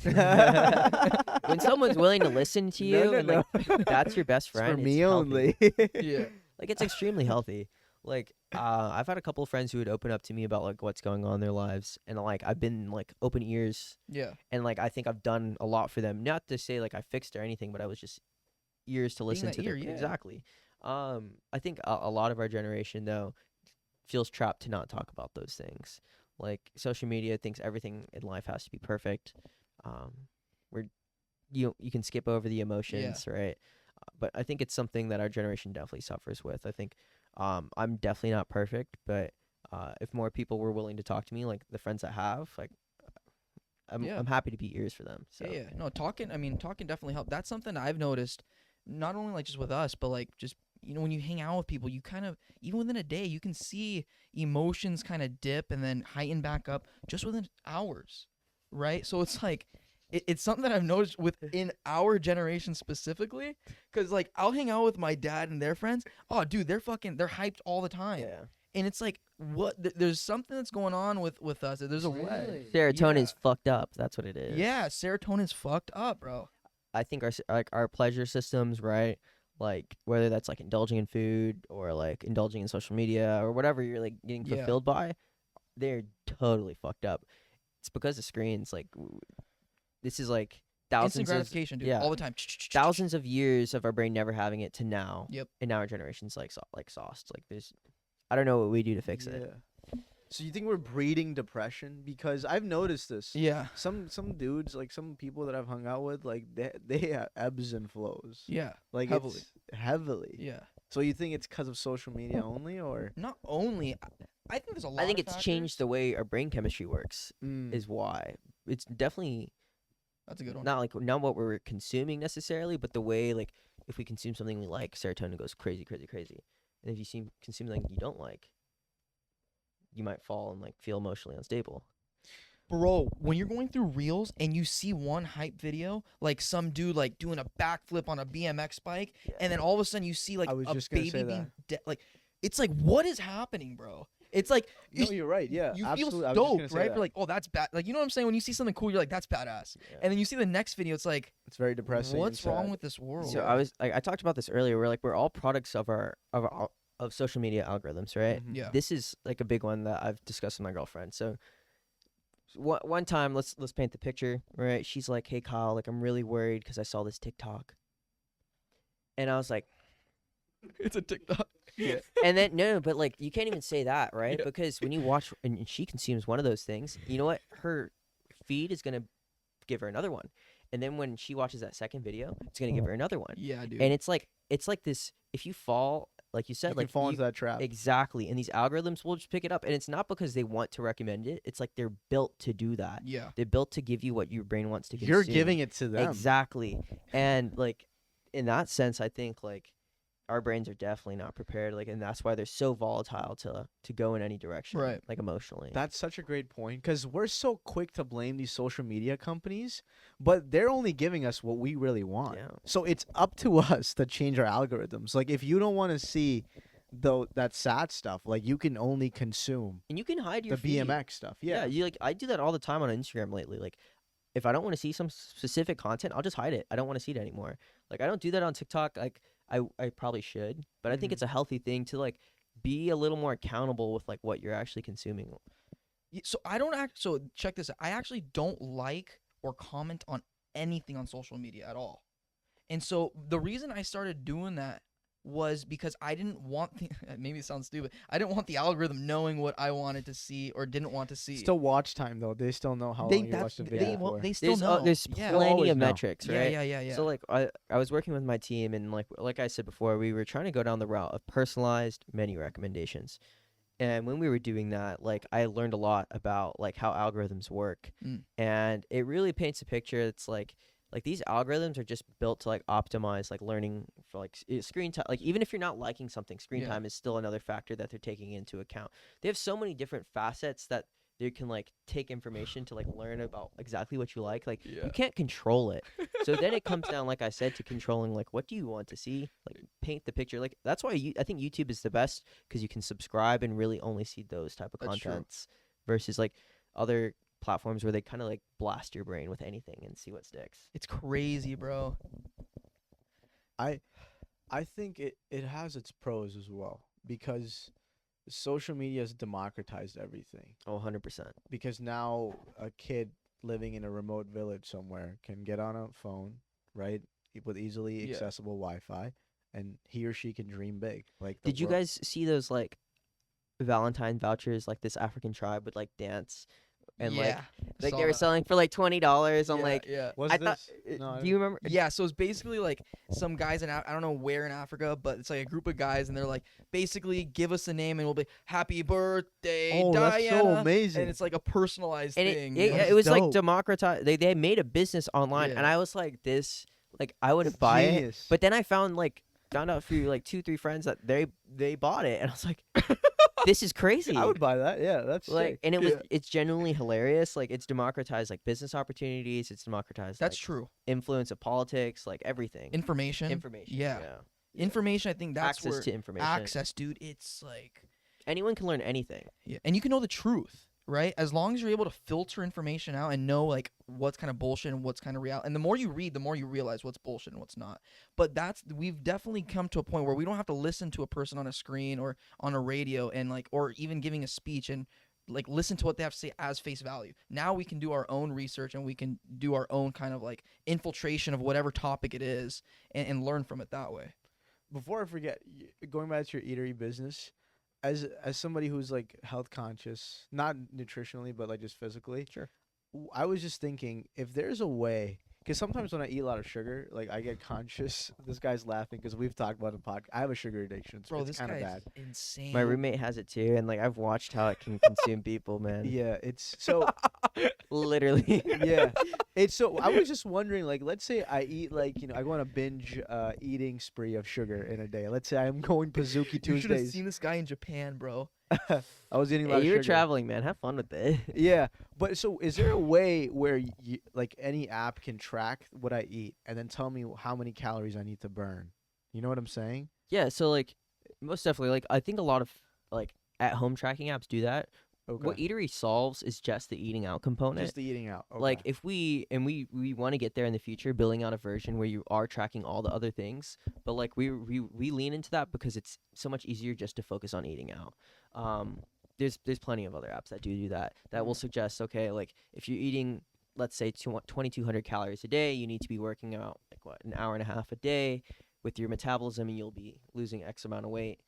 Speaker 3: when someone's willing to listen to you and like that's your best
Speaker 2: It's
Speaker 3: friend.
Speaker 2: for me
Speaker 3: healthy.
Speaker 2: only.
Speaker 1: Yeah.
Speaker 3: Like it's extremely healthy. Like I've had a couple of friends who would open up to me about like what's going on in their lives, and like I've been like open ears,
Speaker 1: Yeah.
Speaker 3: and like I think I've done a lot for them. Not to say like I fixed or anything, but I was just ears to listen
Speaker 1: that
Speaker 3: to
Speaker 1: ear,
Speaker 3: their
Speaker 1: yeah.
Speaker 3: exactly. I think a lot of our generation though feels trapped to not talk about those things. Like social media thinks everything in life has to be perfect. Where you can skip over the emotions, right? But I think it's something that our generation definitely suffers with. I think I'm definitely not perfect, but if more people were willing to talk to me, like the friends I have, like
Speaker 1: Yeah.
Speaker 3: I'm happy to be ears for them. So
Speaker 1: Yeah. No, talking definitely helps. That's something I've noticed, not only like just with us, but like just when you hang out with people, you kind of, even within a day, you can see emotions kind of dip and then heighten back up just within hours, right? So it's like it's something that I've noticed within our generation specifically, because like I'll hang out with my dad and their friends. Oh, dude, they're hyped all the time.
Speaker 3: yeah.
Speaker 1: And it's like, what? There's something that's going on with us. There's a
Speaker 2: Really?
Speaker 3: Serotonin's fucked up. That's what it is.
Speaker 1: Yeah, serotonin's fucked up, bro.
Speaker 3: I think our pleasure systems, right? Like whether that's like indulging in food or like indulging in social media or whatever you're like getting
Speaker 1: Yeah.
Speaker 3: fulfilled by, they're totally fucked up. It's because of screens. Like this is like
Speaker 1: Instant
Speaker 3: thousands of
Speaker 1: gratification, dude,
Speaker 3: yeah.
Speaker 1: all the time.
Speaker 3: thousands of years of our brain never having it to now.
Speaker 1: Yep.
Speaker 3: And now our generation's like sauced. Like there's, I don't know what we do to fix it.
Speaker 2: So you think we're breeding depression? Because I've noticed this.
Speaker 1: Yeah,
Speaker 2: Some dudes, like some people that I've hung out with, like they have ebbs and flows.
Speaker 1: yeah,
Speaker 2: Like
Speaker 1: heavily.
Speaker 2: it's heavily.
Speaker 1: yeah.
Speaker 2: So you think it's because of social media only, or
Speaker 1: Not only, I think there's a lot.
Speaker 3: I think
Speaker 1: of
Speaker 3: it's
Speaker 1: factors.
Speaker 3: changed the way our brain chemistry works. Is why it's definitely
Speaker 1: That's a good one.
Speaker 3: not what we're consuming necessarily, but the way like if we consume something we like, serotonin goes crazy, and if you consume something you don't like, you might fall and like feel emotionally unstable.
Speaker 1: Bro, when you're going through reels and you see one hype video, like some dude like doing a backflip on a BMX bike, and then all of a sudden you see like
Speaker 2: I was
Speaker 1: a
Speaker 2: just gonna
Speaker 1: baby
Speaker 2: say
Speaker 1: being like, it's like, what is happening, bro? It's like
Speaker 2: no, you're right. Yeah,
Speaker 1: you
Speaker 2: absolutely. I
Speaker 1: feel
Speaker 2: was just gonna
Speaker 1: stoked,
Speaker 2: say
Speaker 1: right?
Speaker 2: that.
Speaker 1: You're like, oh, that's bad. Like, you know what I'm saying? When you see something cool, you're like, that's badass.
Speaker 3: Yeah.
Speaker 1: And then you see the next video, it's like,
Speaker 2: It's very depressing. and
Speaker 1: what's wrong
Speaker 2: sad.
Speaker 1: with this world?
Speaker 3: So I talked about this earlier. We're all products of of social media algorithms, right?
Speaker 2: Mhm.
Speaker 1: Yeah.
Speaker 3: This is like a big one that I've discussed with my girlfriend. So one time, let's paint the picture, right? She's like, "Hey Kyle, like I'm really worried because I saw this TikTok," and I was like,
Speaker 1: It's a TikTok. Yeah.
Speaker 3: and then no, but like you can't even say that, right?
Speaker 1: Yeah.
Speaker 3: Because when you watch and she consumes one of those things, you know what? Her feed is gonna give her another one, and then when she watches that second video, it's gonna give her another one,
Speaker 1: Yeah, dude.
Speaker 3: and it's like this. If you fall, like you said,
Speaker 2: You
Speaker 3: like
Speaker 2: can fall into that trap.
Speaker 3: exactly, and these algorithms will just pick it up, and it's not because they want to recommend it. It's like they're built to do that.
Speaker 1: yeah.
Speaker 3: They're built to give you what your brain wants to consume.
Speaker 2: You're giving it to them.
Speaker 3: exactly, and like in that sense, I think like our brains are definitely not prepared. Like, and that's why they're so volatile to go in any direction,
Speaker 1: Right.
Speaker 3: like emotionally.
Speaker 2: That's such a great point because we're so quick to blame these social media companies, but they're only giving us what we really want.
Speaker 3: Yeah.
Speaker 2: So it's up to us to change our algorithms. Like if you don't want to see though that sad stuff. Like you can only consume
Speaker 3: And you can hide
Speaker 2: the
Speaker 3: your feed.
Speaker 2: BMX stuff.
Speaker 3: Yeah,
Speaker 2: Yeah.
Speaker 3: you like I do that all the time on Instagram lately. Like if I don't want to see some specific content, I'll just hide it. I don't want to see it anymore. Like I don't do that on TikTok. Like I probably should, but I think
Speaker 2: Mhm.
Speaker 3: it's a healthy thing to like be a little more accountable with like what you're actually consuming.
Speaker 1: So I don't act. So check this out. I actually don't like or comment on anything on social media at all. And so the reason I started doing that was because I didn't want the maybe it sounds stupid. I didn't want the algorithm knowing what I wanted to see or didn't want to see.
Speaker 2: Still watch time though. They still know how
Speaker 1: they
Speaker 2: long you
Speaker 1: that's-
Speaker 2: watched the
Speaker 1: they,
Speaker 2: video
Speaker 1: well,
Speaker 2: for.
Speaker 1: they still
Speaker 3: There's
Speaker 1: know.
Speaker 3: there's
Speaker 1: yeah.
Speaker 2: They'll
Speaker 3: plenty
Speaker 2: always
Speaker 3: of
Speaker 2: know.
Speaker 3: metrics, right?
Speaker 1: Yeah.
Speaker 3: So like I was working with my team and like I said before, we were trying to go down the route of personalized menu recommendations. And when we were doing that, like I learned a lot about like how algorithms work.
Speaker 1: Mm.
Speaker 3: And it really paints a picture. It's like these algorithms are just built to like optimize like learning for like screen time. Like even if you're not liking something, screen
Speaker 1: Yeah.
Speaker 3: time is still another factor that they're taking into account. They have so many different facets that they can like take information to like learn about exactly what you like. Like
Speaker 1: Yeah.
Speaker 3: you can't control it. So then it comes down, like I said, to controlling like what do you want to see, like paint the picture. Like that's why I think YouTube is the best because you can subscribe and really only see those type of
Speaker 1: That's true.
Speaker 3: contents versus like other platforms where they kind of like blast your brain with anything and see what sticks.
Speaker 1: It's crazy, bro.
Speaker 2: I think it has its pros as well because social media has democratized everything.
Speaker 3: Oh, 100%.
Speaker 2: Because now a kid living in a remote village somewhere can get on a phone, right, with easily
Speaker 1: Yeah.
Speaker 2: accessible Wi-Fi, and he or she can dream big. Like,
Speaker 3: Did you guys see those like Valentine vouchers? Like this African tribe would like dance and
Speaker 1: yeah.
Speaker 3: like
Speaker 1: Saw
Speaker 3: they were
Speaker 1: that.
Speaker 3: selling for like $20 on
Speaker 1: Yeah,
Speaker 3: like.
Speaker 1: yeah.
Speaker 2: What's
Speaker 3: I
Speaker 2: this?
Speaker 3: thought.
Speaker 2: No, I
Speaker 3: Do you remember?
Speaker 1: Yeah, so it's basically like some guys in I don't know where in Africa, but it's like a group of guys, and they're like basically give us a name, and we'll be happy birthday,
Speaker 2: Oh,
Speaker 1: Diana.
Speaker 2: that's so amazing.
Speaker 1: And it's like a personalized
Speaker 3: And
Speaker 1: thing.
Speaker 3: it,
Speaker 1: you know?
Speaker 2: That's
Speaker 3: it was like
Speaker 2: dope.
Speaker 3: democratized. They made a business online, and
Speaker 1: Yeah.
Speaker 3: I was like, this, like, I wouldn't buy it.
Speaker 2: Genius.
Speaker 3: But then I found out through like 2-3 friends that they bought it, and I was like, this is crazy.
Speaker 2: I would buy that. Yeah, that's
Speaker 3: like,
Speaker 2: sick.
Speaker 3: and
Speaker 1: Yeah.
Speaker 3: it's genuinely hilarious. Like, it's democratized like business opportunities. It's democratized
Speaker 1: That's
Speaker 3: like,
Speaker 1: true.
Speaker 3: influence of politics, like everything.
Speaker 1: Information.
Speaker 3: Information.
Speaker 1: Yeah.
Speaker 3: Yeah.
Speaker 1: Information. I think that's
Speaker 3: Access
Speaker 1: where
Speaker 3: to information.
Speaker 1: access, dude. It's like
Speaker 3: Anyone can learn anything.
Speaker 1: yeah, and you can know the truth, right? As long as you're able to filter information out and know like what's kind of bullshit and what's kind of real. And the more you read, the more you realize what's bullshit and what's not. But we've definitely come to a point where we don't have to listen to a person on a screen or on a radio and like or even giving a speech and like listen to what they have to say as face value. Now we can do our own research and we can do our own kind of like infiltration of whatever topic it is and learn from it that way.
Speaker 2: Before I forget, going back to your eatery business, as somebody who's like health conscious, not nutritionally, but like just physically.
Speaker 3: Sure.
Speaker 2: I was just thinking if there's a way, because sometimes when I eat a lot of sugar, like I get conscious. This guy's laughing because we've talked about it in podcast. I have a sugar addiction, so
Speaker 1: Bro,
Speaker 2: it's
Speaker 1: this
Speaker 2: kind
Speaker 1: guy
Speaker 2: of
Speaker 1: is
Speaker 2: bad.
Speaker 1: insane.
Speaker 3: My roommate has it too, and like I've watched how it can consume people, man.
Speaker 2: Yeah, it's so.
Speaker 3: Literally.
Speaker 2: Yeah, it's so. I was just wondering, like, let's say I eat like I go on a binge eating spree of sugar in a day. Let's say I'm going Pazuki
Speaker 1: You should have
Speaker 2: Tuesdays.
Speaker 1: seen this guy in Japan, bro.
Speaker 2: I was eating a lot
Speaker 3: Hey,
Speaker 2: of
Speaker 3: you were
Speaker 2: sugar.
Speaker 3: traveling, man. Have fun with it.
Speaker 2: Yeah, but so is there a way where like any app can track what I eat and then tell me how many calories I need to burn? You know what I'm saying?
Speaker 3: Yeah, so like most definitely, like I think a lot of like at home tracking apps do that.
Speaker 2: Okay.
Speaker 3: What Eatery solves is just the eating out component.
Speaker 2: Just the eating out. Okay.
Speaker 3: Like if we want to get there in the future, building out a version where you are tracking all the other things, but like we lean into that because it's so much easier just to focus on eating out. There's plenty of other apps that do that will suggest, okay, like if you're eating, let's say 2,200 calories a day, you need to be working out like an hour and a half a day with your metabolism, and you'll be losing X amount of weight.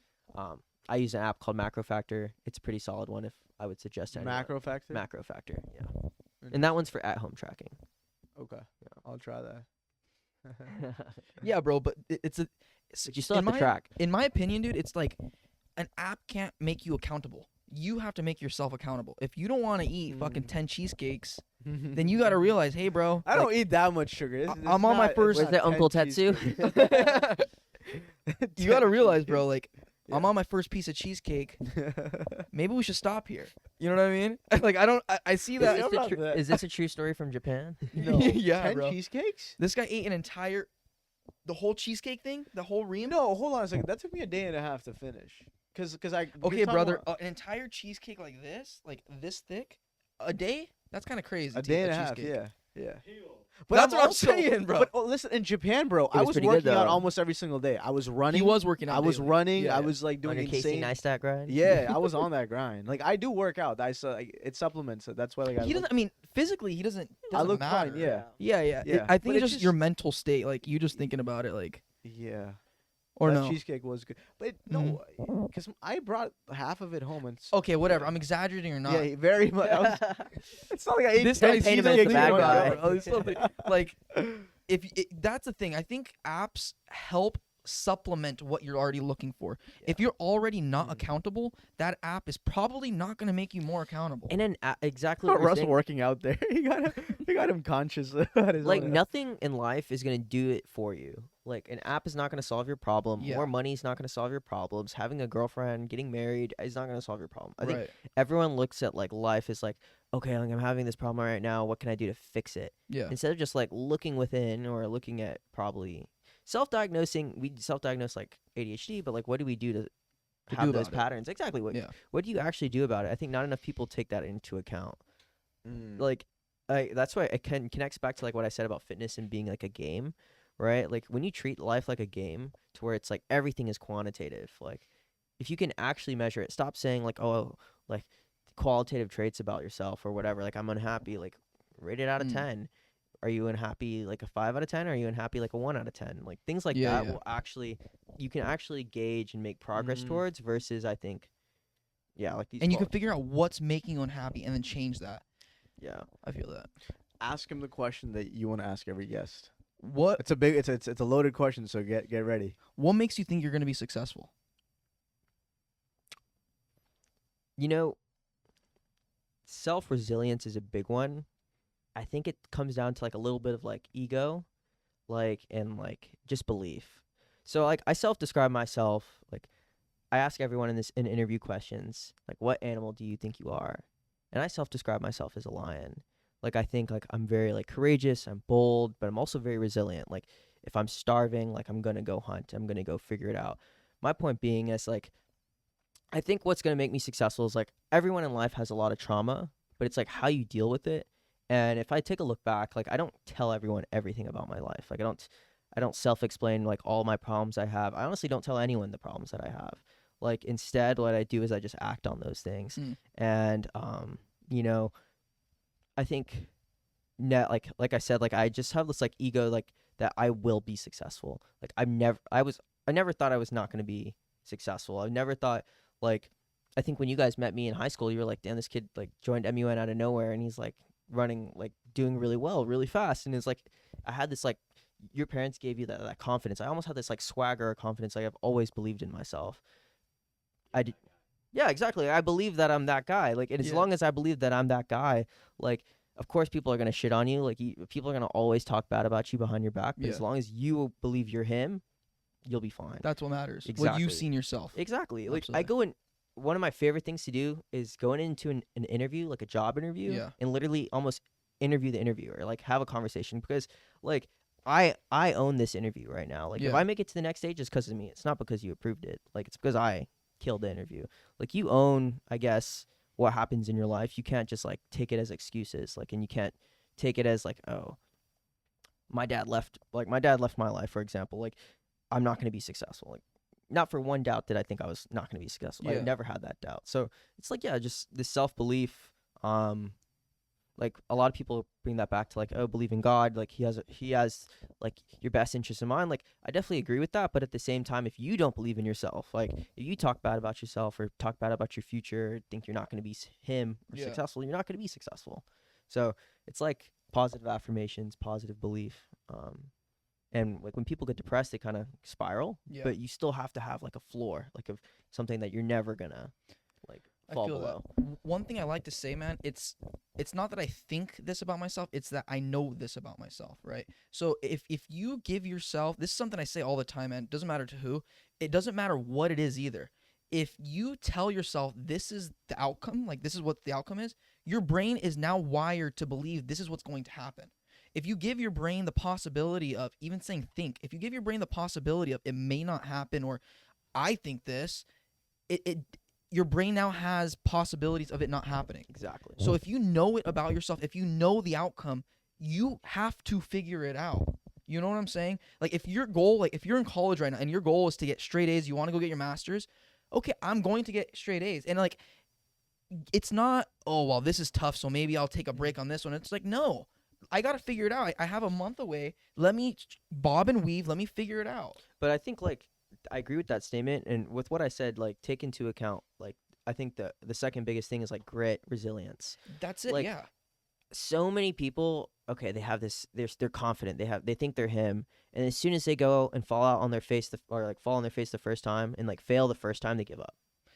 Speaker 3: I use an app called Macro Factor. It's a pretty solid one. If I would suggest to anyone.
Speaker 2: macro factor.
Speaker 3: Macro Factor, yeah. And that one's for at-home tracking.
Speaker 2: Okay. I'll try that.
Speaker 1: Yeah, bro, but it's
Speaker 3: But you still have to track.
Speaker 1: In my opinion, dude, it's like an app can't make you accountable. You have to make yourself accountable. If you don't want to eat fucking 10 cheesecakes, then you got to realize, hey, bro.
Speaker 2: I don't eat that much sugar.
Speaker 1: I'm on my first-
Speaker 3: Was it Uncle Tetsu?
Speaker 1: You got to realize, bro, like, I'm on my first piece of cheesecake. Maybe we should stop here. You know what I mean? Like, I see that.
Speaker 2: I'm not that-
Speaker 3: Is this a true story from Japan?
Speaker 2: No.
Speaker 1: Yeah,
Speaker 2: 10
Speaker 1: bro.
Speaker 2: cheesecakes?
Speaker 1: This guy ate an entire. The whole cheesecake thing, the whole ream.
Speaker 2: No, hold on a second. That took me a day and a half to finish. Cause I.
Speaker 1: Okay,
Speaker 2: you're talking
Speaker 1: brother,
Speaker 2: about
Speaker 1: an entire cheesecake like this thick, a day? That's kind of crazy.
Speaker 2: a
Speaker 1: to
Speaker 2: day
Speaker 1: eat
Speaker 2: and a half.
Speaker 1: cheesecake.
Speaker 2: Yeah.
Speaker 1: That's
Speaker 2: I'm
Speaker 1: what I'm
Speaker 2: also-
Speaker 1: saying, bro.
Speaker 2: But listen, in Japan, bro, I
Speaker 3: was
Speaker 2: was
Speaker 3: pretty good,
Speaker 2: working out
Speaker 3: though.
Speaker 2: almost every single day. I was running.
Speaker 1: He was working out.
Speaker 2: I was
Speaker 1: daily.
Speaker 2: running.
Speaker 1: Yeah,
Speaker 2: I
Speaker 1: yeah.
Speaker 2: was like
Speaker 3: On
Speaker 2: doing
Speaker 3: your Casey
Speaker 2: insane.
Speaker 3: Neistat grind.
Speaker 2: Yeah, I was on that grind. Like I do work out. It supplements it. That's why like I.
Speaker 1: He
Speaker 2: look-
Speaker 1: doesn't. I mean, physically, he doesn't.
Speaker 2: I
Speaker 1: Doesn't
Speaker 2: look
Speaker 1: matter.
Speaker 2: fine. Yeah.
Speaker 1: Yeah.
Speaker 2: Yeah.
Speaker 1: I
Speaker 2: But
Speaker 1: think
Speaker 2: it's
Speaker 1: it's just
Speaker 2: just-
Speaker 1: your mental state, like you just thinking about it, like
Speaker 2: Yeah.
Speaker 1: or
Speaker 2: that
Speaker 1: no.
Speaker 2: cheesecake was good, but no, because I brought half of it home and.
Speaker 1: Okay, whatever. I'm exaggerating or not.
Speaker 2: Yeah, very much. It's not like I ate
Speaker 1: This
Speaker 2: 10
Speaker 1: guy's
Speaker 3: paint him as
Speaker 2: cheesecakes
Speaker 3: the bad
Speaker 2: in one
Speaker 3: guy.
Speaker 2: go.
Speaker 1: bro. It's something- like that's the thing. I think apps help supplement what you're already looking for. If you're already not accountable, that app is probably not going to make you more accountable.
Speaker 3: And then exactly
Speaker 2: Look
Speaker 3: what
Speaker 2: at
Speaker 3: you're
Speaker 2: Russ
Speaker 3: saying,
Speaker 2: working out there. He got him conscious about his
Speaker 3: like
Speaker 2: own-
Speaker 3: nothing in life is gonna do it for you. Like an app is not gonna solve your problem.
Speaker 1: Yeah.
Speaker 3: More money is not gonna solve your problems. Having a girlfriend, getting married is not gonna solve your problem. I think
Speaker 1: right.
Speaker 3: everyone looks at like life as like, okay, like, I'm having this problem right now. What can I do to fix it?
Speaker 1: Yeah.
Speaker 3: Instead of just like looking within or looking at probably self-diagnosing. We self-diagnose like ADHD, but like what do we do to
Speaker 1: To
Speaker 3: have
Speaker 1: do
Speaker 3: those
Speaker 1: about it.
Speaker 3: patterns? Exactly.
Speaker 1: Yeah.
Speaker 3: What do you actually do about it? I think not enough people take that into account.
Speaker 2: Mm.
Speaker 3: Like that's why it connects back to like what I said about fitness and being like a game, right? Like when you treat life like a game to where it's like everything is quantitative, like if you can actually measure it, stop saying like, oh, like qualitative traits about yourself or whatever, like I'm unhappy, like rate it out of 10. Are you unhappy like a 5 out of 10? Or are you unhappy like a 1 out of 10? Like things like
Speaker 1: Yeah,
Speaker 3: that
Speaker 1: yeah.
Speaker 3: will actually, you can actually gauge and make progress
Speaker 2: Mm.
Speaker 3: towards versus I think, yeah, like these
Speaker 1: And you can
Speaker 3: qual-
Speaker 1: figure out what's making you unhappy and then change that.
Speaker 3: yeah.
Speaker 1: I feel that.
Speaker 2: Ask him the question that you want to ask every guest.
Speaker 1: What
Speaker 2: It's a big. It's a loaded question. So get ready.
Speaker 1: what makes you think you're going to be successful?
Speaker 3: You know, self-resilience is a big one. I think it comes down to like a little bit of like ego, like and like just belief. So like I self-describe myself like I ask everyone in interview questions like what animal do you think you are? And I self-describe myself as a lion. Like I think like I'm very like courageous, I'm bold, but I'm also very resilient. Like if I'm starving, like I'm going to go hunt, I'm going to go figure it out. My point being is like I think what's going to make me successful is like everyone in life has a lot of trauma, but it's like how you deal with it. And if I take a look back, like I don't tell everyone everything about my life. Like I don't self-explain like all my problems I have. I honestly don't tell anyone the problems that I have. Like instead what I do is I just act on those things. And you know, I think like I said, like I just have this like ego like that I will be successful. Like I never thought I was not going to be successful. I never thought like I think when you guys met me in high school, you were like, damn, this kid like joined MUN out of nowhere and he's like running like doing really well, really fast. And it's like I had this like your parents gave you that confidence. I almost had this like swagger or confidence. Like I've always believed in myself. Yeah, exactly. I believe that I'm that guy. Like, and as
Speaker 1: Yeah.
Speaker 3: long as I believe that I'm that guy, like, of course, people are gonna shit on you. Like, people are gonna always talk bad about you behind your back. But as
Speaker 1: Yeah.
Speaker 3: long as you believe you're him, you'll be fine.
Speaker 1: That's what matters. What
Speaker 3: Exactly.
Speaker 1: you've seen yourself.
Speaker 3: Exactly. Like, I
Speaker 1: Absolutely.
Speaker 3: go in. One of my favorite things to do is going into an interview, like a job interview,
Speaker 1: Yeah.
Speaker 3: and literally almost interview the interviewer, like have a conversation because, like, I own this interview right now. Like, if
Speaker 1: Yeah.
Speaker 3: I make it to the next stage, it's because of me. It's not because you approved it. Like, it's because I killed the interview. Like, you own, I guess, what happens in your life. You can't just like take it as excuses. Like, and you can't take it as like, oh, my dad left my life, for example. Like, I'm not going to be successful. Like, not for one doubt did I think I was not going to be successful. I
Speaker 1: Yeah.
Speaker 3: never had that doubt. So it's like, yeah, just this self-belief. Like a lot of people bring that back to like, oh, believe in God. Like he has like your best interest in mind. Like I definitely agree with that. But at the same time, if you don't believe in yourself, like if you talk bad about yourself or talk bad about your future, think you're not going to be him or
Speaker 1: Yeah.
Speaker 3: successful, you're not going to be successful. So it's like positive affirmations, positive belief. And like when people get depressed, they kind of spiral.
Speaker 1: Yeah.
Speaker 3: But you still have to have like a floor, like of something that you're never gonna like
Speaker 1: I
Speaker 3: fall
Speaker 1: feel
Speaker 3: below.
Speaker 1: that. One thing I like to say, man, it's not that I think this about myself, it's that I know this about myself, right? So if you give yourself, this is something I say all the time, man, it doesn't matter to who, it doesn't matter what it is either. If you tell yourself this is the outcome, like this is what the outcome is, your brain is now wired to believe this is what's going to happen. if you give your brain the possibility of even saying think, if you give your brain the possibility of it may not happen, or I think this, it your brain now has possibilities of it not happening.
Speaker 3: Exactly.
Speaker 1: So if you know it about yourself, if you know the outcome, you have to figure it out. You know what I'm saying? Like if your goal, like if you're in college right now and your goal is to get straight A's, you want to go get your master's, okay, I'm going to get straight A's. And like it's not, oh well, this is tough, so maybe I'll take a break on this one. It's like, no. I got to figure it out. I have a month away. Let me bob and weave. Let me figure it out.
Speaker 3: But I think like I agree with that statement, and with what I said, like take into account like I think the second biggest thing is like grit, resilience.
Speaker 1: That's it.
Speaker 3: Like,
Speaker 1: Yeah.
Speaker 3: So many people, okay, they have this. They're confident. They think they're him, and as soon as they go and fall out on their face, or like fall on their face the first time, and like fail the first time, they give up.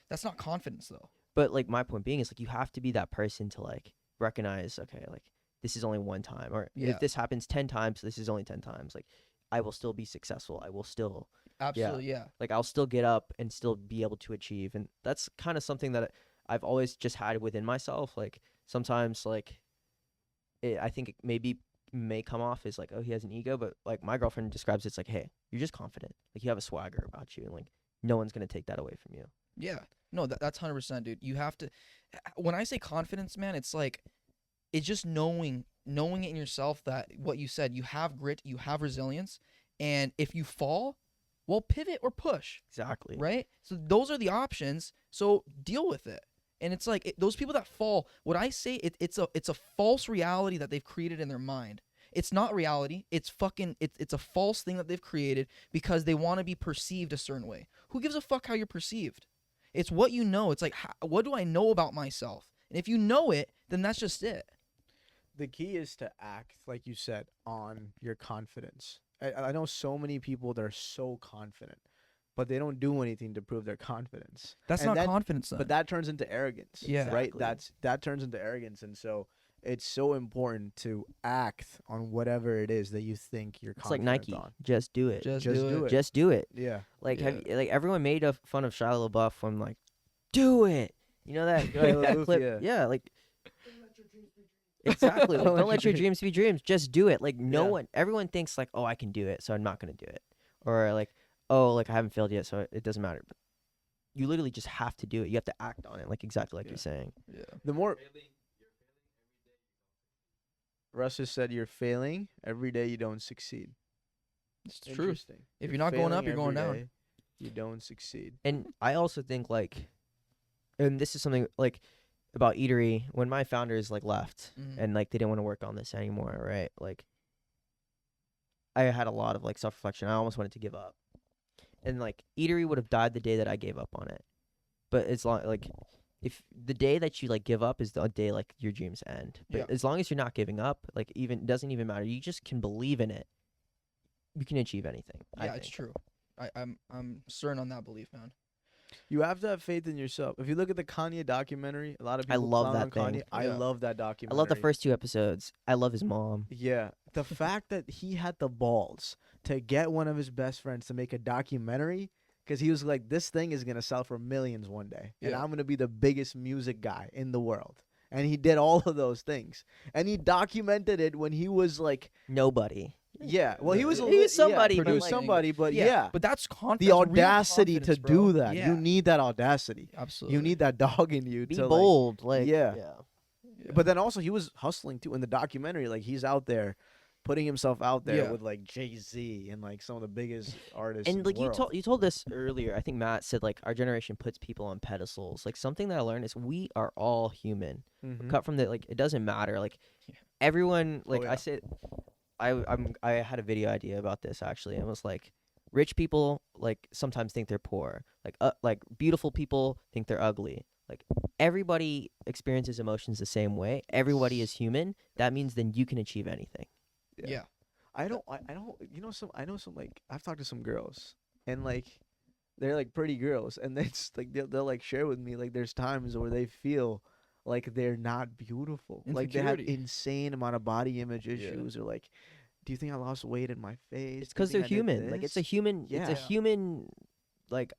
Speaker 1: That's not confidence though.
Speaker 3: But like my point being is like you have to be that person to like recognize, okay, like this is only one time, or
Speaker 1: Yeah.
Speaker 3: if this happens 10 times, this is only 10 times. Like I will still be successful. I will still
Speaker 1: Absolutely. Yeah.
Speaker 3: like I'll still get up and still be able to achieve, and that's kind of something that I've always just had within myself. Like sometimes like I think it may come off as like, oh, he has an ego, but like my girlfriend describes it's like, hey, you're just confident, like you have a swagger about you, and like no one's gonna take that away from you.
Speaker 1: Yeah. No, that's 100%, dude. You have to. When I say confidence, man, it's like, it's just knowing it in yourself that what you said, you have grit, you have resilience, and if you fall, well, pivot or push,
Speaker 3: Exactly.
Speaker 1: right? So those are the options. So deal with it. And it's like those people that fall. What I say, it's a false reality that they've created in their mind. It's not reality. It's it's a false thing that they've created because they want to be perceived a certain way. Who gives a fuck how you're perceived? It's what you know. It's like, what do I know about myself? And if you know it, then that's just it.
Speaker 2: The key is to act, like you said, on your confidence. I know so many people that are so confident, but they don't do anything to prove their confidence.
Speaker 1: That's
Speaker 2: And
Speaker 1: not confidence, then.
Speaker 2: But that turns into arrogance.
Speaker 1: Yeah.
Speaker 2: Right?
Speaker 3: Exactly.
Speaker 2: That turns into arrogance. And so it's so important to act on whatever it is that you think you're
Speaker 3: It's like
Speaker 2: confident
Speaker 3: Nike.
Speaker 2: on.
Speaker 3: Just do it.
Speaker 1: Just
Speaker 2: Just
Speaker 1: do
Speaker 2: do
Speaker 1: it.
Speaker 2: it.
Speaker 3: Just do it.
Speaker 2: Yeah.
Speaker 3: Like
Speaker 1: Yeah.
Speaker 3: like everyone made fun of Shia LaBeouf when like, do it. You know that,
Speaker 2: Shia
Speaker 3: like, that
Speaker 2: LaBeouf,
Speaker 3: clip?
Speaker 2: yeah.
Speaker 3: Yeah, like exactly. Like, don't let your dreams be dreams. Just do it. Like
Speaker 2: Yeah.
Speaker 3: everyone thinks like, oh, I can do it, so I'm not gonna do it, or like, oh, like I haven't failed yet, so it doesn't matter. But you literally just have to do it. You have to act on it, like exactly like
Speaker 2: Yeah.
Speaker 3: you're saying.
Speaker 1: Yeah.
Speaker 2: The more Russ has said, you're failing every day you don't succeed.
Speaker 1: It's true.
Speaker 2: Interesting.
Speaker 1: If you're not going up,
Speaker 2: failing
Speaker 1: you're going
Speaker 2: every
Speaker 1: down.
Speaker 2: day, you don't succeed.
Speaker 3: And I also think like, and this is something like about Eatery when my founders like left
Speaker 1: Mhm.
Speaker 3: and like they didn't want to work on this anymore, right? Like I had a lot of like self-reflection. I almost wanted to give up. And like Eatery would have died the day that I gave up on it. But it's like if the day that you like give up is the day like your dreams end. But
Speaker 1: Yeah.
Speaker 3: as long as you're not giving up, like even it doesn't even matter. You just can believe in it. You can achieve anything. I
Speaker 1: Yeah, it's
Speaker 3: think.
Speaker 1: true. I'm certain on that belief, man.
Speaker 2: You have to have faith in yourself. If you look at the Kanye documentary, a lot of
Speaker 3: I
Speaker 2: people
Speaker 3: love
Speaker 2: clown on
Speaker 3: that thing.
Speaker 2: Kanye. I
Speaker 1: Yeah.
Speaker 2: love that
Speaker 3: I
Speaker 2: documentary.
Speaker 3: love the first 2 episodes. I love his mom.
Speaker 2: Yeah. The fact that he had the balls to get one of his best friends to make a documentary, because he was like, this thing is going to sell for millions one day. And
Speaker 1: Yeah.
Speaker 2: I'm going to be the biggest music guy in the world. And he did all of those things. And he documented it when he was like,
Speaker 3: Nobody.
Speaker 2: yeah. Well, he was,
Speaker 3: He was somebody,
Speaker 2: Yeah,
Speaker 3: but
Speaker 2: he was
Speaker 3: like-
Speaker 2: somebody, but yeah.
Speaker 1: But that's
Speaker 2: The audacity to do that.
Speaker 1: Yeah.
Speaker 2: You need that audacity.
Speaker 1: Absolutely.
Speaker 2: You need that dog in you
Speaker 3: Be
Speaker 2: to
Speaker 3: bold. Like
Speaker 2: yeah.
Speaker 1: Yeah.
Speaker 2: But then also he was hustling too in the documentary. Like he's out there, putting himself out there
Speaker 1: Yeah.
Speaker 2: with like Jay-Z and like some of the biggest artists.
Speaker 3: And
Speaker 2: in
Speaker 3: like
Speaker 2: the world.
Speaker 3: you told this earlier. I think Matt said like our generation puts people on pedestals. Like something that I learned is we are all human.
Speaker 2: Mhm.
Speaker 3: Cut from the like it doesn't matter. Like
Speaker 1: Yeah.
Speaker 3: everyone like
Speaker 2: yeah.
Speaker 3: I said I had a video idea about this actually. And it was like rich people like sometimes think they're poor. Like beautiful people think they're ugly. Like everybody experiences emotions the same way. Everybody is human. That means then you can achieve anything.
Speaker 1: Yeah.
Speaker 2: I don't. I know some like I've talked to some girls and like they're like pretty girls and it's like they'll like share with me like there's times where they feel like they're not beautiful. Like they have
Speaker 1: Insecurity.
Speaker 2: insane amount of body image issues or like, do you think I lost weight in my face?
Speaker 3: It's
Speaker 2: Do you
Speaker 3: because they're
Speaker 2: think I did
Speaker 3: human. Like it's a
Speaker 2: this?"
Speaker 3: human. It's
Speaker 2: Yeah.
Speaker 3: a human, like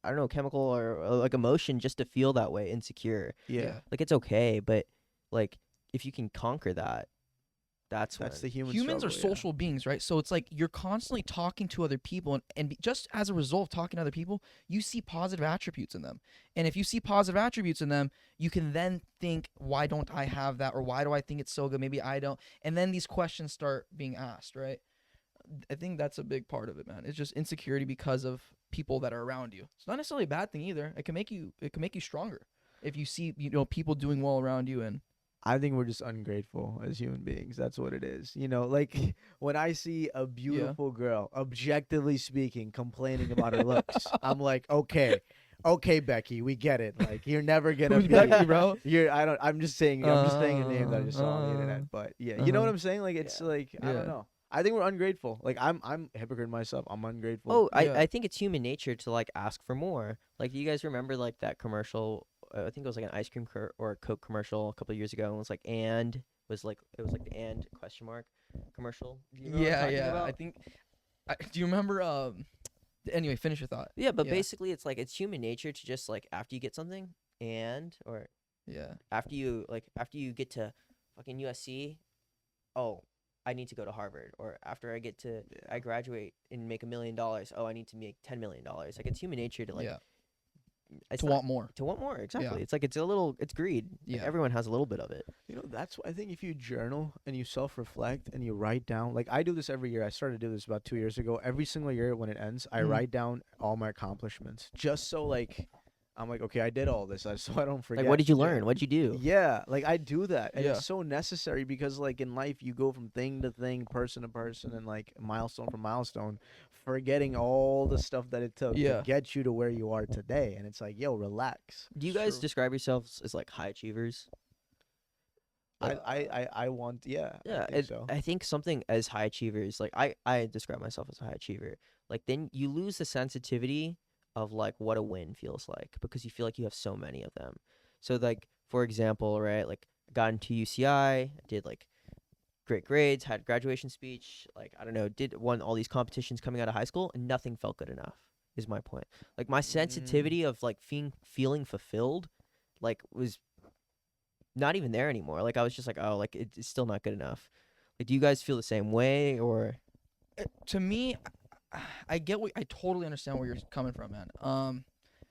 Speaker 3: I don't know, chemical or like emotion just to feel that way, insecure.
Speaker 2: Yeah.
Speaker 3: Like it's okay, but like if you can conquer that, That's when.
Speaker 2: That's the human
Speaker 1: Humans are
Speaker 2: struggle, yeah.
Speaker 1: social beings, right? So it's like you're constantly talking to other people, and just as a result of talking to other people, you see positive attributes in them. And if you see positive attributes in them, you can then think, why don't I have that? Or why do I think it's so good? Maybe I don't. And then these questions start being asked, right? I think that's a big part of it, man. It's just insecurity because of people that are around you. It's not necessarily a bad thing either. It can make you stronger if you see, people doing well around you. And
Speaker 2: I think we're just ungrateful as human beings. That's what it is. Like when I see a beautiful girl, objectively speaking, complaining about her looks, I'm like, okay, Becky, we get it. Like you're never gonna
Speaker 1: Who's
Speaker 2: be.
Speaker 1: Becky, bro?
Speaker 2: I'm just saying. I'm just saying a name that I just saw on the internet. But yeah, you know what I'm saying? Like it's like I
Speaker 1: Yeah.
Speaker 2: don't know. I think we're ungrateful. Like I'm a hypocrite myself. I'm ungrateful.
Speaker 3: Oh,
Speaker 1: Yeah.
Speaker 3: I think it's human nature to like ask for more. Like, do you guys remember like that commercial? I think it was like an ice cream or a Coke commercial a couple of years ago. And it was like it was like the and question mark commercial. Do you know what I'm
Speaker 1: Yeah,
Speaker 3: talking
Speaker 1: yeah.
Speaker 3: about?
Speaker 1: I think. Do you remember? Anyway, finish your thought.
Speaker 3: Yeah, but
Speaker 1: Yeah.
Speaker 3: basically it's like it's human nature to just like after you get something or
Speaker 1: Yeah.
Speaker 3: after you get to fucking USC, oh, I need to go to Harvard, or after I graduate and make $1 million, oh, I need to make $10 million. Like it's human nature to like
Speaker 1: Yeah.
Speaker 3: it's
Speaker 1: To
Speaker 3: not-
Speaker 1: want more.
Speaker 3: to want more. Exactly.
Speaker 1: Yeah.
Speaker 3: It's like it's greed. Like,
Speaker 1: Yeah.
Speaker 3: everyone has a little bit of it.
Speaker 2: That's I think if you journal and you self-reflect and you write down, like I do this every year. I started to do this about 2 years ago. Every single year when it ends, I
Speaker 1: Mhm.
Speaker 2: write down all my accomplishments, just so like I'm like, okay, I did all this, so I don't forget.
Speaker 3: Like, what did you
Speaker 1: Yeah.
Speaker 3: learn? What'd you do?
Speaker 2: Yeah, like I do that, and
Speaker 1: Yeah.
Speaker 2: it's so necessary because like in life you go from thing to thing, person to person, and like milestone for milestone, forgetting all the stuff that it took
Speaker 1: Yeah.
Speaker 2: to get you to where you are today. And it's like, yo, relax.
Speaker 3: Do you
Speaker 1: It's
Speaker 3: guys
Speaker 1: true.
Speaker 3: describe yourselves as like high achievers?
Speaker 2: I want, yeah,
Speaker 3: Yeah,
Speaker 2: I think so.
Speaker 3: I think something as high achievers, like I describe myself as a high achiever. Like then you lose the sensitivity of like what a win feels like because you feel like you have so many of them. So like for example, right, like I got into UCI, did like great grades, had graduation speech, like I don't know, won all these competitions coming out of high school, and nothing felt good enough. Is my point. Like my sensitivity of like feeling fulfilled, like was not even there anymore. Like I was just like, oh, like it's still not good enough. Like, do you guys feel the same way or?
Speaker 1: To me, I totally understand where you're coming from, man.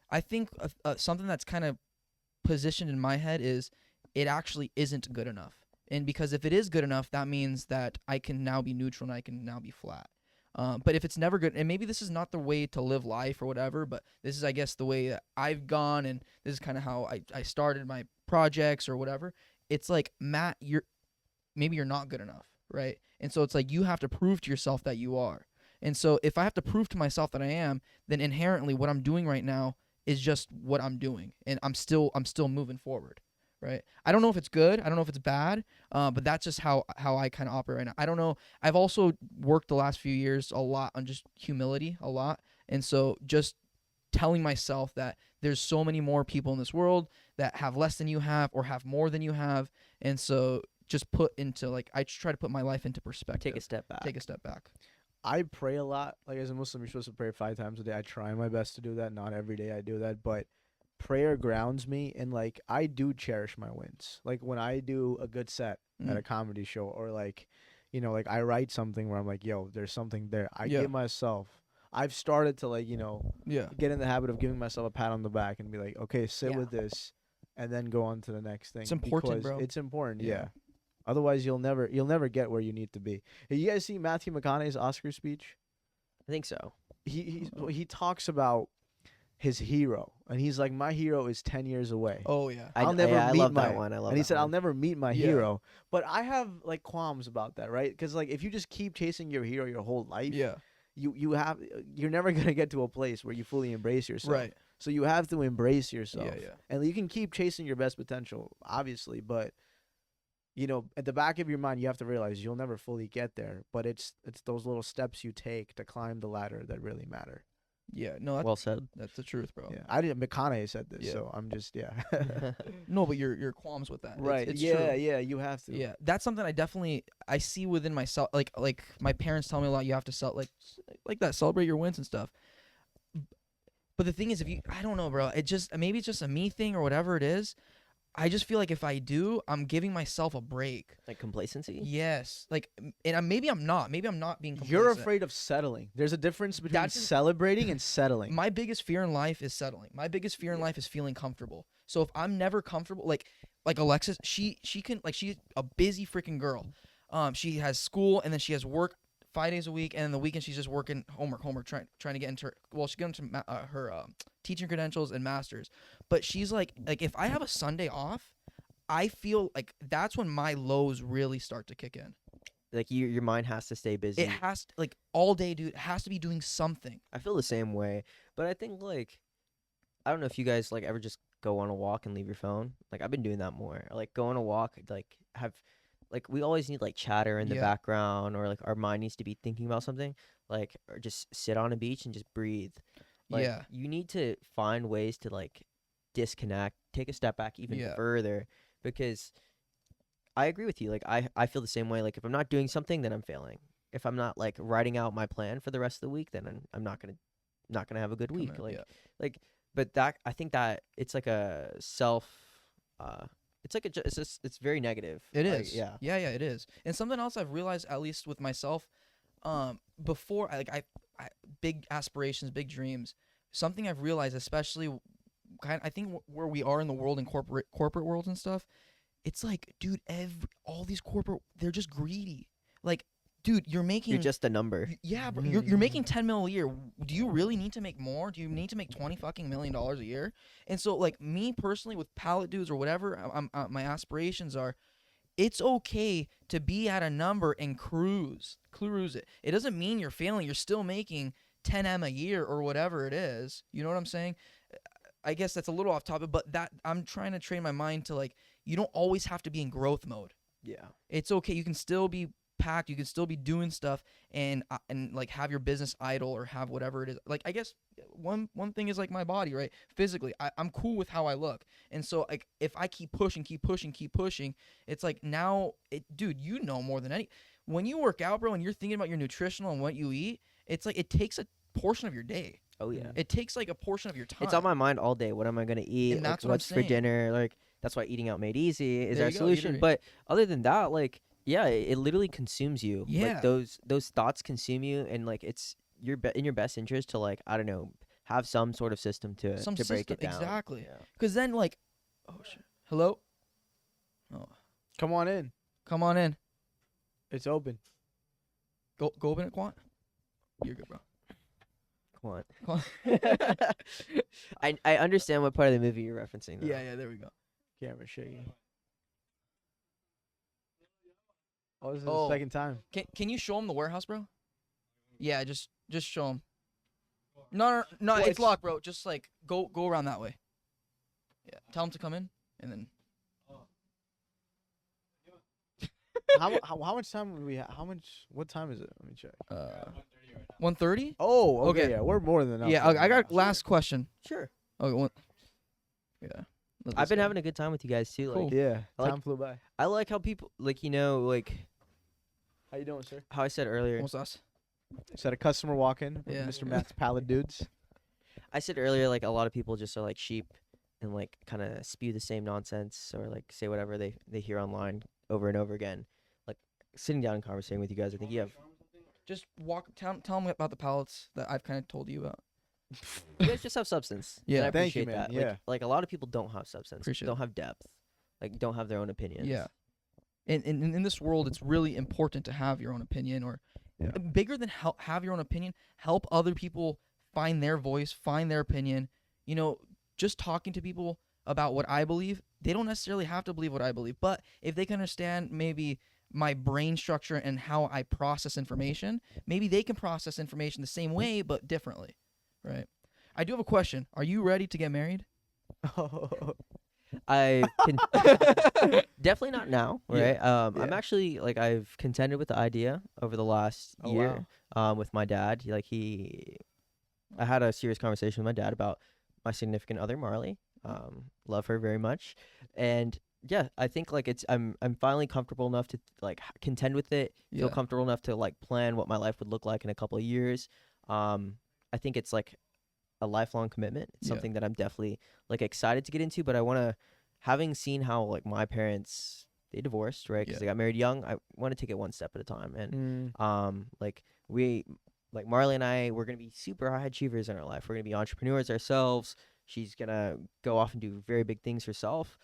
Speaker 1: I think something that's kind of positioned in my head is it actually isn't good enough. And because if it is good enough, that means that I can now be neutral and I can now be flat. But if it's never good, and maybe this is not the way to live life or whatever, but this is, I guess, the way that I've gone, and this is kind of how I started my projects or whatever. It's like, Matt, maybe you're not good enough, right? And so it's like you have to prove to yourself that you are. And so if I have to prove to myself that I am, then inherently what I'm doing right now is just what I'm doing, and I'm still moving forward, right? I don't know if it's good, I don't know if it's bad, but that's just how I kind of operate right now. I don't know. I've also worked the last few years a lot on just humility, a lot, and so just telling myself that there's so many more people in this world that have less than you have or have more than you have, and so just I try to put my life into perspective.
Speaker 3: Take a step back.
Speaker 1: Take a step back.
Speaker 2: I pray a lot. Like as a Muslim, you're supposed to pray 5 times a day. I try my best to do that. Not every day I do that, but prayer grounds me, and like I do cherish my wins. Like when I do a good set at a comedy show, or like, like I write something where I'm like, yo, there's something there. I give myself. I've started to like,
Speaker 1: Yeah.
Speaker 2: get in the habit of giving myself a pat on the back and be like, okay, sit
Speaker 3: Yeah.
Speaker 2: with this, and then go on to the next thing.
Speaker 1: It's important,
Speaker 2: because
Speaker 1: bro.
Speaker 2: It's important,
Speaker 1: Yeah.
Speaker 2: yeah. Otherwise, you'll never get where you need to be. Have you guys seen Matthew McConaughey's Oscar speech?
Speaker 3: I think so.
Speaker 2: He talks about his hero, and he's like, my hero is 10 years away.
Speaker 1: Oh yeah.
Speaker 2: I'll never
Speaker 3: I
Speaker 2: meet
Speaker 3: love
Speaker 2: my
Speaker 3: that one. I love
Speaker 2: and he
Speaker 3: that
Speaker 2: said, I'll
Speaker 3: one.
Speaker 2: never meet my
Speaker 1: Yeah.
Speaker 2: hero. But I have like qualms about that, right? Because like if you just keep chasing your hero your whole life,
Speaker 1: Yeah.
Speaker 2: you're never gonna get to a place where you fully embrace yourself.
Speaker 1: Right.
Speaker 2: So you have to embrace yourself.
Speaker 1: Yeah. Yeah.
Speaker 2: And you can keep chasing your best potential, obviously, but at the back of your mind, you have to realize you'll never fully get there. But it's those little steps you take to climb the ladder that really matter.
Speaker 1: Yeah. No,
Speaker 3: Well said.
Speaker 1: that's the truth, bro.
Speaker 2: Yeah, I didn't. McConaughey said this,
Speaker 1: Yeah.
Speaker 2: so I'm just
Speaker 1: No, but your qualms with that.
Speaker 2: right.
Speaker 1: It's
Speaker 2: yeah,
Speaker 1: true.
Speaker 2: yeah. You have to.
Speaker 1: Yeah, that's something I see within myself. Like my parents tell me a lot. You have to like that, celebrate your wins and stuff. But the thing is, I don't know, bro. Maybe it's just a me thing or whatever it is. I just feel like if I do, I'm giving myself a break.
Speaker 3: Like complacency.
Speaker 1: Yes, like, maybe I'm not. Maybe I'm not being complacent.
Speaker 2: You're afraid of settling. There's a difference between
Speaker 1: That's just-
Speaker 2: celebrating and settling.
Speaker 1: My biggest fear in life is settling. My biggest fear in life is feeling comfortable. So if I'm never comfortable, like Alexis, she can, like, she's a busy freaking girl. She has school and then she has work 5 days a week, and then the weekend she's just working homework, trying to get into she got into her teaching credentials and masters. But she's like if I have a Sunday off, I feel like that's when my lows really start to kick in.
Speaker 3: Like your mind has to stay busy.
Speaker 1: It has to, like, all day, dude. It has to be doing something.
Speaker 3: I feel the same way, but I think like I don't know if you guys like ever just go on a walk and leave your phone. Like I've been doing that more. Like go on a walk, like have like we always need like chatter in the
Speaker 1: Yeah.
Speaker 3: background, or like our mind needs to be thinking about something. Like or just sit on a beach and just breathe. Like,
Speaker 1: Yeah.
Speaker 3: you need to find ways to like disconnect, take a step back even
Speaker 1: Yeah.
Speaker 3: further, because I agree with you. Like I feel the same way. Like if I'm not doing something, then I'm failing. If I'm not like writing out my plan for the rest of the week, then I'm not gonna have a good week. Like but that I think that it's like a self it's like it's very negative.
Speaker 1: It
Speaker 3: Like,
Speaker 1: is.
Speaker 3: yeah.
Speaker 1: Yeah, it is. And something else I've realized, at least with myself, before I big aspirations, big dreams. Something I've realized, especially I think where we are in the world, in corporate worlds and stuff, it's like, dude, all these corporate, they're just greedy. Like, dude, you're making
Speaker 3: You're just a number.
Speaker 1: Yeah, bro. You're making 10 mil a year. Do you really need to make more? Do you need to make $20 million a year? And so, like, me personally, with pallet dudes or whatever, my aspirations are, it's okay to be at a number and cruise it. It doesn't mean you're failing. You're still making 10M a year or whatever it is. You know what I'm saying? I guess that's a little off topic, but that I'm trying to train my mind to, like, you don't always have to be in growth mode.
Speaker 3: Yeah.
Speaker 1: It's okay. You can still be packed. You can still be doing stuff and like have your business idle or have whatever it is. Like, I guess one thing is like my body, right? Physically, I'm cool with how I look. And so, like, if I keep pushing, it's like now, dude, you know more than any. When you work out, bro, and you're thinking about your nutritional and what you eat, it's like it takes a portion of your day.
Speaker 3: Oh yeah.
Speaker 1: It takes like a portion of your time.
Speaker 3: It's on my mind all day. What am I gonna eat?
Speaker 1: And
Speaker 3: Like,
Speaker 1: that's what I'm
Speaker 3: what's for
Speaker 1: saying.
Speaker 3: dinner? Like that's why eating out made easy is
Speaker 1: There
Speaker 3: our
Speaker 1: you go,
Speaker 3: solution.
Speaker 1: Eatery.
Speaker 3: But other than that, like yeah, it literally consumes you.
Speaker 1: Yeah.
Speaker 3: Like those thoughts consume you, and like it's in your best interest to, like, I don't know, have some sort of system to break
Speaker 1: system,
Speaker 3: it down.
Speaker 1: exactly.
Speaker 3: Yeah.
Speaker 1: Because then, like, oh shit, hello, oh,
Speaker 2: Come on in.
Speaker 1: come on in,
Speaker 2: It's open.
Speaker 1: go open it, Quant. You're good, bro.
Speaker 3: Come on.
Speaker 1: Come on.
Speaker 3: I understand what part of the movie you're referencing. Though.
Speaker 1: Yeah, there we go.
Speaker 2: Camera shaking. Oh, this is
Speaker 1: Oh.
Speaker 2: the second time.
Speaker 1: Can you show him the warehouse, bro? Yeah, just show him. No, it's
Speaker 2: It's-
Speaker 1: locked, bro. Just like go around that way. Yeah, tell him to come in, and then
Speaker 2: How much time would we have? What time is it? Let me check.
Speaker 1: 1:30.
Speaker 2: Oh, okay.
Speaker 1: Okay.
Speaker 2: Yeah, we're more than enough.
Speaker 1: Yeah, I got last question.
Speaker 3: Sure.
Speaker 1: Okay, one. Yeah.
Speaker 3: I've been having a good time with you guys too. Like
Speaker 1: Cool.
Speaker 2: Yeah,
Speaker 3: I like-
Speaker 2: time flew by.
Speaker 3: I like how people, like, you know, like
Speaker 2: How you doing, sir?
Speaker 3: how I said earlier.
Speaker 1: almost us.
Speaker 2: Just had a customer walk in.
Speaker 1: Yeah.
Speaker 2: Mr. Matt's Pallet Dudes.
Speaker 3: I said earlier, like, a lot of people just are like sheep and like kind of spew the same nonsense or like say whatever they hear online over and over again. Like sitting down and conversating with you guys, I think you have
Speaker 1: Just tell him about the pallets that I've kind of told you about.
Speaker 3: you guys just have substance.
Speaker 1: Yeah.
Speaker 3: and I
Speaker 2: Thank you,
Speaker 3: appreciate
Speaker 2: man.
Speaker 3: that.
Speaker 2: Yeah.
Speaker 3: Like a lot of people don't have substance,
Speaker 1: Appreciate
Speaker 3: don't have depth, like don't have their own opinions.
Speaker 1: Yeah. And in this world, it's really important to have your own opinion, or
Speaker 2: Yeah.
Speaker 1: bigger than have your own opinion, help other people find their voice, find their opinion. You know, just talking to people about what I believe, they don't necessarily have to believe what I believe, but if they can understand maybe my brain structure and how I process information, maybe they can process information the same way but differently, right? I do have a question. Are you ready to get married?
Speaker 3: I can definitely not now,
Speaker 1: Yeah.
Speaker 3: right? I'm actually like I've contended with the idea over the last
Speaker 2: Oh,
Speaker 3: year with my dad. I had a serious conversation with my dad about my significant other, Marley. Love her very much, and yeah, I think like I'm finally comfortable enough to like contend with it. Feel
Speaker 1: Yeah.
Speaker 3: comfortable enough to like plan what my life would look like in a couple of years. I think it's like a lifelong commitment. It's
Speaker 1: Yeah.
Speaker 3: something that I'm definitely like excited to get into, but I want to having seen how like my parents they divorced, right? Because
Speaker 1: Yeah.
Speaker 3: they got married young. I want to take it one step at a time, and
Speaker 2: Mm.
Speaker 3: like we, like Marley and I, we're gonna be super high achievers in our life. We're gonna be entrepreneurs ourselves. She's gonna go off and do very big things herself.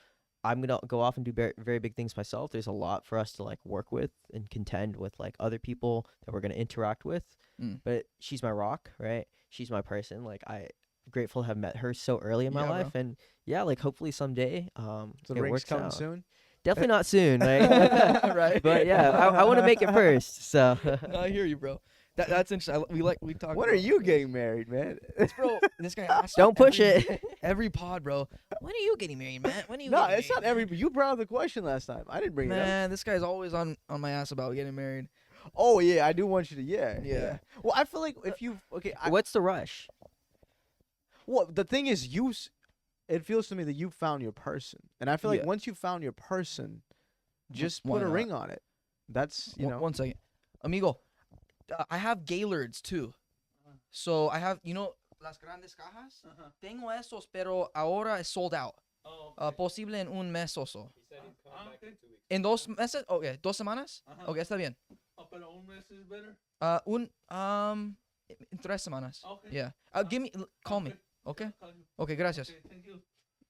Speaker 3: I'm gonna go off and do very big things myself. There's a lot for us to like work with and contend with like other people that we're gonna interact with.
Speaker 1: Mm.
Speaker 3: But she's my rock, right? She's my person. Like I grateful to have met her so early in my
Speaker 1: Yeah, bro.
Speaker 3: life, and yeah, like hopefully someday
Speaker 2: So
Speaker 3: it
Speaker 2: the ring's
Speaker 3: works
Speaker 2: coming
Speaker 3: out.
Speaker 2: soon.
Speaker 3: Definitely not soon, right?
Speaker 1: Right.
Speaker 3: But yeah, I want to make it first. So
Speaker 1: No, I hear you, bro. That's interesting. We talk.
Speaker 2: When are
Speaker 1: about
Speaker 2: you
Speaker 1: this.
Speaker 2: getting married, man?
Speaker 1: Bro? This guy asks
Speaker 3: don't push
Speaker 1: every,
Speaker 3: it.
Speaker 1: every pod, bro. When are you getting married, man? When are you?
Speaker 2: No,
Speaker 1: getting
Speaker 2: it's not
Speaker 1: married,
Speaker 2: every. You brought up the question last time. I didn't bring it up.
Speaker 1: Man, this guy's always on my ass about getting married.
Speaker 2: Oh yeah, I do want you to. Yeah.
Speaker 1: Yeah.
Speaker 2: Well, I feel like if you
Speaker 3: What's the rush?
Speaker 2: well, the thing is, it feels to me that you found your person, and I feel like
Speaker 1: Yeah.
Speaker 2: once you found your person, just
Speaker 1: Why
Speaker 2: put a
Speaker 1: not?
Speaker 2: ring on it. That's you know.
Speaker 1: One second, amigo. I have Gaylords too. So I have, las grandes cajas. Tengo esos, pero ahora es sold out. Posible en un mes o so. En 2 meses, okay, 2 semanas. Okay, está bien.
Speaker 4: Pero un mes is better.
Speaker 1: En 3 semanas.
Speaker 4: Okay.
Speaker 1: Yeah. Call me. Okay. Okay, gracias.
Speaker 4: Okay, thank you.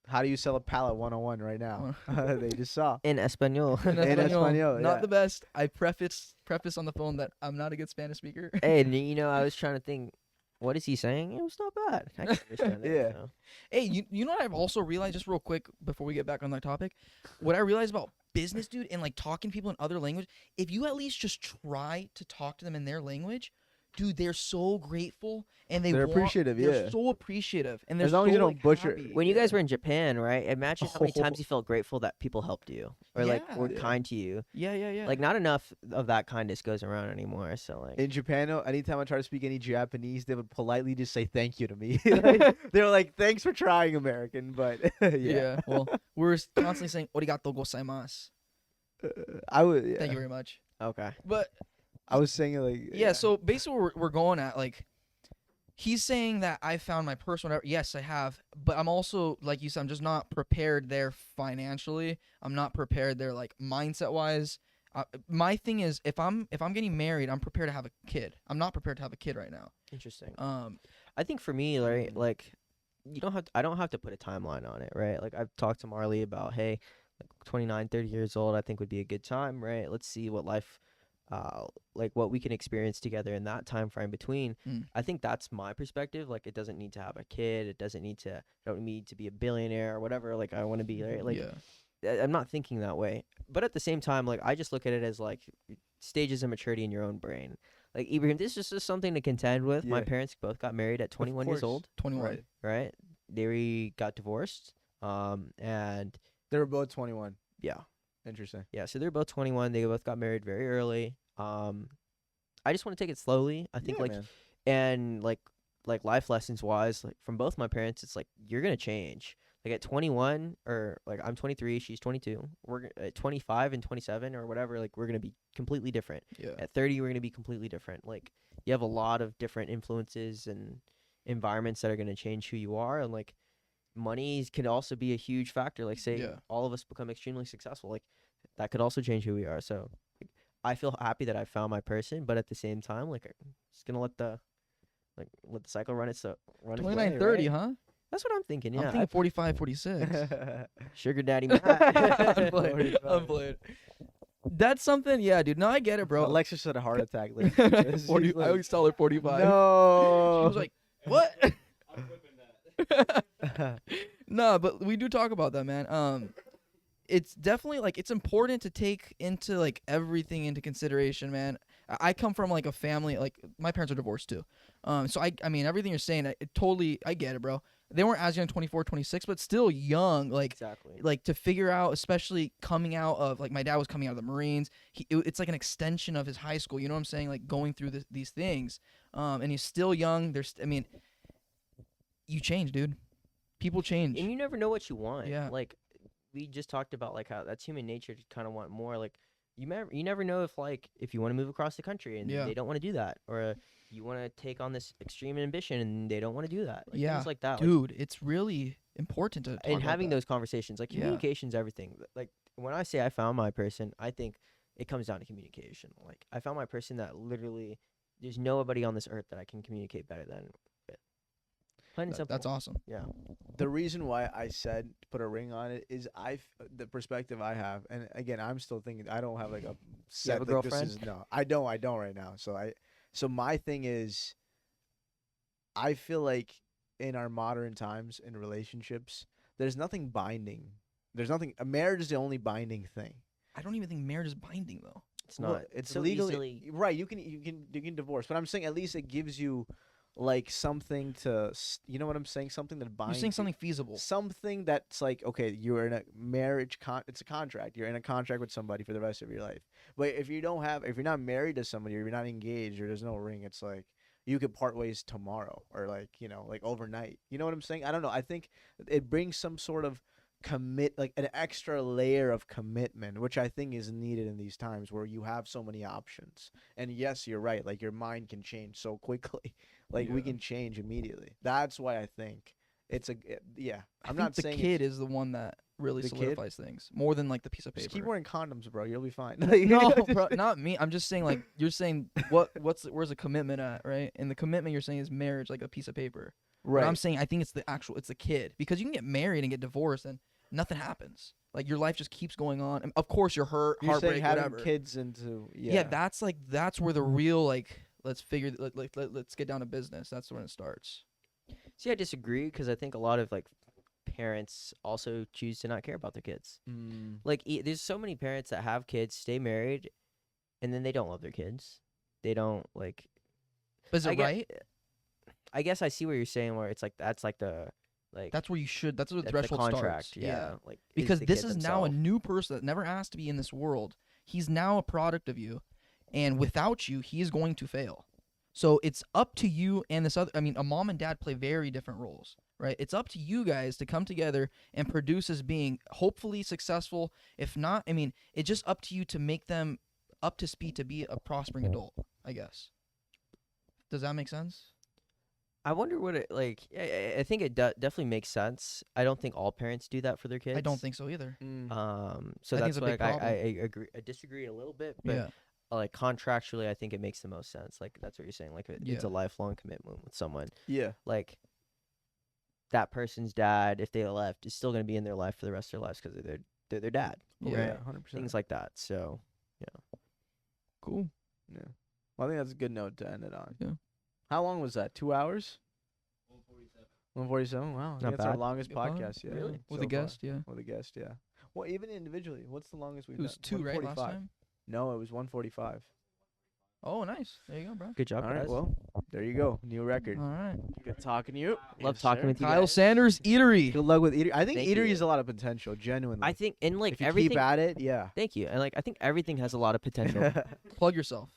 Speaker 2: How do you sell a pallet 101 right now? They just saw.
Speaker 3: In Espanol.
Speaker 1: En
Speaker 2: En español,
Speaker 1: not
Speaker 2: yeah.
Speaker 1: the best. I preface on the phone that I'm not a good Spanish speaker.
Speaker 3: Hey, and I was trying to think, what is he saying? It was not bad. I can understand it.
Speaker 2: Yeah.
Speaker 3: So.
Speaker 1: Hey, you know what I've also realized, just real quick before we get back on that topic, what I realized about business, dude, and like talking to people in other language, if you at least just try to talk to them in their language, dude, they're so grateful and
Speaker 2: They're appreciative,
Speaker 1: They're
Speaker 2: yeah.
Speaker 1: so appreciative, and they're
Speaker 2: As long as you
Speaker 1: so,
Speaker 2: don't butcher-
Speaker 1: happy.
Speaker 3: When you guys were in Japan, right? Imagine how many
Speaker 2: Oh.
Speaker 3: times you felt grateful that people helped you or like were
Speaker 2: Yeah.
Speaker 3: kind to you.
Speaker 1: Yeah.
Speaker 3: Like not enough of that kindness goes around anymore. So like,
Speaker 2: In Japan, though, anytime I try to speak any Japanese, they would politely just say thank you to me. Like, they were like, "Thanks for trying, American," but yeah.
Speaker 1: Well, we're constantly saying "Arigato gozaimasu."
Speaker 2: I would. Yeah.
Speaker 1: Thank you very much.
Speaker 3: okay,
Speaker 1: But
Speaker 2: I was saying it like.
Speaker 1: yeah, so basically we're going at like, he's saying that I found my person, whatever. Yes, I have, but I'm also, like you said, I'm just not prepared there financially. I'm not prepared there like mindset wise. My thing is, if I'm getting married, I'm prepared to have a kid. I'm not prepared to have a kid right now.
Speaker 3: interesting.
Speaker 1: Um,
Speaker 3: I think for me, right, like I don't have to put a timeline on it, right? Like I've talked to Marley about, hey, like 29, 30 years old, I think would be a good time, right? Let's see what life, like what we can experience together in that time frame between.
Speaker 1: Mm.
Speaker 3: I think that's my perspective. Like it doesn't need to have a kid. It doesn't need to, I don't need to be a billionaire or whatever. Like I want to be, right? Like
Speaker 1: yeah,
Speaker 3: I'm not thinking that way. But at the same time, like I just look at it as like stages of maturity in your own brain. Like Ibrahim, this is just something to contend with. My
Speaker 2: Yeah.
Speaker 3: parents both got married at 21 years
Speaker 2: course.
Speaker 3: old,
Speaker 1: 21.
Speaker 2: Right.
Speaker 3: right? They got divorced. And
Speaker 2: They were both 21.
Speaker 3: yeah.
Speaker 2: Interesting.
Speaker 3: Yeah, so they're both 21. They both got married very early. I just want to take it slowly. I think
Speaker 2: Yeah,
Speaker 3: like
Speaker 2: man.
Speaker 3: and like life lessons wise, like from both my parents, it's like you're going to change. Like at 21 or like I'm 23, she's 22. We're at 25 and 27 or whatever, like we're going to be completely different.
Speaker 1: Yeah.
Speaker 3: At 30 we're going to be completely different. Like you have a lot of different influences and environments that are going to change who you are, and like money can also be a huge factor. Like say
Speaker 1: Yeah.
Speaker 3: all of us become extremely successful, like that could also change who we are. So like, I feel happy that I found my person, but at the same time, like I'm just gonna let the cycle run its
Speaker 1: 29,
Speaker 3: way,
Speaker 1: 30,
Speaker 3: right?
Speaker 1: huh?
Speaker 3: That's what I'm thinking. Yeah,
Speaker 1: I'm thinking 45, 46.
Speaker 3: sugar daddy Matt.
Speaker 1: I'm playing. I'm playing. That's something. Yeah, dude. No, I get it, bro.
Speaker 2: Alexis had a heart attack. listening to this.
Speaker 1: 40,
Speaker 2: She's
Speaker 1: I
Speaker 2: like,
Speaker 1: always tell her 45.
Speaker 2: no.
Speaker 1: She was like, "What?"
Speaker 4: I'm whipping that.
Speaker 1: No, but we do talk about that, man. It's definitely like it's important to take into like everything into consideration, man. I come from like a family, like my parents are divorced too. So I mean everything you're saying, I get it, bro. They weren't as young, 24, 26, but still young, like
Speaker 3: Exactly.
Speaker 1: like to figure out, especially coming out of like my dad was coming out of the Marines. It's like an extension of his high school. You know what I'm saying? Like going through these things. And he's still young. I mean, you change, dude. People change.
Speaker 3: And you never know what you want.
Speaker 1: Yeah.
Speaker 3: Like we just talked about, like how that's human nature to kind of want more. Like you never know if you want to move across the country and
Speaker 1: Yeah.
Speaker 3: they don't want to do that, or you want to take on this extreme ambition and they don't want to do that. Like,
Speaker 1: Yeah,
Speaker 3: things like that. Like,
Speaker 1: Dude, it's really important to talk
Speaker 3: and
Speaker 1: about
Speaker 3: having
Speaker 1: that.
Speaker 3: those conversations, like
Speaker 1: Yeah.
Speaker 3: communication's everything. Like when I say I found my person, I think it comes down to communication. Like I found my person that literally there's nobody on this earth that I can communicate better than with. Plain and simple.
Speaker 1: That's awesome.
Speaker 3: Yeah.
Speaker 2: The reason why I said to put a ring on it is the perspective I have, and again, I'm still thinking I don't have like a set.
Speaker 3: have a
Speaker 2: like, this
Speaker 3: girlfriend?
Speaker 2: is, no, I don't right now. So my thing is, I feel like in our modern times in relationships, there's nothing binding. There's nothing. A marriage is the only binding thing.
Speaker 1: I don't even think marriage is binding though.
Speaker 3: It's
Speaker 2: Well,
Speaker 3: not.
Speaker 2: it's
Speaker 3: so
Speaker 2: legally
Speaker 3: easily.
Speaker 2: right. You can divorce, but I'm saying at least it gives you like something to. You know what I'm saying? Something that binds.
Speaker 1: You're saying
Speaker 2: you.
Speaker 1: something feasible.
Speaker 2: Something that's like, okay, you're in a marriage it's a contract. You're in a contract with somebody for the rest of your life. But if you're not married to somebody, or you're not engaged, or there's no ring, it's like you could part ways tomorrow, or like, like overnight. You know what I'm saying? I don't know. I think it brings some sort of like an extra layer of commitment, which I think is needed in these times where you have so many options. And yes, you're right. Like your mind can change so quickly. Like we
Speaker 1: Yeah.
Speaker 2: can change immediately. That's why I think yeah.
Speaker 1: I
Speaker 2: I'm
Speaker 1: think
Speaker 2: not
Speaker 1: the
Speaker 2: saying
Speaker 1: kid is the one that really
Speaker 2: The kid?
Speaker 1: solidifies things more than like the piece of paper.
Speaker 2: just keep wearing condoms, bro. You'll be fine.
Speaker 1: No, bro, not me. I'm just saying, like, you're saying where's the commitment at, right? And the commitment you're saying is marriage, like a piece of paper.
Speaker 2: Right.
Speaker 1: But I'm saying I think it's the kid, because you can get married and get divorced and nothing happens. Like your life just keeps going on. And of course you're hurt,
Speaker 2: You're saying
Speaker 1: heartbreak,
Speaker 2: having
Speaker 1: whatever.
Speaker 2: kids into
Speaker 1: Yeah, that's where the real let's get down to business. That's when it starts.
Speaker 3: See, I disagree because I think a lot of like parents also choose to not care about their kids. Like there's so many parents that have kids, stay married, and then they don't love their kids. They don't like.
Speaker 1: But is
Speaker 3: I
Speaker 1: it
Speaker 3: get-
Speaker 1: right?
Speaker 3: I guess I see what you're saying. Where it's like that's like the like
Speaker 1: That's where you should. That's where the
Speaker 3: that's the
Speaker 1: threshold
Speaker 3: contract.
Speaker 1: starts.
Speaker 3: Yeah. Like
Speaker 1: Because
Speaker 3: the
Speaker 1: this
Speaker 3: kid
Speaker 1: is now a
Speaker 3: themselves.
Speaker 1: new person that never asked to be in this world. He's now a product of you, and without you, he is going to fail. So it's up to you and this other. I mean, a mom and dad play very different roles, right? It's up to you guys to come together and produce as being hopefully successful. If not, I mean, it's just up to you to make them up to speed to be a prospering adult, I guess. Does that make sense?
Speaker 3: I wonder what it like. I think it definitely makes sense. I don't think all parents do that for their kids.
Speaker 1: I don't think so either.
Speaker 3: So
Speaker 1: I think
Speaker 3: that's
Speaker 1: it's a
Speaker 3: why
Speaker 1: big
Speaker 3: like, I
Speaker 1: problem.
Speaker 3: agree. I disagree a little bit, but
Speaker 1: Yeah.
Speaker 3: like contractually, I think it makes the most sense. Like that's what you're saying. Like it's a
Speaker 1: Yeah.
Speaker 3: lifelong commitment with someone.
Speaker 2: Yeah.
Speaker 3: Like that person's dad, if they left, is still gonna be in their life for the rest of their lives because they're their dad.
Speaker 1: Yeah.
Speaker 3: right?
Speaker 2: 100%.
Speaker 3: Things like that. So
Speaker 1: Cool.
Speaker 2: Yeah. Well, I think that's a good note to end it on.
Speaker 1: Yeah.
Speaker 2: How long was that? 2 hours? 147. Wow. I
Speaker 3: Not
Speaker 2: think that's our
Speaker 3: bad.
Speaker 2: longest
Speaker 1: Good pod.
Speaker 2: podcast yet.
Speaker 3: Really?
Speaker 1: With
Speaker 2: so
Speaker 1: a guest, yeah.
Speaker 2: far. With a guest, yeah. Well, even individually, what's the longest we've
Speaker 1: It was
Speaker 2: done?
Speaker 1: 2, right, last
Speaker 2: 145.
Speaker 1: time?
Speaker 2: No, it was 145.
Speaker 1: Oh, nice. There you go, bro.
Speaker 3: good job,
Speaker 2: All right.
Speaker 3: guys.
Speaker 2: Well, there you go. New record.
Speaker 1: All right.
Speaker 2: Good talking to you.
Speaker 3: Love
Speaker 2: Yes,
Speaker 3: talking
Speaker 2: sir.
Speaker 3: with you
Speaker 1: Kyle
Speaker 3: guys.
Speaker 1: Sanders, Eatery.
Speaker 2: Good luck with Eatery. I think
Speaker 3: Thank
Speaker 2: Eatery
Speaker 3: you.
Speaker 2: has a lot of potential, genuinely.
Speaker 3: I think and like
Speaker 2: if you
Speaker 3: everything.
Speaker 2: keep at it, yeah.
Speaker 3: Thank you. And like I think everything has a lot of potential.
Speaker 1: Plug yourself.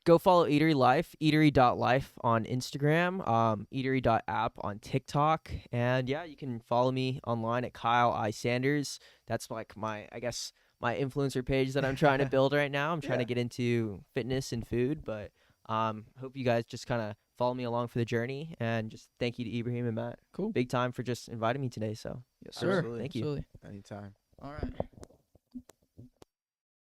Speaker 3: Go follow Eatery Life, eatery.life on Instagram, eatery.app on TikTok. And yeah, you can follow me online at Kyle I Sanders. That's like my influencer page that I'm trying to build right now. I'm trying to
Speaker 2: Yeah.
Speaker 3: get into fitness and food, but hope you guys just kind of follow me along for the journey. And just thank you to Ibrahim and Matt.
Speaker 1: Cool.
Speaker 3: Big time for just inviting me today. So
Speaker 1: Yes, sir.
Speaker 2: Absolutely.
Speaker 3: Thank you.
Speaker 1: Absolutely.
Speaker 2: Anytime.
Speaker 1: All right.